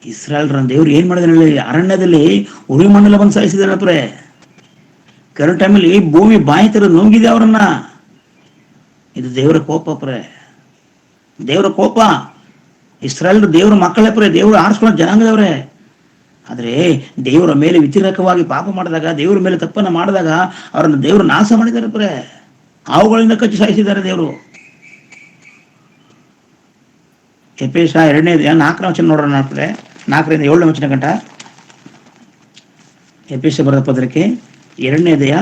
ಇಸ್ರಾಯೇಲ್ರ ದೇವ್ರು ಏನ್ ಮಾಡಿದ್ರೆ ಅರಣ್ಯದಲ್ಲಿ ಉರಿ ಮಂಡಲ ಬಂದು ಸಾಯಿಸಿದಾರೆ ಪ್ರೇ. ಕೆಲವು ಟೈಮಲ್ಲಿ ಭೂಮಿ ಬಾಯಿ ತರ ನುಂಗಿದೆ ಅವರನ್ನ. ಇದು ದೇವರ ಕೋಪ ಪ್ರೇ, ದೇವರ ಕೋಪ. ಇಸ್ರಾಯೇಲ್ ದೇವರ ಮಕ್ಕಳೇ ಪ್ರೇ, ದೇವರು ಆರಿಸ್ಕೊಳ್ಳೋ ಜನಾಂಗದವ್ರೆ. ಆದ್ರೆ ದೇವರ ಮೇಲೆ ವ್ಯತಿರೇಕವಾಗಿ ಪಾಪ ಮಾಡಿದಾಗ, ದೇವರ ಮೇಲೆ ತಪ್ಪನ್ನ ಮಾಡಿದಾಗ ಅವರನ್ನು ದೇವರು ನಾಶ ಮಾಡಿದ್ದಾರೆ ಪ್ರೇ. ಅವುಗಳಿಂದ ಕಚ್ಚಿ ಸಾಯಿಸಿದ್ದಾರೆ ದೇವರು. ಎಫೆಸ 2ನೇ ಅಧ್ಯಾಯ 4ನೇ ವಚನ ನೋಡೋಣ ಪ್ರೇ. 4ರಿಂದ 7ನೇ ವಚನ ಗಂಟ. ಎಫೆಸ ಬರೆದ ಪತ್ರಕ್ಕೆ 2ನೇ ಅಧ್ಯಾಯ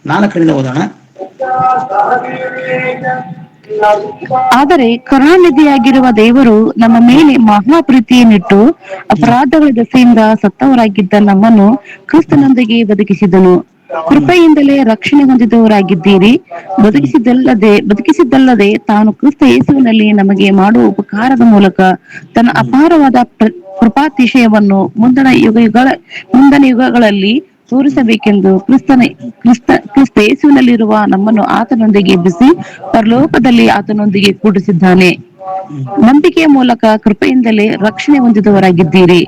4ರಿಂದ ಓದೋಣ. ಆದರೆ ಕರುಣಾನಿಧಿಯಾಗಿರುವ ದೇವರು ನಮ್ಮ ಮೇಲೆ ಮಹಾ ಪ್ರೀತಿಯನ್ನಿಟ್ಟು ಅಪರಾಧಗಳ ದೆಸೆಯಿಂದ ಸತ್ತವರಾಗಿದ್ದ ನಮ್ಮನ್ನು ಕ್ರಿಸ್ತನೊಂದಿಗೆ ಬದುಕಿಸಿದನು. ಕೃಪೆಯಿಂದಲೇ ರಕ್ಷಣೆ ಹೊಂದಿದವರಾಗಿದ್ದೀರಿ. ಬದುಕಿಸಿದ್ದಲ್ಲದೆ ತಾನು ಕ್ರಿಸ್ತ ಯೇಸುವಿನಲ್ಲಿ ನಮಗೆ ಮಾಡುವ ಉಪಕಾರದ ಮೂಲಕ ತನ್ನ ಅಪಾರವಾದ ಕೃಪಾತಿಶಯವನ್ನು ಮುಂದಣ ಯುಗಗಳಲ್ಲಿ ತೋರಿಸಬೇಕೆಂದು ಕ್ರಿಸ್ತ ಯೇಸುವಿನಲ್ಲಿರುವ ನಮ್ಮನ್ನು ಆತನೊಂದಿಗೆ ಎಬ್ಬಿಸಿ ಪರಲೋಕದಲ್ಲಿ ಆತನೊಂದಿಗೆ ಕೂಡಿಸಿದ್ದಾನೆ. ನಂಬಿಕೆಯ ಮೂಲಕ ಕೃಪೆಯಿಂದಲೇ ರಕ್ಷಣೆ ಹೊಂದಿದವರಾಗಿದ್ದೀರಿ.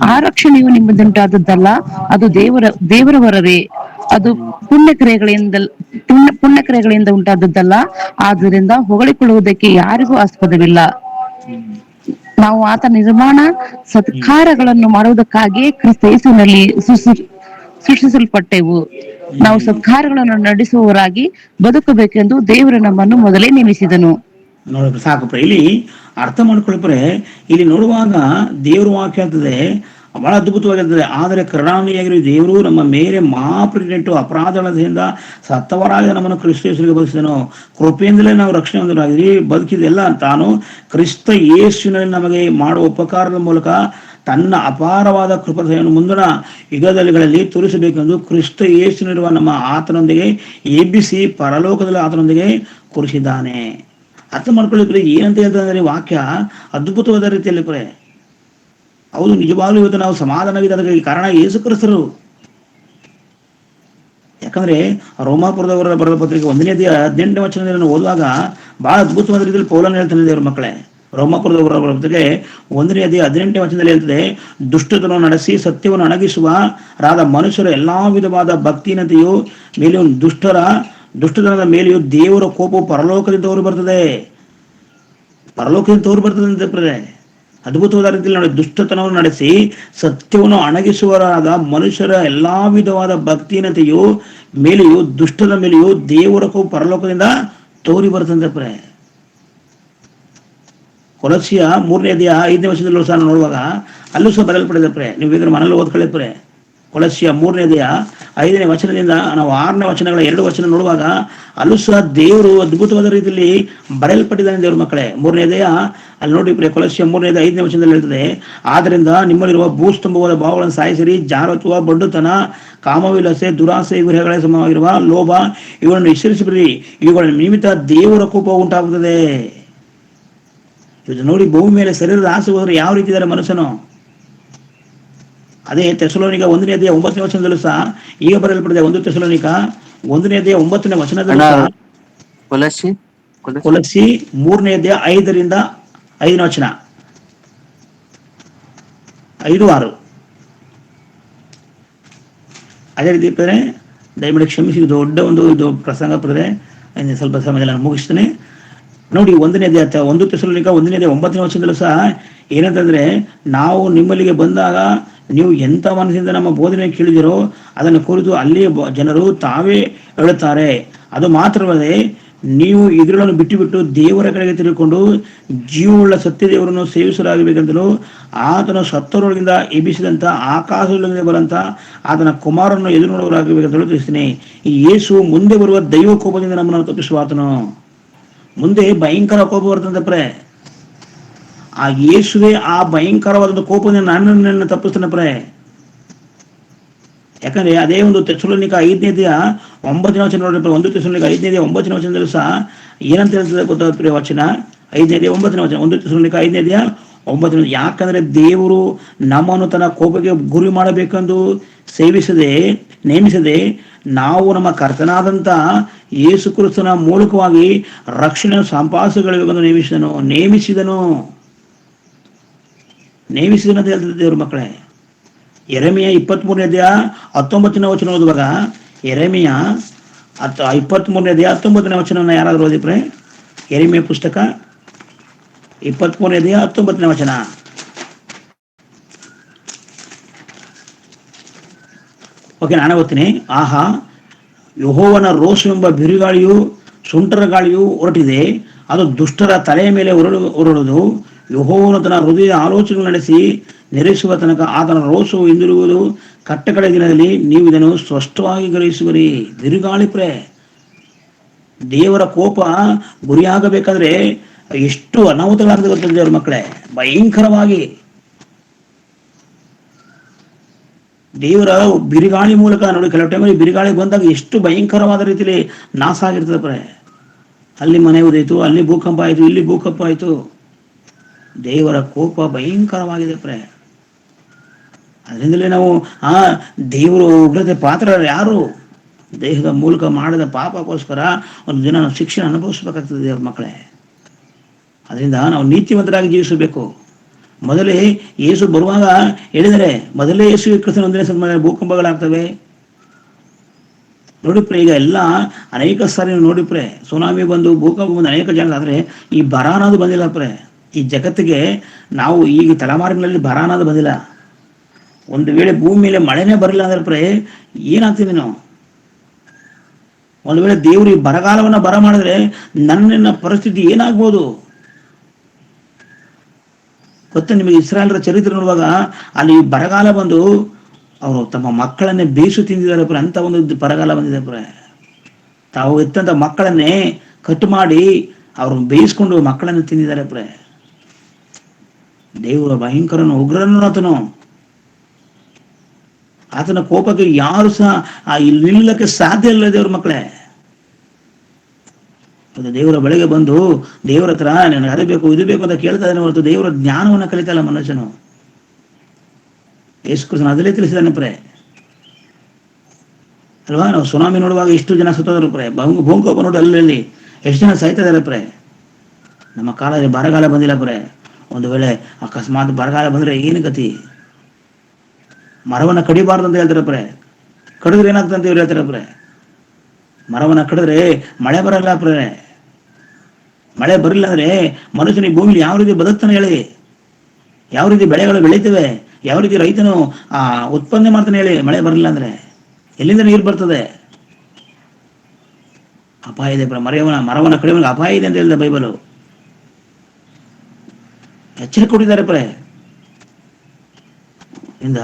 ಆ ರಕ್ಷಣೆಯು ನಿಮ್ಮದುಂಟಾದದ್ದಲ್ಲ, ಅದು ದೇವರ ವರವೇ. ಅದು ಪುಣ್ಯಕ್ರಿಯೆಗಳಿಂದ ಉಂಟಾದದ್ದಲ್ಲ. ಆದ್ದರಿಂದ ಹೊಗಳಿಕೊಳ್ಳುವುದಕ್ಕೆ ಯಾರಿಗೂ ಆಸ್ಪದವಿಲ್ಲ. ನಾವು ಆತ ನಿರ್ಮಾಣ ಸತ್ಕಾರಗಳನ್ನು ಮಾಡುವುದಕ್ಕಾಗಿಯೇ ಕ್ರಿಸ್ತ ಯೇಸುವಿನಲ್ಲಿ ಸೃಷ್ಟಿಸಲ್ಪಟ್ಟೆವು. ನಾವು ಸತ್ಕಾರಗಳನ್ನು ನಡೆಸುವವರಾಗಿ ಬದುಕಬೇಕೆಂದು ದೇವರು ನಮ್ಮನ್ನು ಮೊದಲೇ ನೇಮಿಸಿದನು. ನೋಡ್ಬೇಕು ಸಾಕಪ್ಪ. ಇಲ್ಲಿ ಅರ್ಥ ಮಾಡ್ಕೊಳ್ಪ್ರೆ, ಇಲ್ಲಿ ನೋಡುವಾಗ ದೇವ್ರ ವಾಕ್ಯ ಆಗ್ತದೆ, ಬಹಳ ಅದ್ಭುತವಾಗಿರ್ತದೆ. ಆದರೆ ಕರುಣಾನಿಧಿಯಾಗಿರುವ ದೇವರು ನಮ್ಮ ಮೇಲೆ ಮಹಾಪ್ರೀತಿಯಿಟ್ಟು ಅಪರಾಧದಿಂದ ಸತ್ತವರಾಗಿ ನಮ್ಮನ್ನು ಕ್ರಿಸ್ತ ಯೇಸುವಿಗೆ ಬದುಕಿಸಿದನು. ಕೃಪೆಯಿಂದಲೇ ನಾವು ರಕ್ಷಣೆ ಹೊಂದಿರಾಗಿರಿ. ಬದುಕಿದೆಲ್ಲ ತಾನು ಕ್ರಿಸ್ತ ಯೇಸುವಿನಲ್ಲಿ ನಮಗೆ ಮಾಡುವ ಉಪಕಾರದ ಮೂಲಕ ತನ್ನ ಅಪಾರವಾದ ಕೃಪೆಯನ್ನು ಮುಂದಿನ ಯುಗದಲ್ಲಿಗಳಲ್ಲಿ ತೋರಿಸಬೇಕೆಂದು ಕ್ರಿಸ್ತ ಯೇಸುವಿನಲ್ಲಿರುವ ನಮ್ಮ ಆತನೊಂದಿಗೆ ಎಬ್ಬಿಸಿ ಪರಲೋಕದಲ್ಲಿ ಆತನೊಂದಿಗೆ ಕೂರಿಸಿದ್ದಾನೆ. ಅರ್ಥ ಮಾಡ್ಕೊಳ್ಳಿಕ್ರೆ ಏನಂತ ಹೇಳ್ತಂದ್ರೆ ವಾಕ್ಯ ಅದ್ಭುತವಾದ ರೀತಿಯಲ್ಲಿ ಪ್ರೇ. ಹೌದು, ನಿಜವಾಗ್ಲೂ ಇವತ್ತು ನಾವು ಸಮಾಧಾನವಿದೆ. ಅದಕ್ಕೆ ಕಾರಣ ಯೇಸು ಕ್ರಿಸ್ತರು. ಯಾಕಂದ್ರೆ ರೋಮಾಪುರದವರ ಬರೆದ ಪತ್ರಿಕೆ 1ನೇ ಅಧ್ಯಾಯ 18ನೇ ವಚನದಲ್ಲಿ ಓದುವಾಗ ಬಹಳ ಅದ್ಭುತವಾದ ರೀತಿಯಲ್ಲಿ ಪೌಲನು ಹೇಳ್ತಾನೆ ದೇವ್ರ ಮಕ್ಕಳೇ. ರೋಮಾಪುರದವರ ಪತ್ರಿಕೆ 1ನೇ ಅಧ್ಯಾಯ 18ನೇ ವಚನದಲ್ಲಿ ಹೇಳ್ತದೆ, ದುಷ್ಟತನವನ್ನು ನಡೆಸಿ ಸತ್ಯವನ್ನು ಅಣಗಿಸುವ ರಾದ ಮನುಷ್ಯರ ಎಲ್ಲಾ ವಿಧವಾದ ಭಕ್ತಿನತೆಯು ಮೇಲೆಯೂ ದುಷ್ಟತನದ ಮೇಲೆಯೂ ದೇವರ ಕೋಪವು ಪರಲೋಕದಿಂದ ತೋರಿ ಬರ್ತದೆ. ಪರಲೋಕದಿಂದ ತೋರಿ ಬರ್ತದೆ ಅಂತ ಅದ್ಭುತವಾದ ರೀತಿಯಲ್ಲಿ ನೋಡಿ, ದುಷ್ಟತನವನ್ನು ನಡೆಸಿ ಸತ್ಯವನ್ನು ಅಣಗಿಸುವರಾದ ಮನುಷ್ಯರ ಎಲ್ಲಾ ವಿಧವಾದ ಭಕ್ತಿನತೆಯು ಮೇಲೆಯೂ ದುಷ್ಟದ ಮೇಲೆಯೂ ದೇವರ ಕೋಪ ಪರಲೋಕದಿಂದ ತೋರಿ ಬರ್ತದೆ. ಕೊಲಸ್ಸಿಯ 3ನೇ ಅಧ್ಯಾಯ 5ನೇ ವಚನದಲ್ಲೂ ಸಹ ನೋಡುವಾಗ ಅಲ್ಲೂ ಸಹ ಬರೆಯಲ್ಪಟ್ಟಿದೆ. ನೀವು ಬೇಕಾದ್ರೆ ಮನೇಲಿ ಓದ್ಕೊಳ್ಳಿ. ಕೊಲಸ್ಸಿಯ 3ನೇ ಅಧ್ಯಾಯ 5ನೇ ವಚನದಿಂದ ನಾವು 6ನೇ ವಚನಗಳ 2 ವಚನ ನೋಡುವಾಗ ಅಲ್ಲೂ ಸಹ ದೇವರು ಅದ್ಭುತವಾದ ರೀತಿಯಲ್ಲಿ ಬರೆಯಲ್ಪಟ್ಟಿದ್ದಾನೆ ದೇವ್ರ ಮಕ್ಕಳೇ. 3ನೇ ಅಧ್ಯಾಯ ಅಲ್ಲಿ ನೋಡಿ ಕೊಲಸ್ಸಿಯ 3ನೇ ಅಧ್ಯಾಯ 5ನೇ ವಚನದಲ್ಲಿ ಹೇಳ್ತದೆ, ಆದ್ದರಿಂದ ನಿಮ್ಮಲ್ಲಿರುವ ಭೂಸ್ತಂಭವಾದ ಭಾವಗಳನ್ನು ಸಾಯಿಸಿರಿ. ಜಾರತ್ವ, ಬಡ್ಡುತನ, ಕಾಮವಿಲಾಸೆ, ದುರಾಸೆ, ವಿಗ್ರಹಗಳೇ ಸಮವಾಗಿರುವ ಲೋಭ ಇವುಗಳನ್ನು ವಿಸರಿಸಿಬಿಡಿ. ಇವುಗಳ ನಿಮಿತ್ತ ದೇವರ ಕೋಪ ಉಂಟಾಗುತ್ತದೆ. ಇದು ನೋಡಿ, ಭೂಮಿ ಮೇಲೆ ಶರೀರದ ಆಸೆ ಹೋದ್ರೆ ಯಾವ ರೀತಿ ಇದ್ದಾರೆ ಮನುಷ್ಯನು. ಅದೇ ಥೆಸಲೋನಿಕ 1ನೇ ಅಧ್ಯಾಯ 9ನೇ ವಚನದಲ್ಲೂ ಸಹ ಈಗ ಬರೆಯಲ್ಪಟ್ಟಿದೆ. 1 ಥೆಸಲೋನಿಕ 1ನೇ ಅಧ್ಯಾಯ 9ನೇ ವಚನದಲ್ಲೂ ಸಹ ಕೊಲಸ್ಸಿ 3ನೇ ಅಧ್ಯಾಯ 5ರಿಂದ 5ನೇ ವಚನ 5-6 ಅದೇ ರೀತಿ ಇರ್ತದೆ. ದಯಮಾಡಿ ಕ್ಷಮಿಸಿ, ದೊಡ್ಡ ಒಂದು ಪ್ರಸಂಗ ಪಡೆದ್ರೆ ಸ್ವಲ್ಪ ಸಮಯದಲ್ಲಿ ನಾನು ಮುಗಿಸ್ತೇನೆ. ನೋಡಿ, 1ನೇ ಅಧ್ಯಾಯ 1 ಥೆಸಲೋನಿಕ 1ನೇ ಅಧ್ಯಾಯ 9ನೇ ವಚನದಲ್ಲೂ ಸಹ ಏನಂತಂದ್ರೆ, ನಾವು ನಿಮ್ಮಲ್ಲಿಗೆ ಬಂದಾಗ ನೀವು ಎಂಥ ಮನಸ್ಸಿಂದ ನಮ್ಮ ಬೋಧನೆ ಕೇಳಿದಿರೋ ಅದನ್ನು ಕುರಿತು ಅಲ್ಲಿ ಜನರು ತಾವೇ ಹೇಳುತ್ತಾರೆ. ಅದು ಮಾತ್ರವಲ್ಲದೆ ನೀವು ಇದ್ರಗಳನ್ನು ಬಿಟ್ಟು ದೇವರ ಕಡೆಗೆ ತಿರುಗಿಕೊಂಡು ಜೀವವುಳ್ಳ ಸತ್ಯ ದೇವರನ್ನು ಸೇವಿಸಲಾಗಬೇಕೆಂತಲೂ ಆತನ ಸತ್ತವರೊಳಗಿಂದ ಎಬ್ಬಿಸಿದಂಥ ಆಕಾಶದೊಳಗಿಂದ ಬರಂತ ಆತನ ಕುಮಾರನನ್ನು ಎದುರು ನೋಡುವರಾಗಬೇಕೆಂತಲೂ ತಿಳಿಸ್ತೀನಿ. ಈ ಯೇಸು ಮುಂದೆ ಬರುವ ದೈವ ಕೋಪದಿಂದ ನಮ್ಮನ್ನು ತಪ್ಪಿಸುವ ಆತನು. ಮುಂದೆ ಭಯಂಕರ ಕೋಪ ಬರ್ತಂತಪ್ರೆ. ಆ ಯೇಸುವೆ ಆ ಭಯಂಕರವಾದ ಕೋಪದಿಂದ ನನ್ನನ್ನು ತಪ್ಪಿಸ್ತಾನಪ್ರೆ. ಯಾಕಂದ್ರೆ ಅದೇ ಒಂದು ತೆಸಲೋನಿಕ 5ನೇ ಅಧ್ಯಾಯ 9ನೇ ವಚನ ನೋಡ್ರಿ. 1 ತೆಸಲೋನಿಕ 5ನೇ ಅಧ್ಯಾಯ 9ನೇ ವಚನದಲ್ಲಿ ಸಹ ಏನಂತ ಹೇಳ್ತದೆ ಗೊತ್ತಾಗ್ತದೆ ವಚನ. 5ನೇ ಅಧ್ಯಾಯ 9ನೇ ವಚನ, 1 ತೆಸಲೋನಿಕ 5ನೇ ಅಧ್ಯಾಯ 9ನೇ. ಯಾಕಂದ್ರೆ ದೇವರು ನಮ್ಮನ್ನು ತನ್ನ ಕೋಪಕ್ಕೆ ಗುರಿ ಮಾಡಬೇಕೆಂದು ನೇಮಿಸದೆ ನಾವು ನಮ್ಮ ಕರ್ತನಾದಂಥ ಯೇಸು ಕ್ರಿಸ್ತನ ಮೂಲಕವಾಗಿ ರಕ್ಷಣೆ ಸಂಪಾದಿಸಬೇಕೆಂದು ನೇಮಿಸಿದನು ಅಂತ ಹೇಳ್ತದೆ ದೇವ್ರ ಮಕ್ಕಳೇ. ಯೆರೆಮೀಯ 23ನೇ ಅಧ್ಯಾಯ 19ನೇ ವಚನ ಓದುವಾಗ, ಯೆರೆಮೀಯ 23ನೇ ಅಧ್ಯಾಯ 19ನೇ ವಚನವನ್ನು ಯಾರಾದರೂ ಓದಿಪ್ರೆ? ಯೆರೆಮೀಯ ಪುಸ್ತಕ 23ನೇ ಅಧ್ಯಾಯ 19ನೇ ವಚನ. ಓಕೆ, ನಾನೇ ಓದ್ತೀನಿ. ಆಹಾ, ಯೆಹೋವನ ರೋಷವೆಂಬ ಬಿರುಗಾಳಿಯು ಸುಂಟರ ಗಾಳಿಯು ಹೊರಟಿದೆ. ಅದು ದುಷ್ಟರ ತಲೆಯ ಮೇಲೆ ಹೊರಡುವುದು. ಯೆಹೋವನು ತನ್ನ ಹೃದಯ ಆಲೋಚನೆ ನಡೆಸಿ ನೆರೆಸುವ ತನಕ ಆತನ ರೋಷವು ಹಿಂದಿರುಗುವುದು. ಕಟ್ಟಕಡೆ ದಿನದಲ್ಲಿ ನೀವು ಇದನ್ನು ಸ್ಪಷ್ಟವಾಗಿ ಗ್ರಹಿಸುವಿರಿ. ಬಿರುಗಾಳಿ ಪ್ರೇ, ದೇವರ ಕೋಪ ಗುರಿಯಾಗಬೇಕಾದ್ರೆ ಎಷ್ಟು ಅನಾಹುತಗಳಾಗ್ತದೆ ಗೊತ್ತಿದೆ ದೇವ್ರ ಮಕ್ಕಳೇ. ಭಯಂಕರವಾಗಿ ದೇವರ ಬಿರುಗಾಳಿ ಮೂಲಕ ನೋಡಿ, ಕೆಲವು ಟೈಮಲ್ಲಿ ಬಿರುಗಾಳಿ ಬಂದಾಗ ಎಷ್ಟು ಭಯಂಕರವಾದ ರೀತಿಯಲ್ಲಿ ನಾಶ ಆಗಿರ್ತದೆ ಪ್ರೇ. ಅಲ್ಲಿ ಮನೆ ಉದಾಯಿತು, ಅಲ್ಲಿ ಭೂಕಂಪ ಆಯಿತು, ಇಲ್ಲಿ ಭೂಕಂಪ ಆಯಿತು. ದೇವರ ಕೋಪ ಭಯಂಕರವಾಗಿದೆ ಪ್ರೇ. ಅದರಿಂದಲೇ ನಾವು ದೇವರು ಉಗ್ರತೆ ಪಾತ್ರ ಯಾರು? ದೇಹದ ಮೂಲಕ ಮಾಡಿದ ಪಾಪಕ್ಕೋಸ್ಕರ ಒಂದು ದಿನ ನಾವು ಶಿಕ್ಷೆ ಅನುಭವಿಸ್ಬೇಕಾಗ್ತದೆ ದೇವ್ರ ಮಕ್ಕಳೇ. ಅದರಿಂದ ನಾವು ನೀತಿವಂತರಾಗಿ ಜೀವಿಸಬೇಕು. ಮೊದಲೇ ಯೇಸು ಬರುವಾಗ ಹೇಳಿದರೆ, ಮೊದಲೇ ಯೇಸು ಕ್ರಿಸ್ತನ ಒಂದನೇ ಸನ್ಮಾನ ಭೂಕಂಪಗಳಾಗ್ತವೆ ನೋಡಿಪ್ರೆ. ಈಗ ಎಲ್ಲ ಅನೇಕ ಸಾರಿ ನೋಡಿಪ್ರೆ, ಸುನಾಮಿ ಬಂದು ಭೂಕಂಪ ಬಂದು ಅನೇಕ ಜನ. ಆದರೆ ಈ ಬರ ಅನ್ನೋದು ಬಂದಿಲ್ಲ ಪ್ರೇ. ಈ ಜಗತ್ತಿಗೆ ನಾವು ಈಗ ತಲೆಮಾರಿನಲ್ಲಿ ಬರ ಅನ್ನೋದು ಬಂದಿಲ್ಲ. ಒಂದು ವೇಳೆ ಭೂಮಿ ಮೇಲೆ ಮಳೆನೇ ಬರಲಿಲ್ಲ ಅಂದ್ರೆ ಪ್ರೇ ಏನಾಗ್ತೀವಿ ನಾವು? ಒಂದು ವೇಳೆ ದೇವರು ಈ ಬರಗಾಲವನ್ನ ಬರ ಮಾಡಿದ್ರೆ ನನ್ನ ಪರಿಸ್ಥಿತಿ ಏನಾಗ್ಬೋದು ಗೊತ್ತಾ ನಿಮಗೆ? ಇಸ್ರಾಯೇಲರ ಚರಿತ್ರೆ ನೋಡುವಾಗ ಅಲ್ಲಿ ಬರಗಾಲ ಬಂದು ಅವರು ತಮ್ಮ ಮಕ್ಕಳನ್ನೇ ಬೇಸು ತಿಂದಿದ್ದಾರೆ ಪ್ರ. ಅಂತ ಒಂದು ಬರಗಾಲ ಬಂದಿದೆ ಪ್ರ. ತಾವು ಎತ್ತಂತ ಮಕ್ಕಳನ್ನೇ ಕಟ್ ಮಾಡಿ ಅವರು ಬೇಯಿಸ್ಕೊಂಡು ಮಕ್ಕಳನ್ನು ತಿಂದಿದ್ದಾರೆ ಪ್ರ. ದೇವರ ಭಯಂಕರನು, ಉಗ್ರನು ಆತನ ಕೋಪಕ್ಕೆ ಯಾರು ಸಹ ನಿಲ್ಲಕ್ಕೆ ಸಾಧ್ಯ ಇಲ್ಲ ದೇವ್ರ ಮಕ್ಕಳೇ. ಅದು ದೇವರ ಬಳಿಗೆ ಬಂದು ದೇವರ ಹತ್ರ ನನಗೆ ಅದು ಬೇಕು ಇದು ಬೇಕು ಅಂತ ಕೇಳ್ತಾ ಇದ್ದಾನೆ ಹೊರತು ದೇವರ ಜ್ಞಾನವನ್ನು ಕಲಿತಲ್ಲ ಮನುಷ್ಯನು. ಯೇಸು ಕ್ರಿಸ್ತನು ಅದರಲ್ಲೇ ತಿಳಿಸಿದಾನೆ ಪ್ರೇ ಅಲ್ವಾ? ನಾವು ಸುನಾಮಿ ನೋಡುವಾಗ ಎಷ್ಟು ಜನ ಸತ್ತೋದ್ರು ಪ್ರೇ. ಭೂಕಂಪ ನೋಡಿ ಅಲ್ಲಿ ಎಷ್ಟು ಜನ ಸಾಯ್ತಾ ಇದಾರೆ ಪ್ರೇ. ನಮ್ಮ ಕಾಲದಲ್ಲಿ ಬರಗಾಲ ಬಂದಿಲ್ಲ ಪ್ರೇ. ಒಂದು ವೇಳೆ ಅಕಸ್ಮಾತ್ ಬರಗಾಲ ಬಂದ್ರೆ ಏನು ಗತಿ? ಮರವನ್ನ ಕಡಿಬಾರ್ದು ಅಂತ ಹೇಳ್ತಾರೆ ಪ್ರೇ. ಕಡಿದ್ರೆ ಏನಾಗ್ತದೆ ಅಂತ ಇವ್ರು ಹೇಳ್ತಾರೆ ಪ್ರೇ. ಮರವನ್ನ ಕಡಿದ್ರೆ ಮಳೆ ಬರಲ್ಲ ಪ್ರೇ. ಮಳೆ ಬರಲಿಲ್ಲ ಅಂದ್ರೆ ಮನುಷ್ಯನಿಗೆ ಭೂಮಿಲಿ ಯಾವ ರೀತಿ ಬದುಕ್ತಾನೆ ಹೇಳಿ? ಯಾವ ರೀತಿ ಬೆಳೆಗಳು ಬೆಳೀತವೆ? ಯಾವ ರೀತಿ ರೈತನು ಉತ್ಪನ್ನ ಮಾಡ್ತಾನೆ ಹೇಳಿ? ಮಳೆ ಬರಲಿಲ್ಲ ಅಂದ್ರೆ ಎಲ್ಲಿಂದ ನೀರು ಬರ್ತದೆ? ಅಪಾಯ ಇದೆ ಪ್ರೇ. ಮರವನ್ನ ಕಡಿಮೆ ಅಪಾಯ ಇದೆ ಅಂತ ಹೇಳಿದ ಬೈಬಲು. ಎಚ್ಚರಿಕೆ ಕೊಟ್ಟಿದ್ದಾರೆ ಪ್ರೇ. ಇಂದ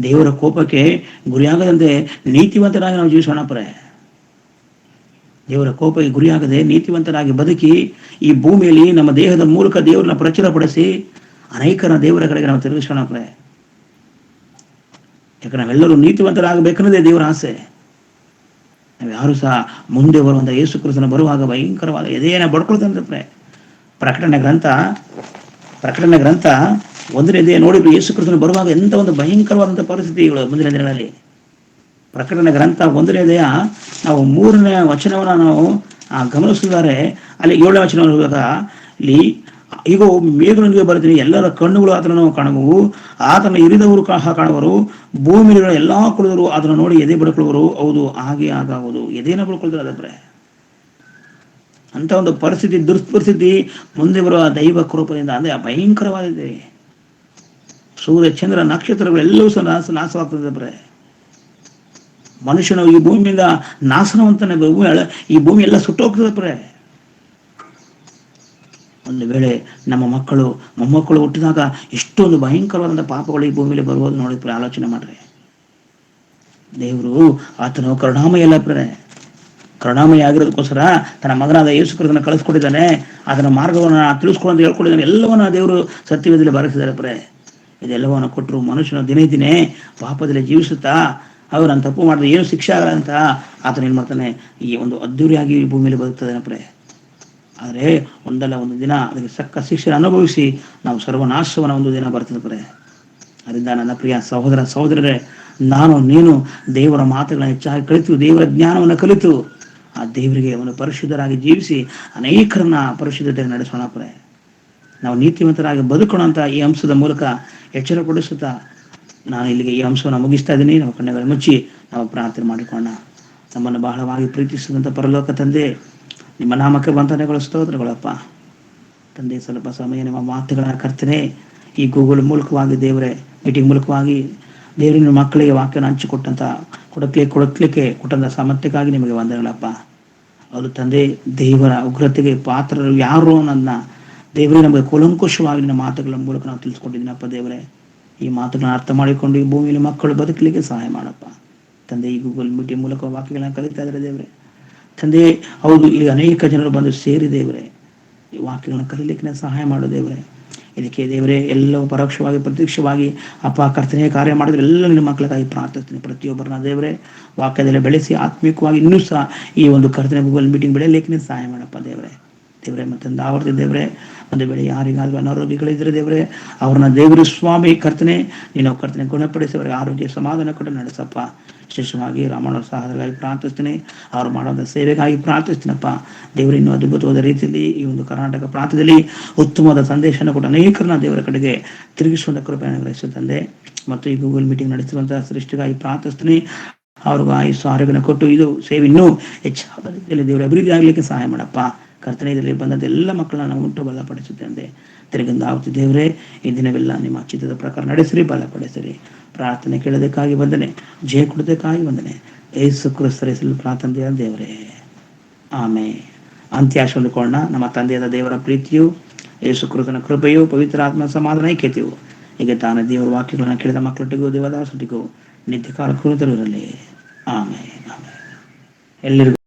ದೇವರ ಕೋಪಕ್ಕೆ ಗುರಿಯಾಗದಂತೆ ನೀತಿವಂತರಾಗಿ ನಾವು ಜೀವಿಸೋಣ ಪ್ರೇ. ದೇವರ ಕೋಪಕ್ಕೆ ಗುರಿಯಾಗದೆ ನೀತಿವಂತರಾಗಿ ಬದುಕಿ ಈ ಭೂಮಿಯಲ್ಲಿ ನಮ್ಮ ದೇಹದ ಮೂಲಕ ದೇವರನ್ನ ಪ್ರಚುರಪಡಿಸಿ ಅನೇಕರ ದೇವರ ಕಡೆಗೆ ನಾವು ತಿರುಗಿಸೋಣ ಪ್ರೇ. ಯಾಕಂದ್ರೆ ನಾವೆಲ್ಲರೂ ನೀತಿವಂತರಾಗಬೇಕನ್ನೋದೇ ದೇವರ ಆಸೆ. ನಾವು ಯಾರು ಸಹ ಮುಂದೆ ಬರುವಂತ ಯೇಸು ಕ್ರಿಸ್ತನ ಬರುವಾಗ ಭಯಂಕರವಾದ ಎದೆಯನ್ನ ಬಡ್ಕೊಳ್ತಂದ್ರೆ ಪ್ರೇ. ಪ್ರಕಟಣೆ ಗ್ರಂಥ 1ನೇ ಅಧ್ಯಾಯ ನೋಡಿ ಯೇಸು ಕ್ರಿಸ್ತನ ಬರುವಾಗ ಎಂತ ಒಂದು ಭಯಂಕರವಾದಂಥ ಪರಿಸ್ಥಿತಿಗಳು ಮುಂದಿನ ದಿನಗಳಲ್ಲಿ. ಪ್ರಕಟಣೆ ಗ್ರಂಥ 1ನೇ ಅಧ್ಯಾಯ ನಾವು 3ನೇ ವಚನವನ್ನ ನಾವು ಗಮನಿಸಿದರೆ ಅಲ್ಲಿ 7ನೇ ವಚನ ನೋಡುವಾಗ ಇಲ್ಲಿ ಈಗ ಮೇಘದೊಂದಿಗೆ ಬರ್ತೀನಿ, ಎಲ್ಲರ ಕಣ್ಣುಗಳು ಆತನನ್ನು ಕಾಣುವು, ಆತನ ಇರಿದವರು ಕಾಣುವರು, ಭೂಮಿಗಳ ಎಲ್ಲಾ ಕುಳಿದರು ಅದನ್ನು ನೋಡಿ ಎದೆ ಬಡ್ಕೊಳ್ಳುವರು. ಹೌದು, ಹಾಗೆ ಆಗುವುದು. ಎದೆನ ಬಡ್ಕೊಳ್ತಾರೆ ಅದಪ್ರೆ. ಅಂತ ಒಂದು ಪರಿಸ್ಥಿತಿ, ದುರ್ಪರಿಸ್ಥಿತಿ ಮುಂದೆ ಬರುವ ದೈವ ಕೃಪೆಯಿಂದ ಅಂದ್ರೆ ಭಯಂಕರವಾಗಿದೆ. ಸೂರ್ಯ ಚಂದ್ರ ನಕ್ಷತ್ರಗಳು ಎಲ್ಲವೂ ಸಹ ನಾಶವಾಗ್ತದೆ ಬ್ರೆ. ಮನುಷ್ಯನು ಈ ಭೂಮಿಯಿಂದ ನಾಶನವಂತಾನೆ, ಈ ಭೂಮಿ ಎಲ್ಲ ಸುಟ್ಟೋಗ್ತದೆ ಬ್ರೆ. ಒಂದು ವೇಳೆ ನಮ್ಮ ಮಕ್ಕಳು ಮೊಮ್ಮಕ್ಕಳು ಹುಟ್ಟಿದಾಗ ಎಷ್ಟೊಂದು ಭಯಂಕರವಾದಂಥ ಪಾಪಗಳು ಈ ಭೂಮಿಯಲ್ಲಿ ಬರುವುದು ನೋಡಿದ್ರೆ ಆಲೋಚನೆ ಮಾಡ್ರಿ. ದೇವರು ಆತನು ಕರುಣಾಮಯ ಅಲ್ಲ ಪ್ರೆ. ಕರುಣಾಮಯ ಆಗಿರೋದಕ್ಕೋಸ್ಕರ ತನ್ನ ಮಗನಾದ ಯೇಸು ಕ್ರಿಸ್ತನ ಕಳಿಸ್ಕೊಟ್ಟಿದ್ದಾನೆ. ಅದನ್ನ ಮಾರ್ಗವನ್ನು ತಿಳಿಸ್ಕೊಂಡು ಹೇಳ್ಕೊಟ್ಟಿದ್ದಾನೆ. ಎಲ್ಲವನ್ನ ದೇವರು ಸತ್ಯವೇದದಲ್ಲಿ ಬರೆಸಿದ್ದಾರೆ ಪ್ರೆ. ಇದೆಲ್ಲವನ್ನು ಕೊಟ್ಟರು ಮನುಷ್ಯನ ದಿನೇ ದಿನೇ ಪಾಪದಲ್ಲಿ ಜೀವಿಸುತ್ತಾ ಅವರು ನಾನು ತಪ್ಪು ಮಾಡಿದ್ರೆ ಏನು ಶಿಕ್ಷೆ ಆಗಲ್ಲ ಅಂತ ಆತನ ಏನ್ ಮಾಡ್ತಾನೆ, ಈ ಒಂದು ಅದ್ದೂರಿಯಾಗಿ ಈ ಭೂಮಿಯಲ್ಲಿ ಬದುಕ್ತದೆ ಪ್ರೆ. ಆದರೆ ಒಂದಲ್ಲ ಒಂದು ದಿನ ಅದಕ್ಕೆ ಸಕ್ಕ ಶಿಕ್ಷೆ ಅನುಭವಿಸಿ ನಾವು ಸರ್ವನಾಶವನ ಒಂದು ದಿನ ಬರ್ತದೆ ಪ್ರೆ. ಅದರಿಂದ ನನ್ನ ಪ್ರಿಯ ಸಹೋದರ ಸಹೋದರರೇ, ನಾನು ನೀನು ದೇವರ ಮಾತುಗಳನ್ನ ಹೆಚ್ಚಾಗಿ ಕಲಿತು, ದೇವರ ಜ್ಞಾನವನ್ನು ಕಲಿತು ಆ ದೇವರಿಗೆ ಒಂದು ಪರಿಶುದ್ಧರಾಗಿ ಜೀವಿಸಿ ಅನೇಕರನ್ನ ಪರಿಶುದ್ಧತೆ ನಡೆಸೋಣ ಪ್ರೆ. ನಾವು ನೀತಿವಂತರಾಗಿ ಬದುಕೋಣ ಅಂತ ಈ ಅಂಶದ ಮೂಲಕ ಎಚ್ಚರಪಡಿಸುತ್ತಾ ನಾನು ಇಲ್ಲಿಗೆ ಈ ಅಂಶವನ್ನು ಮುಗಿಸ್ತಾ ಇದ್ದೀನಿ. ನಾವು ಕಣ್ಣುಗಳು ಮುಚ್ಚಿ ನಾವು ಪ್ರಾರ್ಥನೆ ಮಾಡಿಕೊಳ್ಳೋಣ. ನಮ್ಮನ್ನು ಬಹಳವಾಗಿ ಪ್ರೀತಿಸಿದಂಥ ಪರಲೋಕ ತಂದೆ, ನಿಮ್ಮ ನಾಮಕ್ಕೆ ವಂದನೆಗಳು, ಸ್ತೋತ್ರಗಳಪ್ಪ ತಂದೆ. ಸ್ವಲ್ಪ ಸಮಯ ನಿಮ್ಮ ಮಾತುಗಳ ಕರ್ತನೆ ಈ ಗೂಗಲ್ ಮೂಲಕವಾಗಿ ದೇವರೇ, ಮೀಟಿಂಗ್ ಮೂಲಕವಾಗಿ ದೇವರಿನ ಮಕ್ಕಳಿಗೆ ವಾಕ್ಯನ ಹಂಚಿಕೊಟ್ಟಂತ ಕೊಡಲಿಕ್ಕೆ ಕೊಟ್ಟಂತ ಸಾಮರ್ಥ್ಯಕ್ಕಾಗಿ ನಿಮಗೆ ವಂದನೆಗಳಪ್ಪ. ಅವರು ತಂದೆ, ದೇವರ ಉಗ್ರತೆಗೆ ಪಾತ್ರರು ಯಾರು ನನ್ನ ದೇವರೇ ನಮಗೆ ಕೂಲಂಕುಷವಾಗಿ ನಿನ್ನ ಮಾತುಗಳ ಮೂಲಕ ನಾವು ತಿಳಿಸ್ಕೊಟ್ಟಿದ್ದೀನಪ್ಪ ದೇವರೇ. ಈ ಮಾತುಗಳನ್ನ ಅರ್ಥ ಮಾಡಿಕೊಂಡು ಈ ಭೂಮಿಯಲ್ಲಿ ಮಕ್ಕಳು ಬದುಕಲಿಕ್ಕೆ ಸಹಾಯ ಮಾಡಪ್ಪ ತಂದೆ. ಈ ಗೂಗಲ್ ಮೀಟಿಂಗ್ ಮೂಲಕ ವಾಕ್ಯಗಳನ್ನ ಕಲಿತಾ ಇದ್ದಾರೆ ದೇವರೇ ತಂದೆ. ಹೌದು, ಇಲ್ಲಿ ಅನೇಕ ಜನರು ಬಂದು ಸೇರಿ ದೇವರೇ ಈ ವಾಕ್ಯಗಳನ್ನ ಕಲೀಲಿಕ್ಕೆ ಸಹಾಯ ಮಾಡು ದೇವರೇ. ಇದಕ್ಕೆ ದೇವರೇ ಎಲ್ಲವೂ ಪರೋಕ್ಷವಾಗಿ ಪ್ರತ್ಯಕ್ಷವಾಗಿ ಅಪ್ಪ ಕರ್ತನೆ ಕಾರ್ಯ ಮಾಡಿದ್ರೆ ಎಲ್ಲ ನಿಮ್ಮ ಮಕ್ಕಳಿಗಾಗಿ ಪ್ರಾರ್ಥಿಸ್ತೀನಿ. ಪ್ರತಿಯೊಬ್ಬರನ್ನ ದೇವರೇ ವಾಕ್ಯದಲ್ಲಿ ಬೆಳೆಸಿ ಆತ್ಮಿಕವಾಗಿ ಇನ್ನೂ ಸಹ ಈ ಒಂದು ಕರ್ತನೆ ಗೂಗಲ್ ಮೀಟಿಂಗ್ ಬೆಳೆಯಲಿಕ್ಕೆ ಸಹಾಯ ಮಾಡಪ್ಪ ದೇವರೇ. ಮತ್ತೊಂದು ಆವರ್ತಿ ದೇವರೇ, ಒಂದು ವೇಳೆ ಯಾರಿಗಾದ್ರೂ ಅನಾರೋಗ್ಯಗಳಿದ್ರೆ ದೇವರೇ ಅವ್ರನ್ನ ದೇವರು ಸ್ವಾಮಿ ಕರ್ತನೆ ನೀನು ಕರ್ತನೆ ಗುಣಪಡಿಸಿ ಅವರಿಗೆ ಆರೋಗ್ಯ ಸಮಾಧಾನ ಕೊಟ್ಟು ನಡೆಸಪ್ಪ. ವಿಶೇಷವಾಗಿ ರಾಮಣ್ಣ ಸಹೋದರಗಾಗಿ ಪ್ರಾರ್ಥಿಸ್ತೀನಿ, ಅವ್ರು ಮಾಡುವಂಥ ಸೇವೆಗಾಗಿ ಪ್ರಾರ್ಥಿಸ್ತೀನಪ್ಪ ದೇವರು. ಇನ್ನೂ ಅದ್ಭುತವಾದ ರೀತಿಯಲ್ಲಿ ಈ ಒಂದು ಕರ್ನಾಟಕ ಪ್ರಾಂತ್ಯದಲ್ಲಿ ಉತ್ತಮವಾದ ಸಂದೇಶನ ಕೊಟ್ಟು ಅನೇಕರನ್ನ ದೇವರ ಕಡೆಗೆ ತಿರುಗಿಸುವಂಥ ಕೃಪೆಯನ್ನು ಗ್ರಹಿಸುತ್ತಂದೆ. ಮತ್ತು ಈ ಗೂಗಲ್ ಮೀಟಿಂಗ್ ನಡೆಸುವಂತಹ ಸೃಷ್ಟಿಗಾಗಿ ಪ್ರಾರ್ಥಿಸ್ತೀನಿ. ಅವ್ರಿಗೂ ಆಯುಸ್ಸು ಆರೋಗ್ಯನ ಕೊಟ್ಟು ಇದು ಸೇವೆ ಇನ್ನೂ ಹೆಚ್ಚಾದ ರೀತಿಯಲ್ಲಿ ದೇವರ ಅಭಿವೃದ್ಧಿ ಆಗಲಿಕ್ಕೆ ಸಹಾಯ ಮಾಡಪ್ಪ ಕರ್ತನೆ. ಇದರಲ್ಲಿ ಬಂದಂಥ ಎಲ್ಲ ಮಕ್ಕಳನ್ನ ನಾವು ಉಂಟು ಬಲಪಡಿಸುತ್ತೇನೆ. ತಿರುಗಿಂದ ಆವತ್ತು ದೇವರೇ ಈ ದಿನವೆಲ್ಲ ನಿಮ್ಮ ಚಿತ್ತದ ಪ್ರಕಾರ ನಡೆಸಿರಿ, ಬಲಪಡಿಸಿರಿ. ಪ್ರಾರ್ಥನೆ ಕೇಳೋದಕ್ಕಾಗಿ ವಂದನೆ, ಜಯ ಕೊಡೋದಕ್ಕಾಗಿ ವಂದನೆ. ಯೇಸು ಕ್ರಿಸ್ತರ ಹೆಸರಲ್ಲಿ ಪ್ರಾರ್ಥನೆ ದೇವರೇ, ಆಮೇಲೆ ಅಂತ್ಯಾಶ ಹೊಂದಿಕೊಳ್ಳೋಣ. ನಮ್ಮ ತಂದೆಯಾದ ದೇವರ ಪ್ರೀತಿಯು, ಯೇಸು ಕ್ರಿಸ್ತನ ಕೃಪೆಯು, ಪವಿತ್ರ ಆತ್ಮ ಸಮಾಧಾನ ಐಕ್ಯತೆಯು ಈಗ ತಾನೇ ದೇವರ ವಾಕ್ಯಗಳನ್ನ ಕೇಳಿದ ಮಕ್ಕಳೊಟ್ಟಿಗೂ ದೇವದಾಸೊಟ್ಟಿಗೂ ನಿತ್ಯ ಕಾಲ ಇರಲಿ. ಆಮೇಲೆ ಎಲ್ಲರಿಗೂ